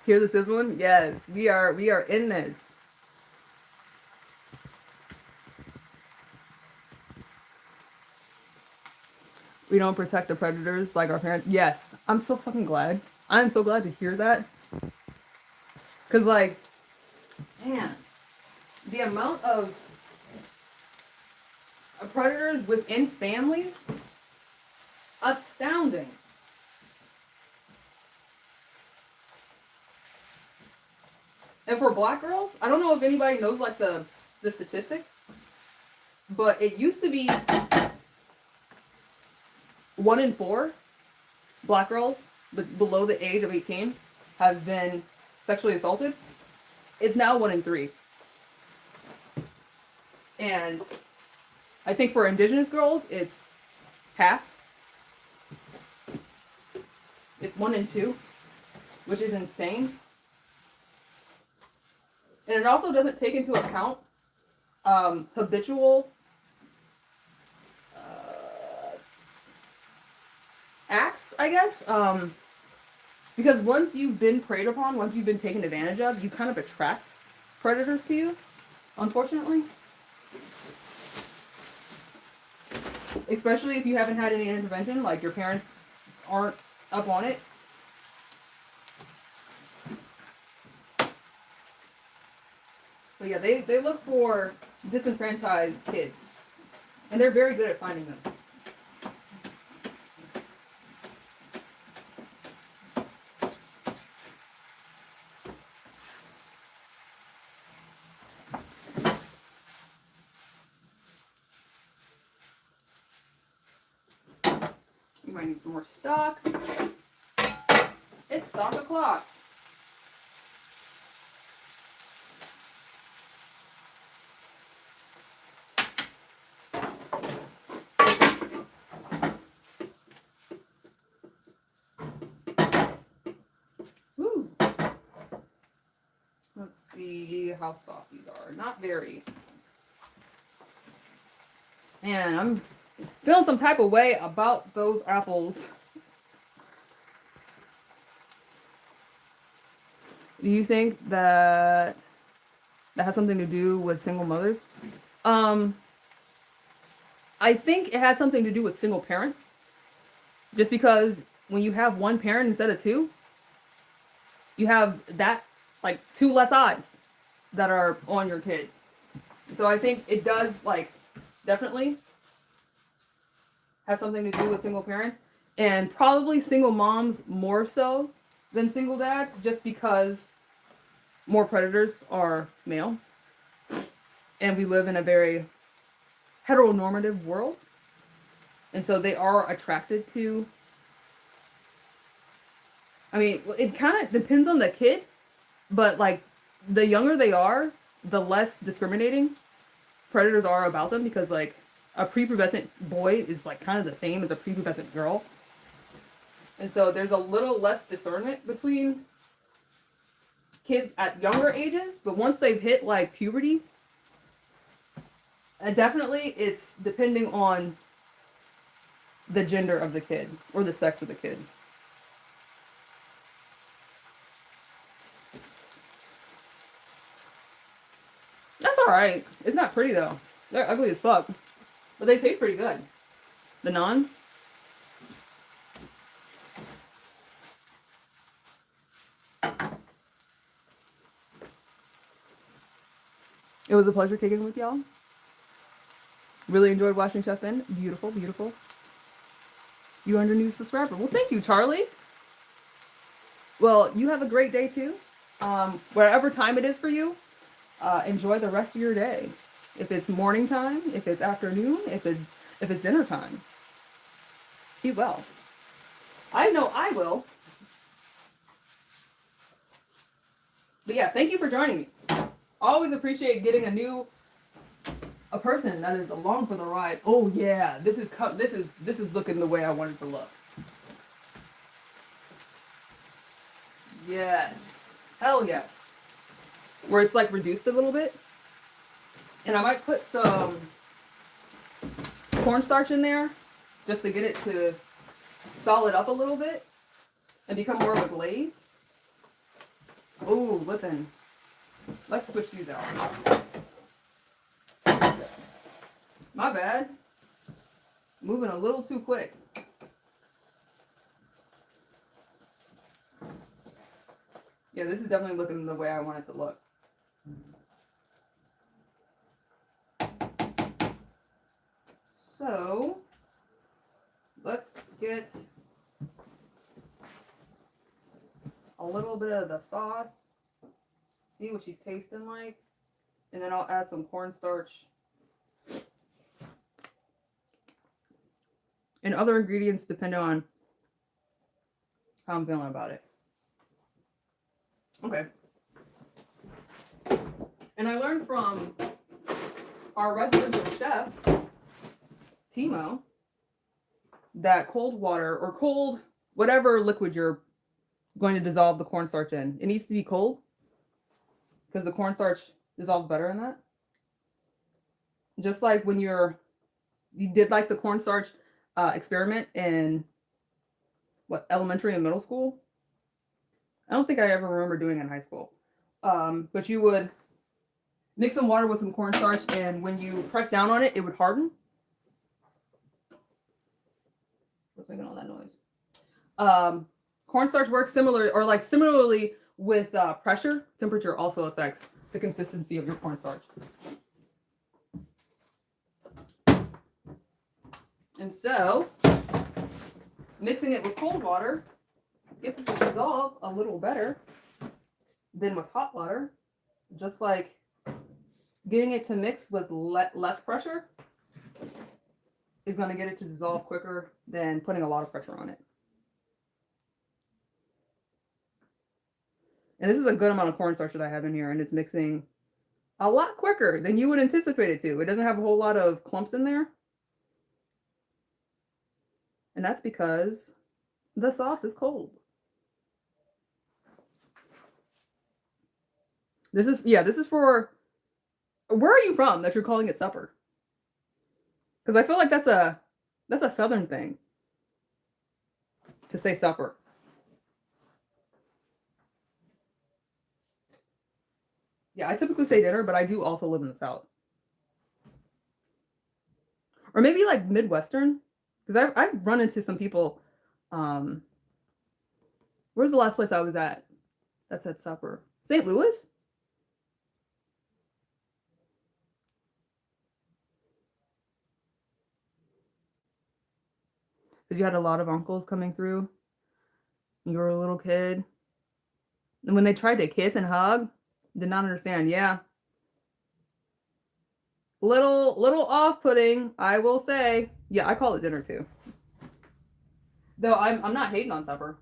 Hear the sizzling? Yes, we are in this. We don't protect the predators like our parents. Yes, I'm so fucking glad. I'm so glad to hear that. Because, like, man, the amount of predators within families, astounding. And for black girls, I don't know if anybody knows, like, the statistics, but it used to be 1 in 4 black girls below the age of 18 have been sexually assaulted. It's now 1 in 3. And I think for indigenous girls, it's half. It's 1 in 2, which is insane. And it also doesn't take into account habitual acts, I guess. Because once you've been preyed upon, once you've been taken advantage of, you kind of attract predators to you, unfortunately. Especially if you haven't had any intervention, like your parents aren't up on it. So yeah, they look for disenfranchised kids. And they're very good at finding them. You might need some more stock. It's stock o'clock. Woo. Let's see how soft these are. Not very. Man, I'm feeling some type of way about those apples. Do you think that has something to do with single mothers? I think it has something to do with single parents. Just because when you have one parent instead of two, you have that, like, 2 less eyes that are on your kid. So I think it does, like, definitely have something to do with single parents. And probably single moms more so than single dads just because more predators are male. And we live in a very heteronormative world. And so they are attracted to. I mean, it kind of depends on the kid, but like the younger they are, the less discriminating predators are about them because like a prepubescent boy is like kind of the same as a prepubescent girl. And so there's a little less discernment between kids at younger ages, but once they've hit like puberty, definitely it's depending on the gender of the kid or the sex of the kid. That's alright. It's not pretty though. They're ugly as fuck. But they taste pretty good. The naan. It was a pleasure kicking with y'all. Really enjoyed watching Chef Ben. Beautiful, beautiful. You are a new subscriber. Well, thank you, Charlie. Well, you have a great day too. Whatever time it is for you, enjoy the rest of your day. If it's morning time, if it's afternoon, if it's dinner time. Be well. I know I will. But yeah, thank you for joining me. Always appreciate getting a person that is along for the ride. Oh yeah, this is looking the way I want it to look. Yes. Hell yes. Where it's like reduced a little bit. And I might put some cornstarch in there just to get it to solid up a little bit and become more of a glaze. Ooh, listen. Let's switch these out. My bad. Moving a little too quick. Yeah, this is definitely looking the way I want it to look. So, let's get a little bit of the sauce. See what she's tasting like. And then I'll add some cornstarch. And other ingredients depend on how I'm feeling about it. Okay. And I learned from our residential chef, Timo, that cold water or cold, whatever liquid you're going to dissolve the cornstarch in, it needs to be cold because the cornstarch dissolves better in that. Just like when you did like the cornstarch experiment in elementary and middle school. I don't think I ever remember doing it in high school. But you would mix some water with some cornstarch, and when you press down on it, it would harden. What's making all that noise? Cornstarch works similarly with pressure. Temperature also affects the consistency of your cornstarch. And so, mixing it with cold water gets it to dissolve a little better than with hot water. Just like getting it to mix with less pressure is going to get it to dissolve quicker than putting a lot of pressure on it. And this is a good amount of cornstarch that I have in here, and it's mixing a lot quicker than you would anticipate it to. It doesn't have a whole lot of clumps in there. And that's because the sauce is cold. This is for, where are you from that you're calling it supper? Because I feel like that's a Southern thing to say supper. Yeah, I typically say dinner, but I do also live in the South. Or maybe like Midwestern. Because I've run into some people. Where's the last place I was at that said supper? St. Louis? Because you had a lot of uncles coming through. You were a little kid. And when they tried to kiss and hug, did not understand. Yeah. Little off-putting, I will say. Yeah, I call it dinner too. Though I'm not hating on supper.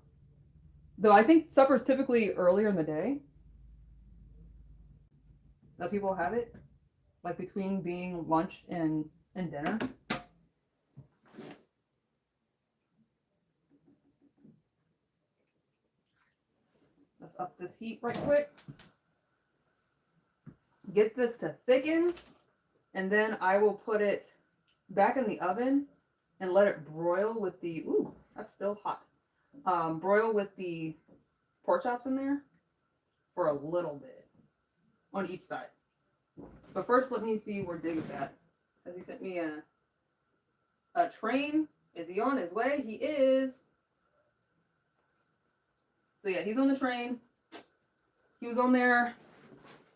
Though I think supper's typically earlier in the day that people have it. Like between being lunch and dinner. Let's up this heat right quick. Get this to thicken. And then I will put it back in the oven and let it broil with the, ooh, that's still hot. Broil with the pork chops in there for a little bit on each side. But first, let me see where Dig is at. Has he sent me a train? Is he on his way? He is. So yeah, he's on the train. He was on there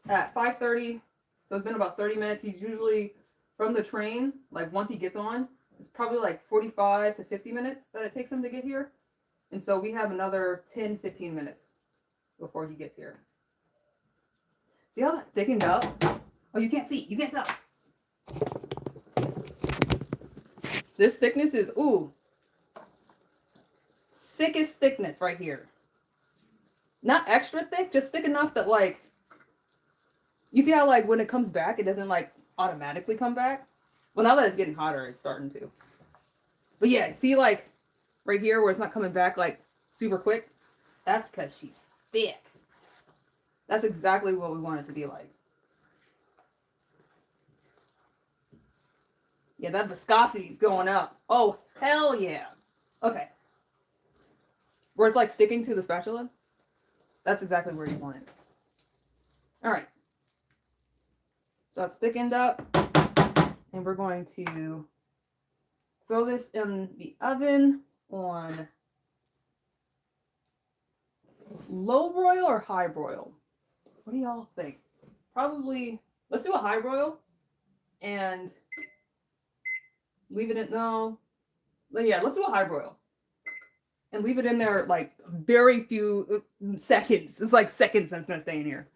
at 5:30. So it's been about 30 minutes. He's usually from the train, like once he gets on, it's probably like 45 to 50 minutes that it takes him to get here. And so we have another 10, 15 minutes before he gets here. See how that thickened up? Oh, you can't see. You can't tell. This thickness is, ooh, sickest thickness right here. Not extra thick, just thick enough that like, you see how like when it comes back, it doesn't like automatically come back? Well, now that it's getting hotter, it's starting to. But yeah, see like right here where it's not coming back like super quick? That's because she's thick. That's exactly what we want it to be like. Yeah, that viscosity is going up. Oh, hell yeah. Okay. Where it's like sticking to the spatula. That's exactly where you want it. All right. So it's thickened up. And we're going to throw this in the oven on low broil or high broil? What do y'all think? Probably, let's do a high broil and leave it in, no. Yeah, let's do a high broil. And leave it in there like very few seconds. It's like seconds that's gonna stay in here.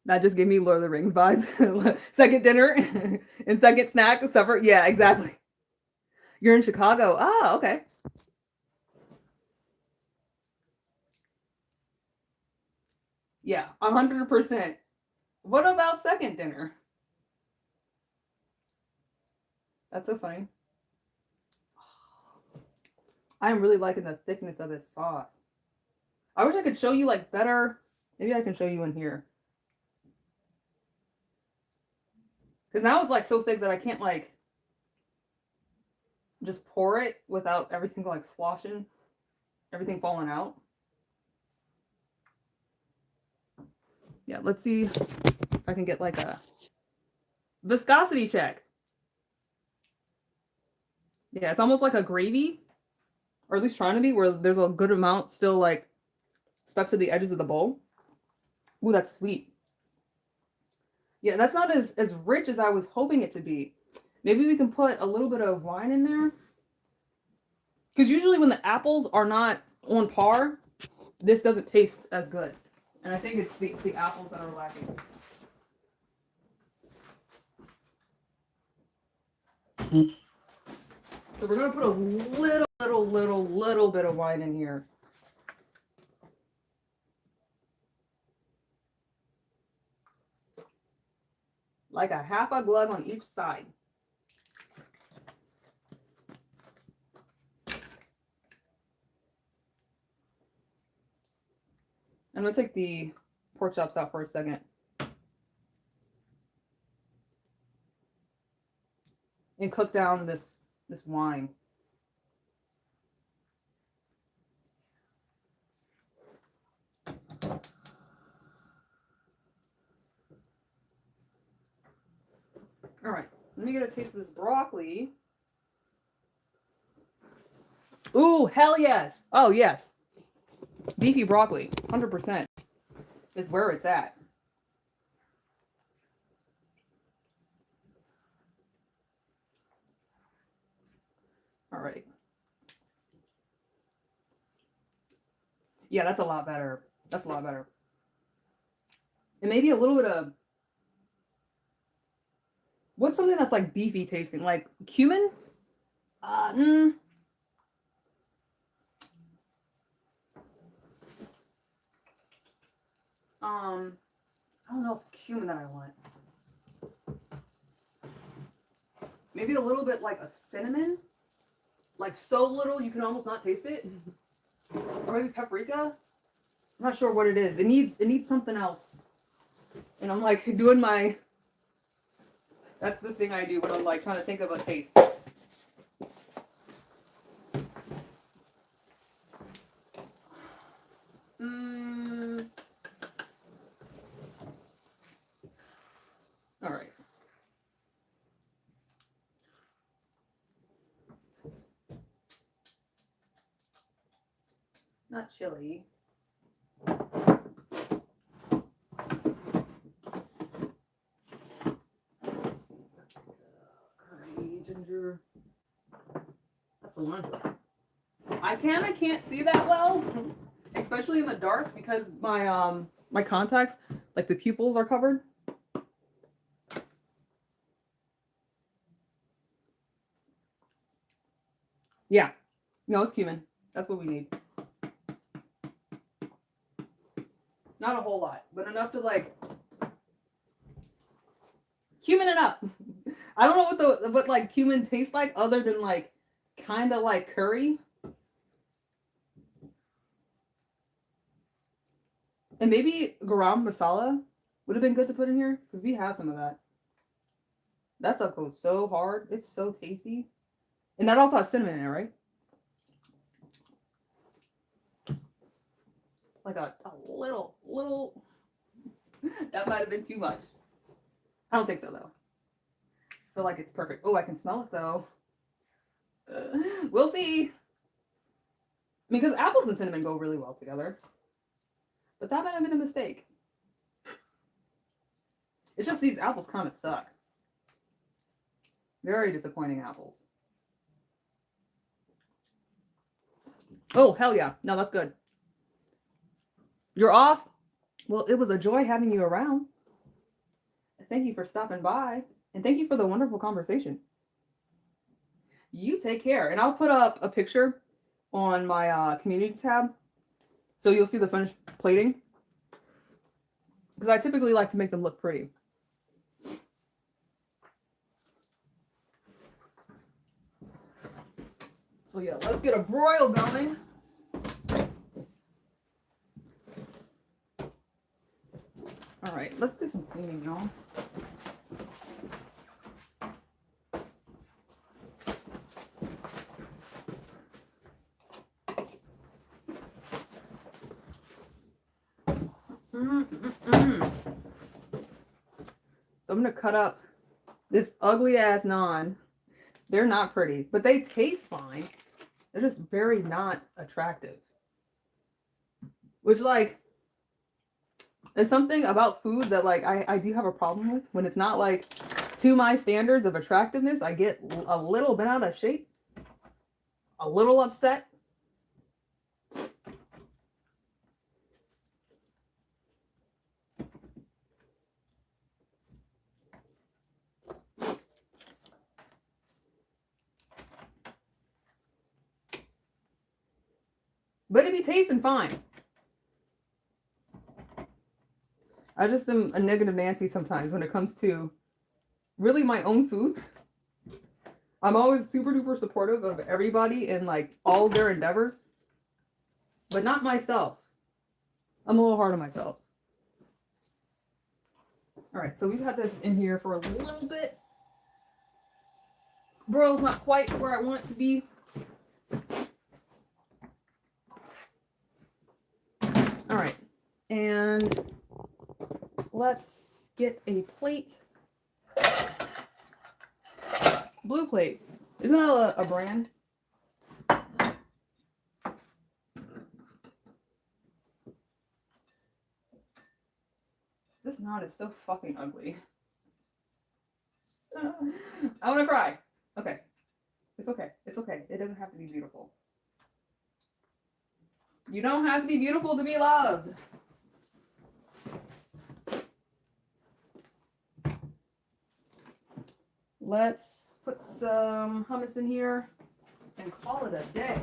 That just gave me Lord of the Rings vibes. Second dinner and second snack, supper. Yeah, exactly. You're in Chicago. Ah, okay. Yeah, 100%. What about second dinner? That's so funny. I'm really liking the thickness of this sauce. I wish I could show you like better. Maybe I can show you in here. Because now it's like so thick that I can't like just pour it without everything like sloshing, everything falling out. Yeah, let's see if I can get like a viscosity check. Yeah, it's almost like a gravy, or at least trying to be, where there's a good amount still like stuck to the edges of the bowl. Ooh, that's sweet. Yeah, that's not as rich as I was hoping it to be. Maybe we can put a little bit of wine in there. Because usually when the apples are not on par, this doesn't taste as good. And I think it's the apples that are lacking. So we're going to put a little bit of wine in here. Like a half a glug on each side. I'm going to take the pork chops out for a second. And cook down this wine. All right, let me get a taste of this broccoli. Ooh, hell yes. Oh, yes. Beefy broccoli, 100% is where it's at. right. Yeah, that's a lot better. That's a lot better. And maybe a little bit of, what's something that's like beefy tasting? Like cumin? Uh, mm, I don't know if it's cumin that I want. Maybe a little bit like a cinnamon. Like so little you can almost not taste it. Or maybe paprika. I'm not sure what it is. It needs something else. And I'm like doing my, that's the thing I do when I'm like trying to think of a taste. All right. Not chili. Let's see. Curry, ginger. That's cilantro. I can't see that well, especially in the dark because my my contacts, like the pupils, are covered. Yeah. No, it's cumin. That's what we need. Not a whole lot, but enough to like cumin it up. I don't know what like cumin tastes like other than like kind of like curry. And maybe garam masala would have been good to put in here because we have some of that. That stuff goes so hard. It's so tasty. And that also has cinnamon in it, right? Like a little, that might have been too much. I don't think so, though. I feel like it's perfect. Oh, I can smell it, though. We'll see. Because apples and cinnamon go really well together. But that might have been a mistake. It's just these apples kind of suck. Very disappointing apples. Oh, hell yeah. No, that's good. You're off? Well, it was a joy having you around. Thank you for stopping by. And thank you for the wonderful conversation. You take care. And I'll put up a picture on my community tab. So you'll see the finished plating. Because I typically like to make them look pretty. So yeah, let's get a broil going. All right, let's do some cleaning, y'all. So I'm gonna cut up this ugly ass naan. They're not pretty, but they taste fine. They're just very not attractive. Which, like, there's something about food that, like, I do have a problem with. When it's not, like, to my standards of attractiveness, I get a little bent out of shape. A little upset. But it be tasting fine. I just am a negative Nancy sometimes when it comes to really my own food. I'm always super duper supportive of everybody in like all of their endeavors, but not myself. I'm a little hard on myself. All right, so we've had this in here for a little bit. Broil's not quite where I want it to be. All right, and let's get a plate. Blue Plate. Isn't that a brand? This knot is so fucking ugly. I want to cry. Okay. It's okay. It's okay. It doesn't have to be beautiful. You don't have to be beautiful to be loved. Let's put some hummus in here and call it a day.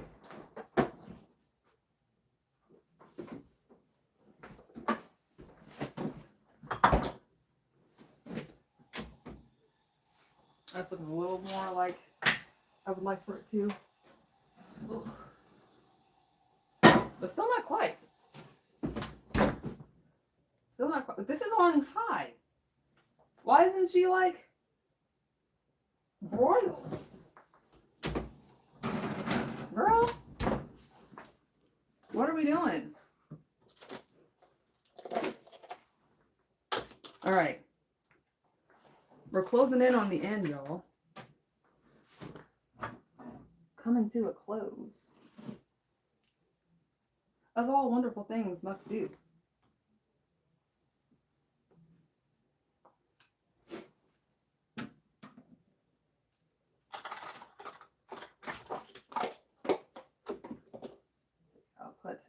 That's looking a little more like I would like for it to. Ugh. But still not quite. Still not quite. This is on high. Why isn't she like broiled? Girl, what are we doing? All right. We're closing in on the end, y'all. Coming to a close. As all wonderful things must do. I'll put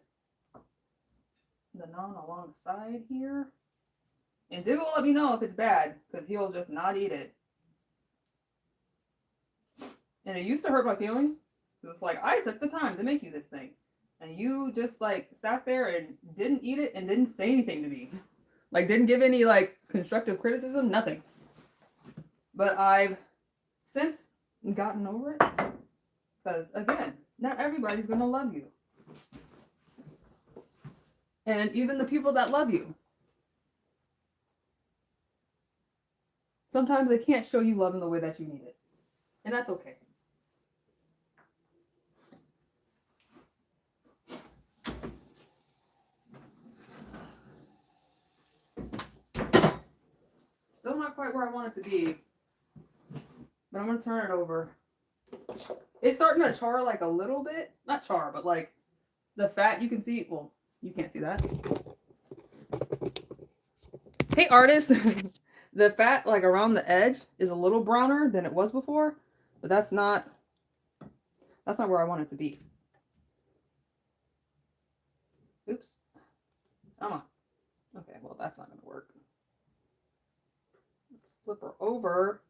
the naan along the side here. And Diggle will let me know if it's bad, because he'll just not eat it. And it used to hurt my feelings. It's like, I took the time to make you this thing. And you just like sat there and didn't eat it and didn't say anything to me. Like didn't give any like constructive criticism, nothing. But I've since gotten over it. Because again, not everybody's gonna love you. And even the people that love you, sometimes they can't show you love in the way that you need it. And that's okay. Still not quite where I want it to be. But I'm going to turn it over. It's starting to char like a little bit. Not char, but like the fat you can see. Well, you can't see that. Hey, artist. The fat like around the edge is a little browner than it was before. But that's not where I want it to be. Oops. Come on. Okay, well, that's not going to work. Let's flip her over.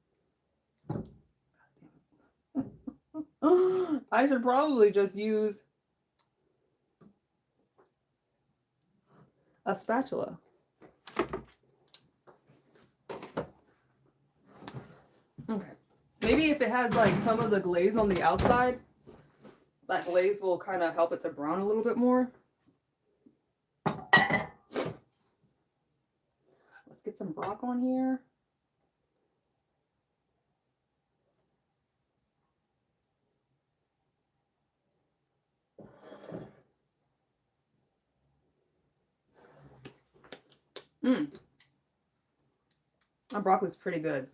I should probably just use a spatula. Okay. Maybe if it has like some of the glaze on the outside, that glaze will kind of help it to brown a little bit more. Let's get some brock on here. My broccoli's pretty good.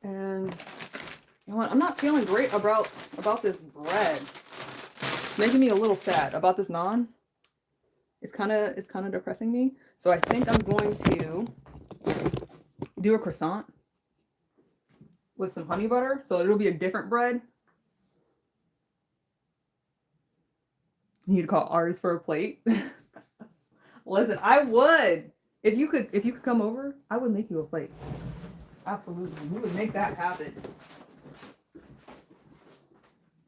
And you know what? I'm not feeling great about this bread. It's making me a little sad about this naan. It's kind of depressing me. So I think I'm going to do a croissant with some honey butter. So it'll be a different bread. You need to call artists for a plate. Listen, I would. If you could come over, I would make you a plate. Absolutely. We would make that happen.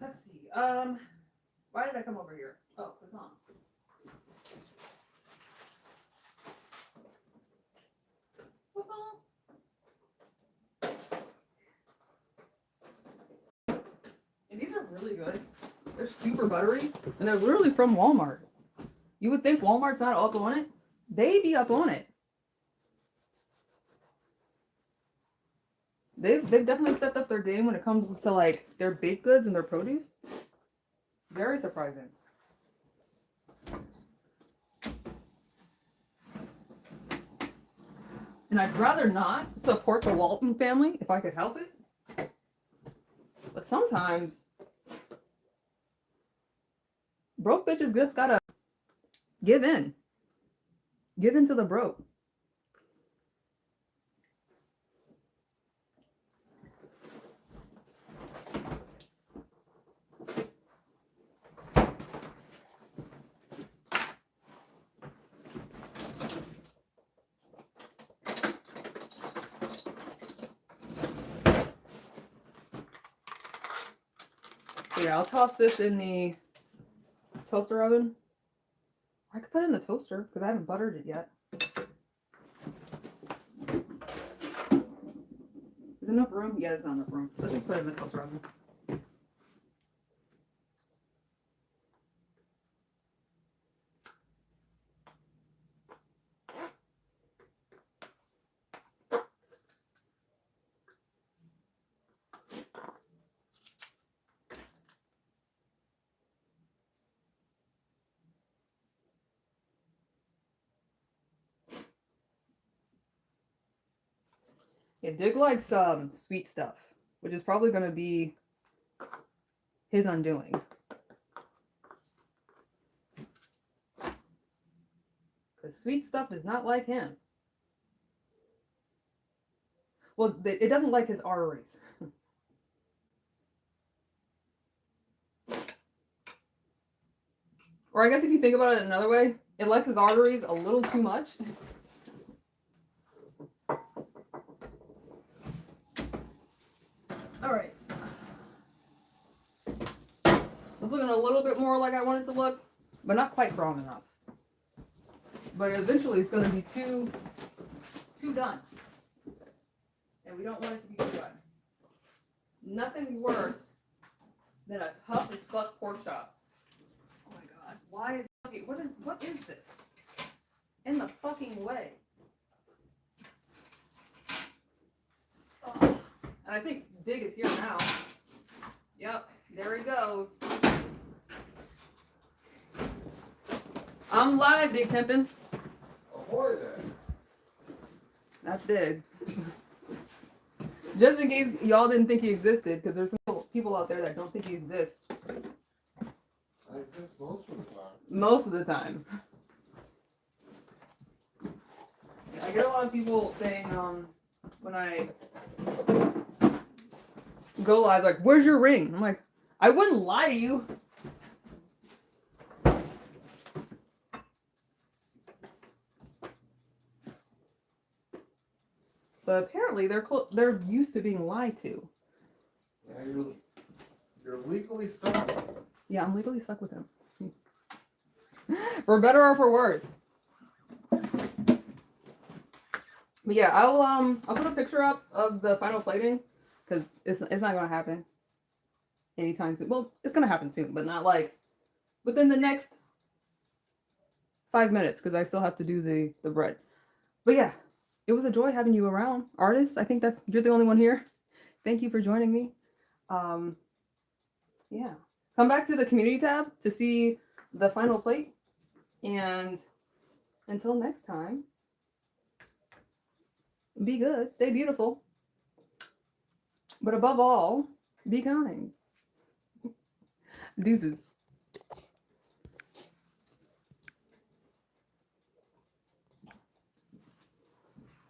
Let's see. Why did I come over here? Oh, croissants. And these are really good. They're super buttery, and they're literally from Walmart. You would think Walmart's not up on it. They be up on it. They've definitely stepped up their game when it comes to like their baked goods and their produce. Very surprising. And I'd rather not support the Walton family if I could help it. But sometimes broke bitches just gotta give in. Give in to the broke. So yeah, I'll toss this in the toaster oven. I could put it in the toaster because I haven't buttered it yet. Is enough room? Yeah, there's not enough room. Let's just put it in the toaster oven. Yeah, Dig likes sweet stuff, which is probably going to be his undoing. Because sweet stuff does not like him. Well, it doesn't like his arteries. Or I guess if you think about it another way, it likes his arteries a little too much. Alright. It's looking a little bit more like I want it to look, but not quite brown enough. But eventually it's going to be too done. And we don't want it to be too done. Nothing worse than a tough as fuck pork chop. Oh my god. Why is what is this? In the fucking way. Ugh. And I think Dig is here now. Yep, there he goes. I'm live, Dig Pimpin'. Ahoy there. That's Dig. Just in case y'all didn't think he existed, because there's some people out there that don't think he exists. I exist most of the time. Most of the time. Yeah, I get a lot of people saying, when I go live, like, where's your ring? I'm like, I wouldn't lie to you. But apparently they're used to being lied to. Yeah, you're legally stuck. Yeah, I'm legally stuck with him. For better or for worse. But yeah, I'll put a picture up of the final plating because it's not gonna happen anytime soon. Well, it's gonna happen soon, but not like within the next 5 minutes because I still have to do the bread. But yeah, it was a joy having you around, artists. I think you're the only one here. Thank you for joining me. Yeah, come back to the community tab to see the final plate. And until next time, be good, stay beautiful, but above all, be kind. Deuces.